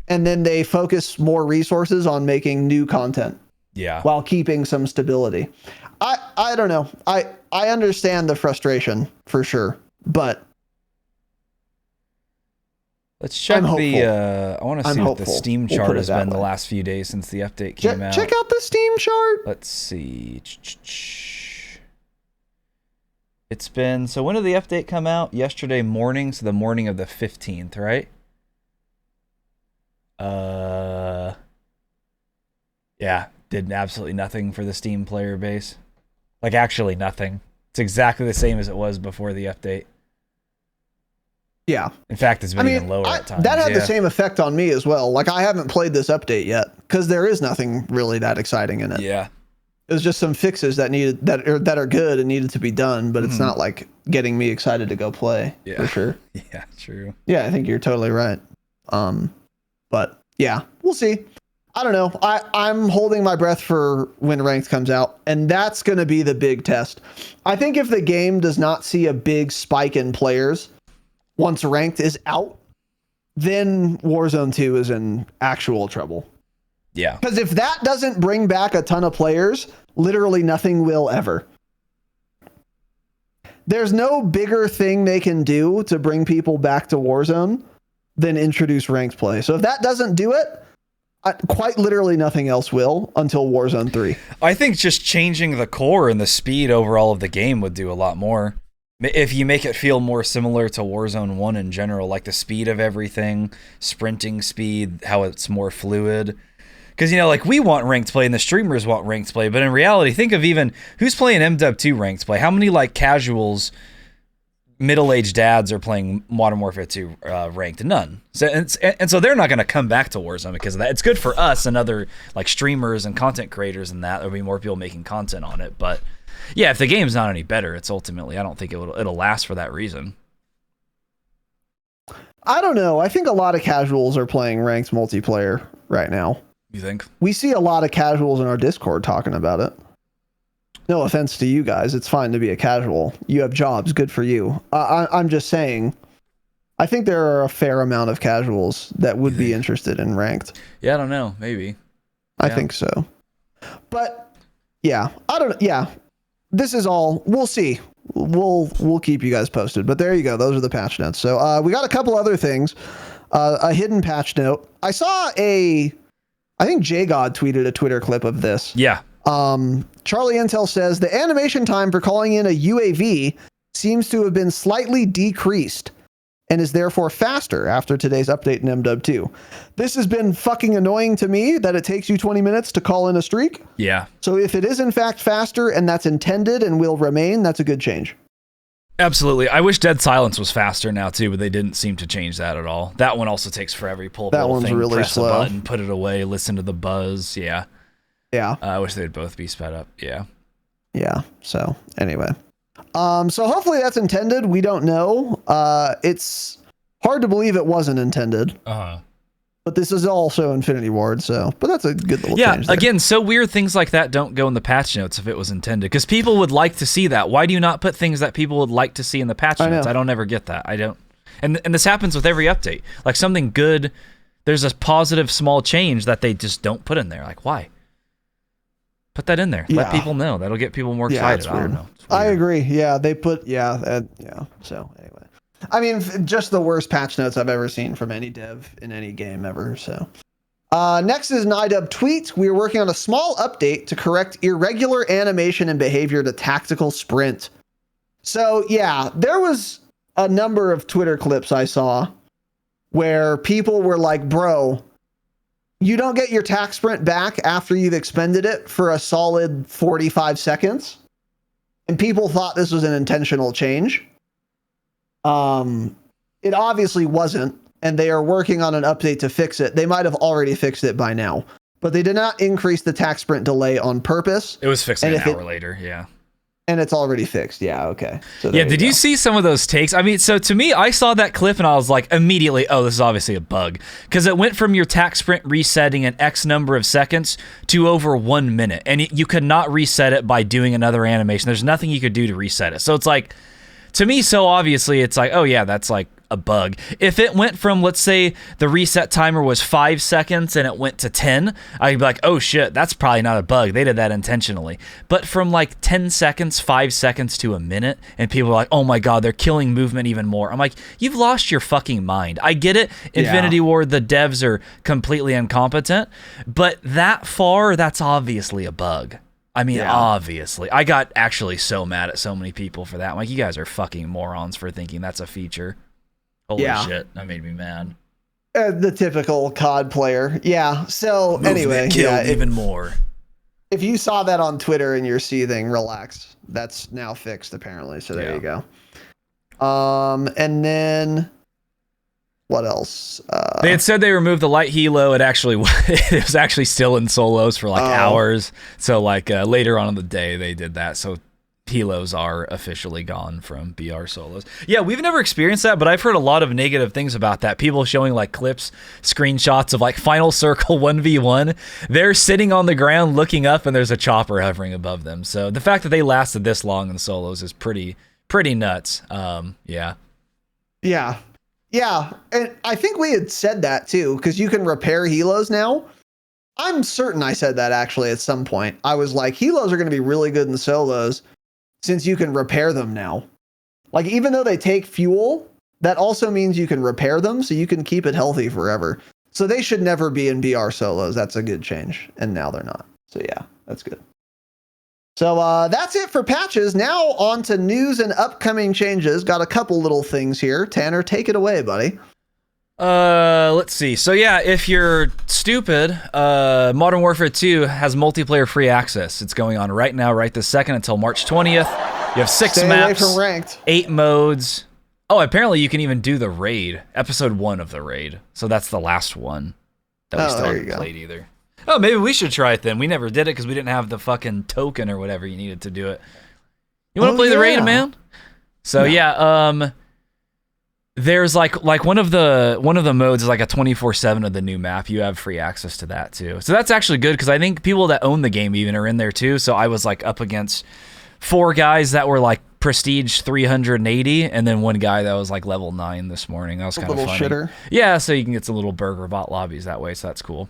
and then they focus more resources on making new content. Yeah. While keeping some stability. I don't know. I understand the frustration for sure, but let's check I want to see what the Steam chart has been the last few days since the update came out. Check out the Steam chart. Let's see. It's been, so when did the update come out? Yesterday morning, so the morning of the 15th, right? Yeah, did absolutely nothing for the Steam player base. Like, actually nothing. It's exactly the same as it was before the update. Yeah. In fact, it's been even lower at times. That had the same effect on me as well. Like, I haven't played this update yet because there is nothing really that exciting in it. Yeah. It was just some fixes that are good and needed to be done, but it's not like getting me excited to go play for sure. Yeah, true. Yeah, I think you're totally right. But yeah, we'll see. I don't know. I'm holding my breath for when ranked comes out, and that's going to be the big test. I think if the game does not see a big spike in players once ranked is out, then Warzone 2 is in actual trouble. Yeah. Because if that doesn't bring back a ton of players, literally nothing will ever. There's no bigger thing they can do to bring people back to Warzone than introduce ranked play. So if that doesn't do it, quite literally nothing else will until Warzone 3. I think just changing the core and the speed overall of the game would do a lot more. If you make it feel more similar to Warzone 1 in general, like the speed of everything, sprinting speed, how it's more fluid. Because, like, we want ranked play and the streamers want ranked play, but in reality, think of even who's playing MW2 ranked play. How many, like, casuals, middle-aged dads are playing Modern Warfare 2 ranked? None. So so they're not going to come back to Warzone because of that. It's good for us and other, like, streamers and content creators and that. There'll be more people making content on it. But, yeah, if the game's not any better, it's ultimately, I don't think it'll last for that reason. I don't know. I think a lot of casuals are playing ranked multiplayer right now. You think? We see a lot of casuals in our Discord talking about it. No offense to you guys. It's fine to be a casual. You have jobs. Good for you. I'm just saying, I think there are a fair amount of casuals that would be interested in ranked. Yeah, I don't know. Maybe. I think so. But yeah, I don't. Yeah, this is all. We'll see. We'll keep you guys posted. But there you go. Those are the patch notes. So we got a couple other things. A hidden patch note. I think JGod tweeted a Twitter clip of this. Yeah. Charlie Intel says the animation time for calling in a UAV seems to have been slightly decreased and is therefore faster after today's update in MW2. This has been fucking annoying to me that it takes you 20 minutes to call in a streak. Yeah. So if it is in fact faster and that's intended and will remain, that's a good change. Absolutely. I wish Dead Silence was faster now too, but they didn't seem to change that at all. That one also takes forever. You pull up that one's thing, really press slow. a button, put it away, listen to the buzz. Yeah. Yeah. I wish they'd both be sped up. Yeah. Yeah. So anyway, so hopefully that's intended. We don't know. It's hard to believe it wasn't intended. But this is also Infinity Ward, but that's a good little change there. Again, so weird things like that don't go in the patch notes if it was intended, because people would like to see that. Why do you not put things that people would like to see in the patch notes? I don't ever get that. I don't. And this happens with every update. Like something good, there's a positive small change that they just don't put in there. Like, why? Put that in there. Yeah. Let people know. That'll get people more excited. I don't know. I agree. Yeah, they put So anyway, I mean, just the worst patch notes I've ever seen from any dev in any game ever. So next is an iDub tweet. We are working on a small update to correct irregular animation and behavior to tactical sprint. So yeah, there was a number of Twitter clips I saw where people were like, bro, you don't get your tac sprint back after you've expended it for a solid 45 seconds. And people thought this was an intentional change. It obviously wasn't, and they are working on an update to fix it. They might have already fixed it by now, but they did not increase the tac sprint delay on purpose. It was fixed an hour later, yeah. And it's already fixed. Yeah, okay. So yeah, did you see some of those takes? I mean, so to me, I saw that clip and I was like, immediately, oh, this is obviously a bug. Because it went from your tac sprint resetting in X number of seconds to over 1 minute. And you could not reset it by doing another animation. There's nothing you could do to reset it. So it's like, to me, so obviously, it's like, oh yeah, that's like a bug. If it went from, let's say the reset timer was 5 seconds and it went to 10, I'd be like, oh shit, that's probably not a bug. They did that intentionally. But from like 10 seconds, 5 seconds to a minute, and people are like, oh my god, they're killing movement even more. I'm like, you've lost your fucking mind. I get it. Infinity Ward, the devs are completely incompetent, but that far, that's obviously a bug. I mean, obviously. I got actually so mad at so many people for that. I'm like, you guys are fucking morons for thinking that's a feature. Holy shit, that made me mad. The typical COD player. Yeah, so anyway. Killed even more. If you saw that on Twitter and you're seething, relax. That's now fixed, apparently, so there you go. And then... what else? They had said they removed the light helo. It was actually still in solos for like hours. So like later on in the day they did that. So helos are officially gone from BR solos. Yeah, we've never experienced that, but I've heard a lot of negative things about that. People showing like clips, screenshots of like Final Circle 1v1. They're sitting on the ground looking up and there's a chopper hovering above them. So the fact that they lasted this long in solos is pretty nuts. Yeah. Yeah. Yeah, and I think we had said that too, because you can repair helos now. I'm certain I said that actually at some point. I was like, helos are going to be really good in solos since you can repair them now. Like, even though they take fuel, that also means you can repair them, so you can keep it healthy forever. So they should never be in BR solos. That's a good change, and now they're not. So yeah, that's good. So that's it for patches. Now on to news and upcoming changes. Got a couple little things here. Tanner, take it away, buddy. Let's see. So yeah, if you're stupid, Modern Warfare 2 has multiplayer free access. It's going on right now, right this second, until March 20th. You have 6 Stay maps, away from ranked. 8 modes. Oh, apparently you can even do the raid, episode 1 of the raid. So that's the last one that we still haven't played either. Oh, maybe we should try it then. We never did it because we didn't have the fucking token or whatever you needed to do it. You want to play the raid, man? So yeah, there's like one of the modes is like a 24/7 of the new map. You have free access to that too. So that's actually good because I think people that own the game even are in there too. So I was like up against 4 guys that were like prestige 380, and then 1 guy that was like level 9 this morning. That was kind of funny. Shitter. Yeah, so you can get some little burger bot lobbies that way. So that's cool.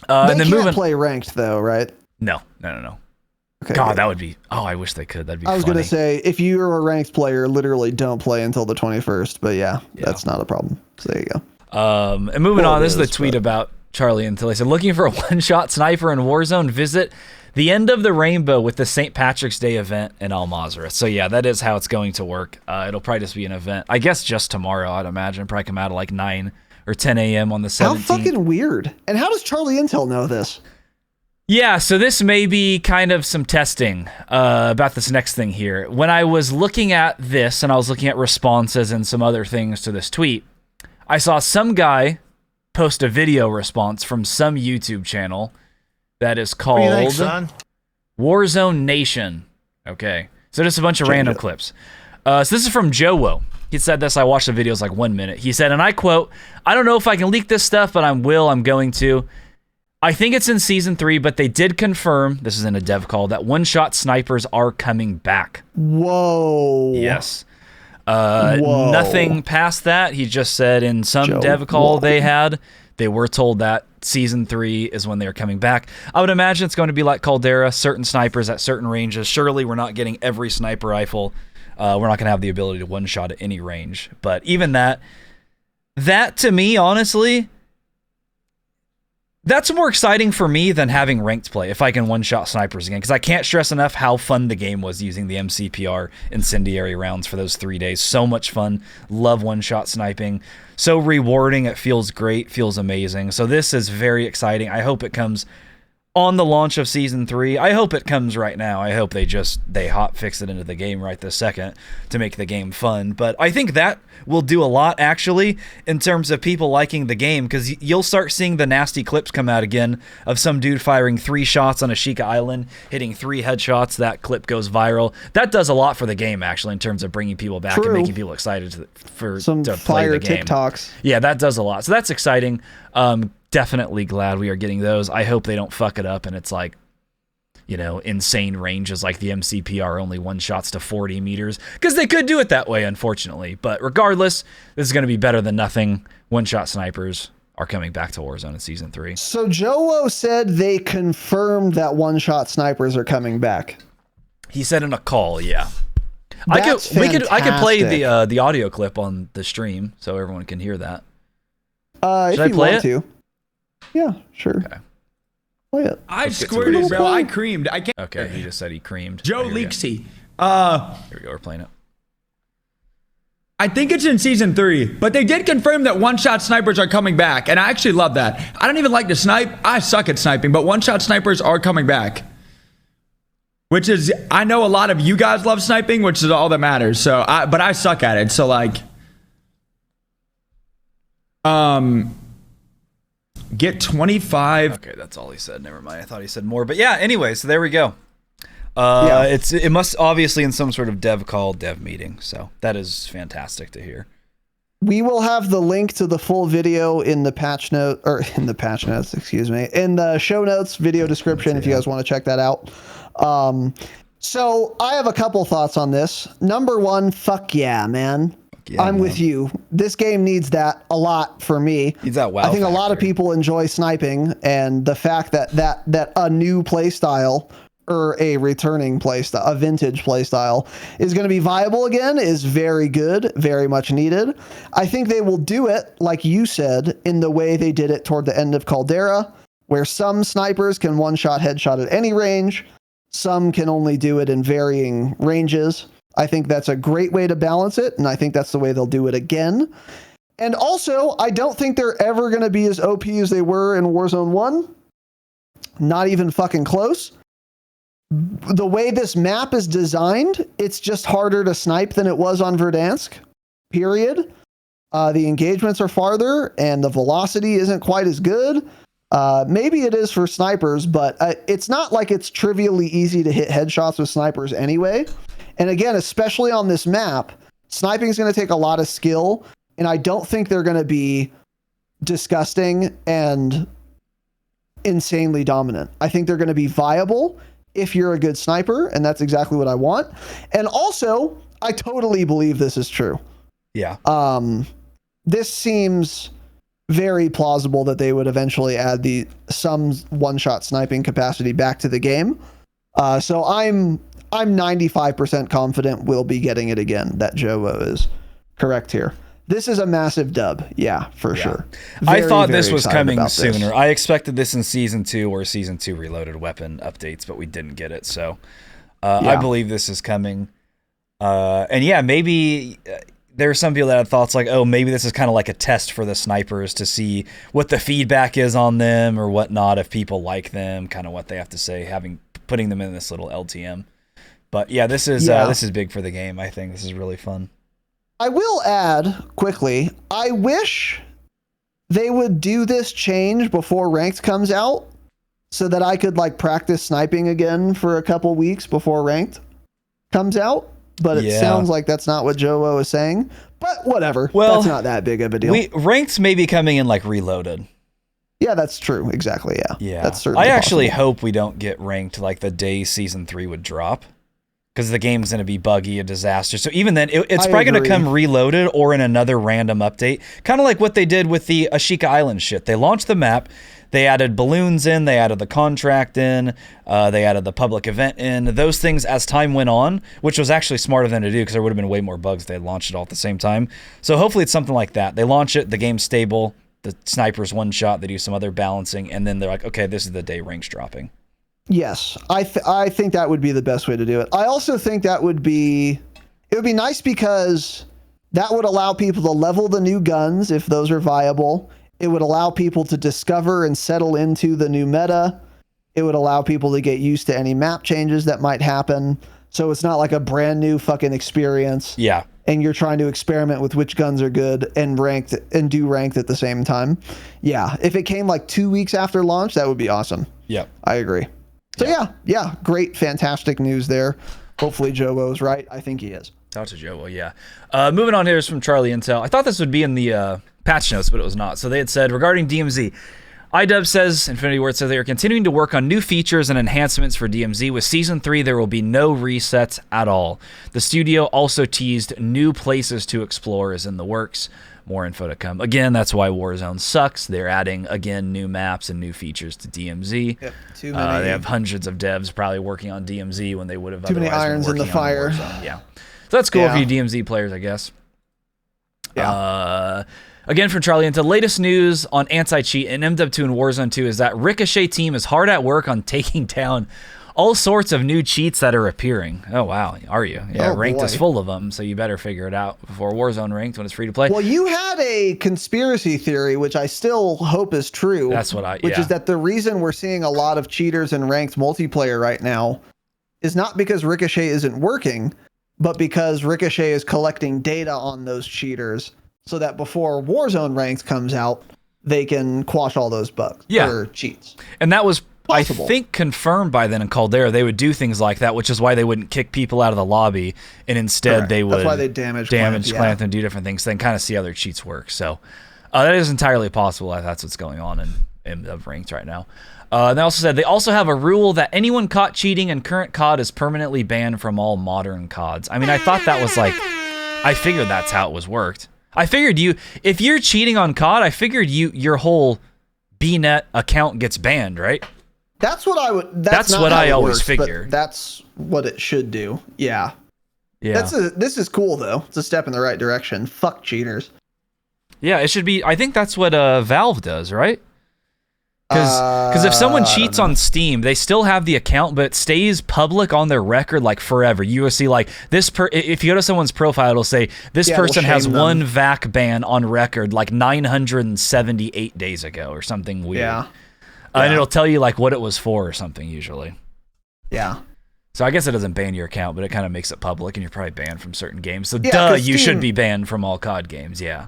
They and then can't play ranked though, right? No. Okay, God, that would be... Oh, I wish they could. That'd be I was funny. going to say, if you're a ranked player, literally don't play until the 21st. But yeah, that's not a problem. So there you go. And moving on, this is the tweet about Charlie Until. He said, looking for a one-shot sniper in Warzone, visit the End of the Rainbow with the St. Patrick's Day event in Al Mazrah. So yeah, that is how it's going to work. It'll probably just be an event. I guess just tomorrow, I'd imagine. Probably come out at like 9 or 10 a.m. on the 17th. How fucking weird. And how does Charlie Intel know this? Yeah, so this may be kind of some testing about this next thing here. When I was looking at this and I was looking at responses and some other things to this tweet, I saw some guy post a video response from some YouTube channel that is called Warzone Nation. Okay, so just a bunch of random clips. So this is from JoeWo. He said this, I watched the videos like 1 minute. He said, and I quote, I don't know if I can leak this stuff, but I'm going to. I think it's in Season 3, but they did confirm, this is in a dev call, that one-shot snipers are coming back. Whoa. Yes. Nothing past that. He just said in some dev call they had They were told that season 3 is when they're coming back. I would imagine it's going to be like Caldera, certain snipers at certain ranges. Surely we're not getting every sniper rifle. We're not going to have the ability to one-shot at any range. But even that to me, honestly, that's more exciting for me than having ranked play if I can one-shot snipers again, because I can't stress enough how fun the game was using the MCPR incendiary rounds for those 3 days. So much fun. Love one-shot sniping. So rewarding. It feels great. Feels amazing. So this is very exciting. I hope it comes on the launch of Season 3. I hope it comes right now. I hope they hot fix it into the game right this second to make the game fun. But I think that will do a lot, actually, in terms of people liking the game, because you'll start seeing the nasty clips come out again of some dude firing 3 shots on a Sheikah Island, hitting 3 headshots. That clip goes viral. That does a lot for the game, actually, in terms of bringing people back and making people excited to play the game. TikToks. Yeah, that does a lot. So that's exciting. Definitely glad we are getting those. I hope they don't fuck it up and it's like, you know, insane ranges like the MCPR only one shots to 40 meters, because they could do it that way, unfortunately. But regardless, this is going to be better than nothing. One-shot snipers are coming back to Warzone in Season 3. So JoeWo said they confirmed that one-shot snipers are coming back. He said in a call, yeah. I could play the audio clip on the stream so everyone can hear that. Should I play it? Yeah, sure. Okay. Play it. I squirted, bro. I creamed. I can't. Okay, he just said he creamed. Joe Leaksy. Here we go. We're playing it. I think it's in Season 3, but they did confirm that one-shot snipers are coming back, and I actually love that. I don't even like to snipe. I suck at sniping, but one-shot snipers are coming back. Which is, I know a lot of you guys love sniping, which is all that matters. But I suck at it. So like, get 25. Okay, that's all he said. Never mind. I thought he said more. But yeah, anyway, so there we go. It must obviously in some sort of dev call, dev meeting. So that is fantastic to hear. We will have the link to the full video in the in the show notes, video description, if you guys want to check that out. So I have a couple thoughts on this. Number one, fuck yeah, man. Yeah, I'm with you. This game needs that a lot for me. Needs that wow I think factor. A lot of people enjoy sniping, and the fact that a new play style or a returning play style, a vintage play style, is going to be viable again is very good, very much needed. I think they will do it, like you said, in the way they did it toward the end of Caldera, where some snipers can one-shot headshot at any range, some can only do it in varying ranges. I think that's a great way to balance it, and I think that's the way they'll do it again. And also, I don't think they're ever going to be as OP as they were in Warzone 1. Not even fucking close. The way this map is designed, it's just harder to snipe than it was on Verdansk, period. The engagements are farther, and the velocity isn't quite as good. Maybe it is for snipers, but it's not like it's trivially easy to hit headshots with snipers anyway. And again, especially on this map, sniping is going to take a lot of skill, and I don't think they're going to be disgusting and insanely dominant. I think they're going to be viable if you're a good sniper, and that's exactly what I want. And also, I totally believe this is true. Yeah. This seems very plausible that they would eventually add some one-shot sniping capacity back to the game. So I'm 95% confident we'll be getting it again, that JoeWo is correct here. This is a massive dub. Yeah, for sure. I thought this was coming sooner. I expected this in Season 2 or Season 2 Reloaded weapon updates, but we didn't get it. So I believe this is coming. And yeah, maybe there are some people that had thoughts like, oh, maybe this is kind of like a test for the snipers to see what the feedback is on them or whatnot, if people like them, kind of what they have to say, putting them in this little LTM. But yeah, this is big for the game. I think this is really fun. I will add quickly, I wish they would do this change before Ranked comes out so that I could like practice sniping again for a couple weeks before Ranked comes out. But it sounds like that's not what JoeWo is saying. But whatever. Well, that's not that big of a deal. Ranked's maybe coming in like Reloaded. Yeah, that's true. Exactly. Yeah. Yeah. That's certainly I actually possible. hope we don't get Ranked like the day Season 3 would drop. because the game's going to be buggy, a disaster. So even then, it's I probably going to agree. come reloaded or in another random update. Kind of like what they did with the Ashika Island shit. They launched the map, they added balloons in, they added the contract in, they added the public event in. Those things as time went on, which was actually smarter than to do because there would have been way more bugs if they had launched it all at the same time. So hopefully it's something like that. They launch it, the game's stable, the snipers one shot, they do some other balancing, and then they're like, okay, this is the day ranks dropping. Yes, I think that would be the best way to do it. I also think it would be nice because that would allow people to level the new guns if those are viable. It would allow people to discover and settle into the new meta. It would allow people to get used to any map changes that might happen. So it's not like a brand new fucking experience. Yeah. And you're trying to experiment with which guns are good and do ranked at the same time. Yeah, if it came like 2 weeks after launch, that would be awesome. Yep. I agree. So yeah, great, fantastic news there. Hopefully JoeWo's right. I think he is. Talk to JoeWo, yeah. Moving on here is from Charlie Intel. I thought this would be in the patch notes, but it was not. So they had said, regarding DMZ, iDub says, Infinity Ward says they are continuing to work on new features and enhancements for DMZ. With Season 3, there will be no resets at all. The studio also teased new places to explore is in the works. More info to come. Again, that's why Warzone sucks. They're adding, again, new maps and new features to DMZ. Yep, too many. They have hundreds of devs probably working on DMZ when they would have too many irons in the fire. Yeah. So that's cool for you DMZ players, I guess. Yeah. Again, from Charlie, into latest news on anti-cheat in MW2 and Warzone 2 is that Ricochet team is hard at work on taking down all sorts of new cheats that are appearing. Oh, wow. Are you? Yeah, Ranked is full of them, so you better figure it out before Warzone Ranked when it's free to play. Well, you had a conspiracy theory, which I still hope is true. That's what Which is that the reason we're seeing a lot of cheaters in Ranked multiplayer right now is not because Ricochet isn't working, but because Ricochet is collecting data on those cheaters so that before Warzone Ranked comes out, they can quash all those bugs or cheats. And that was possible. I think confirmed by then in Caldera. They would do things like that, which is why they wouldn't kick people out of the lobby, and instead they would That's why they damage Clamp and do different things, then kind of see how their cheats work. So that is entirely possible. That's what's going on in Ranked right now. They also said they also have a rule that anyone caught cheating in current COD is permanently banned from all modern CODs. I mean, I thought that was like, I figured that's how it was worked. I figured if you're cheating on COD, I figured your whole BNet account gets banned, right? That's what I would. That's what I always figure. That's what it should do. Yeah. Yeah. This is cool though. It's a step in the right direction. Fuck cheaters. Yeah, it should be. I think that's what Valve does, right? Because if someone cheats on Steam, they still have the account, but it stays public on their record like forever. You will see like this. If you go to someone's profile, it'll say this person has one VAC ban on record like 978 days ago or something weird. Yeah. And it'll tell you like what it was for or something usually. Yeah. So I guess it doesn't ban your account, but it kind of makes it public, and you're probably banned from certain games. So you should be banned from all COD games. Yeah.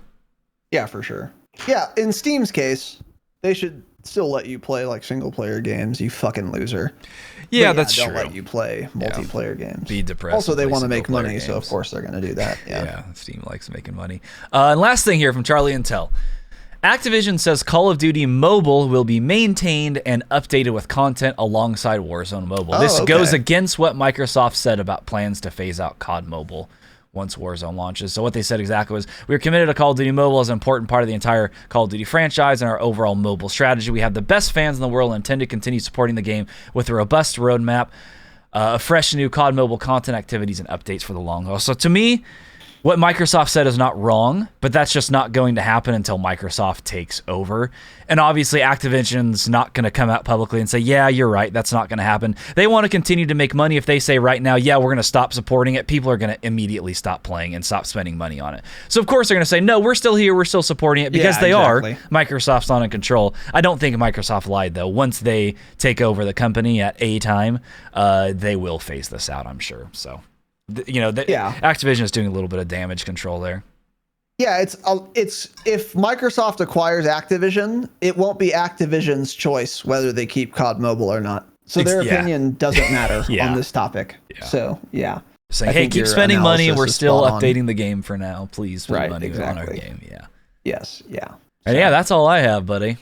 Yeah, for sure. Yeah, in Steam's case, they should still let you play like single player games, you fucking loser. Yeah, that's true. Don't let you play multiplayer games. Be depressed. Also, they want to make money, so of course they're going to do that. Yeah, Steam likes making money. And last thing here from Charlie Intel. Activision says Call of Duty Mobile will be maintained and updated with content alongside Warzone Mobile. This goes against what Microsoft said about plans to phase out COD Mobile once Warzone launches. So what they said exactly was, we're committed to Call of Duty Mobile as an important part of the entire Call of Duty franchise and our overall mobile strategy. We have the best fans in the world and intend to continue supporting the game with a robust roadmap, fresh new COD Mobile content, activities, and updates for the long haul. So to me, what Microsoft said is not wrong, but that's just not going to happen until Microsoft takes over. And obviously, Activision's not going to come out publicly and say, yeah, you're right, that's not going to happen. They want to continue to make money. If they say right now, yeah, we're going to stop supporting it, people are going to immediately stop playing and stop spending money on it. So, of course, they're going to say, no, we're still here, we're still supporting it, because they are. Microsoft's not in control. I don't think Microsoft lied, though. Once they take over the company at a time, they will phase this out, I'm sure. So... Activision is doing a little bit of damage control there. Yeah, it's if Microsoft acquires Activision, it won't be Activision's choice whether they keep COD Mobile or not. So their opinion doesn't matter on this topic. Yeah. So saying, hey, keep spending money. We're still updating the game for now. Please spend money on our game. Yeah. Yes. Yeah. And that's all I have, buddy.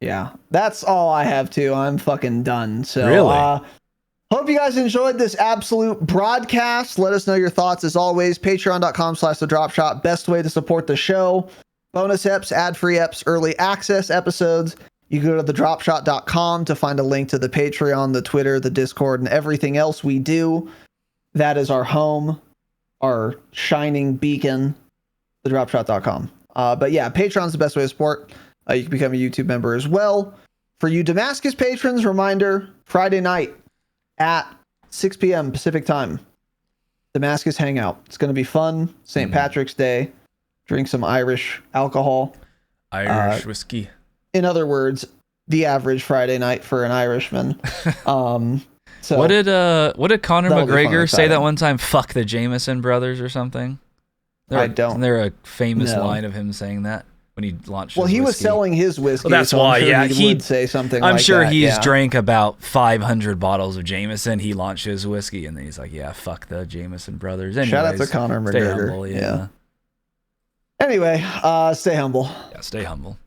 Yeah, that's all I have too. I'm fucking done. So really. Hope you guys enjoyed this absolute broadcast. Let us know your thoughts as always. Patreon.com/thedropshot. Best way to support the show. Bonus eps, ad-free eps, early access episodes. You can go to thedropshot.com to find a link to the Patreon, the Twitter, the Discord, and everything else we do. That is our home, our shining beacon, thedropshot.com. But yeah, Patreon's the best way to support. You can become a YouTube member as well. For you Damascus patrons, reminder, Friday night at 6 p.m. Pacific time, Damascus Hangout. It's going to be fun. St. Patrick's Day. Drink some Irish alcohol. Irish whiskey. In other words, the average Friday night for an Irishman. So what did Conor that'll be fun, McGregor say exciting. that one time? Fuck the Jameson brothers or something? I don't. Isn't there a famous know. line of him saying that when he launched Well, his he was whiskey? selling his whiskey. Well, that's so why, I'm sure yeah, he he- would say something I'm like sure that, he's yeah. drank about 500 bottles of Jameson. He launched his whiskey, and then he's like, yeah, fuck the Jameson brothers. Anyways, Shout out to Conor stay McGregor. humble, Yeah. Anyway, stay humble. Yeah, stay humble.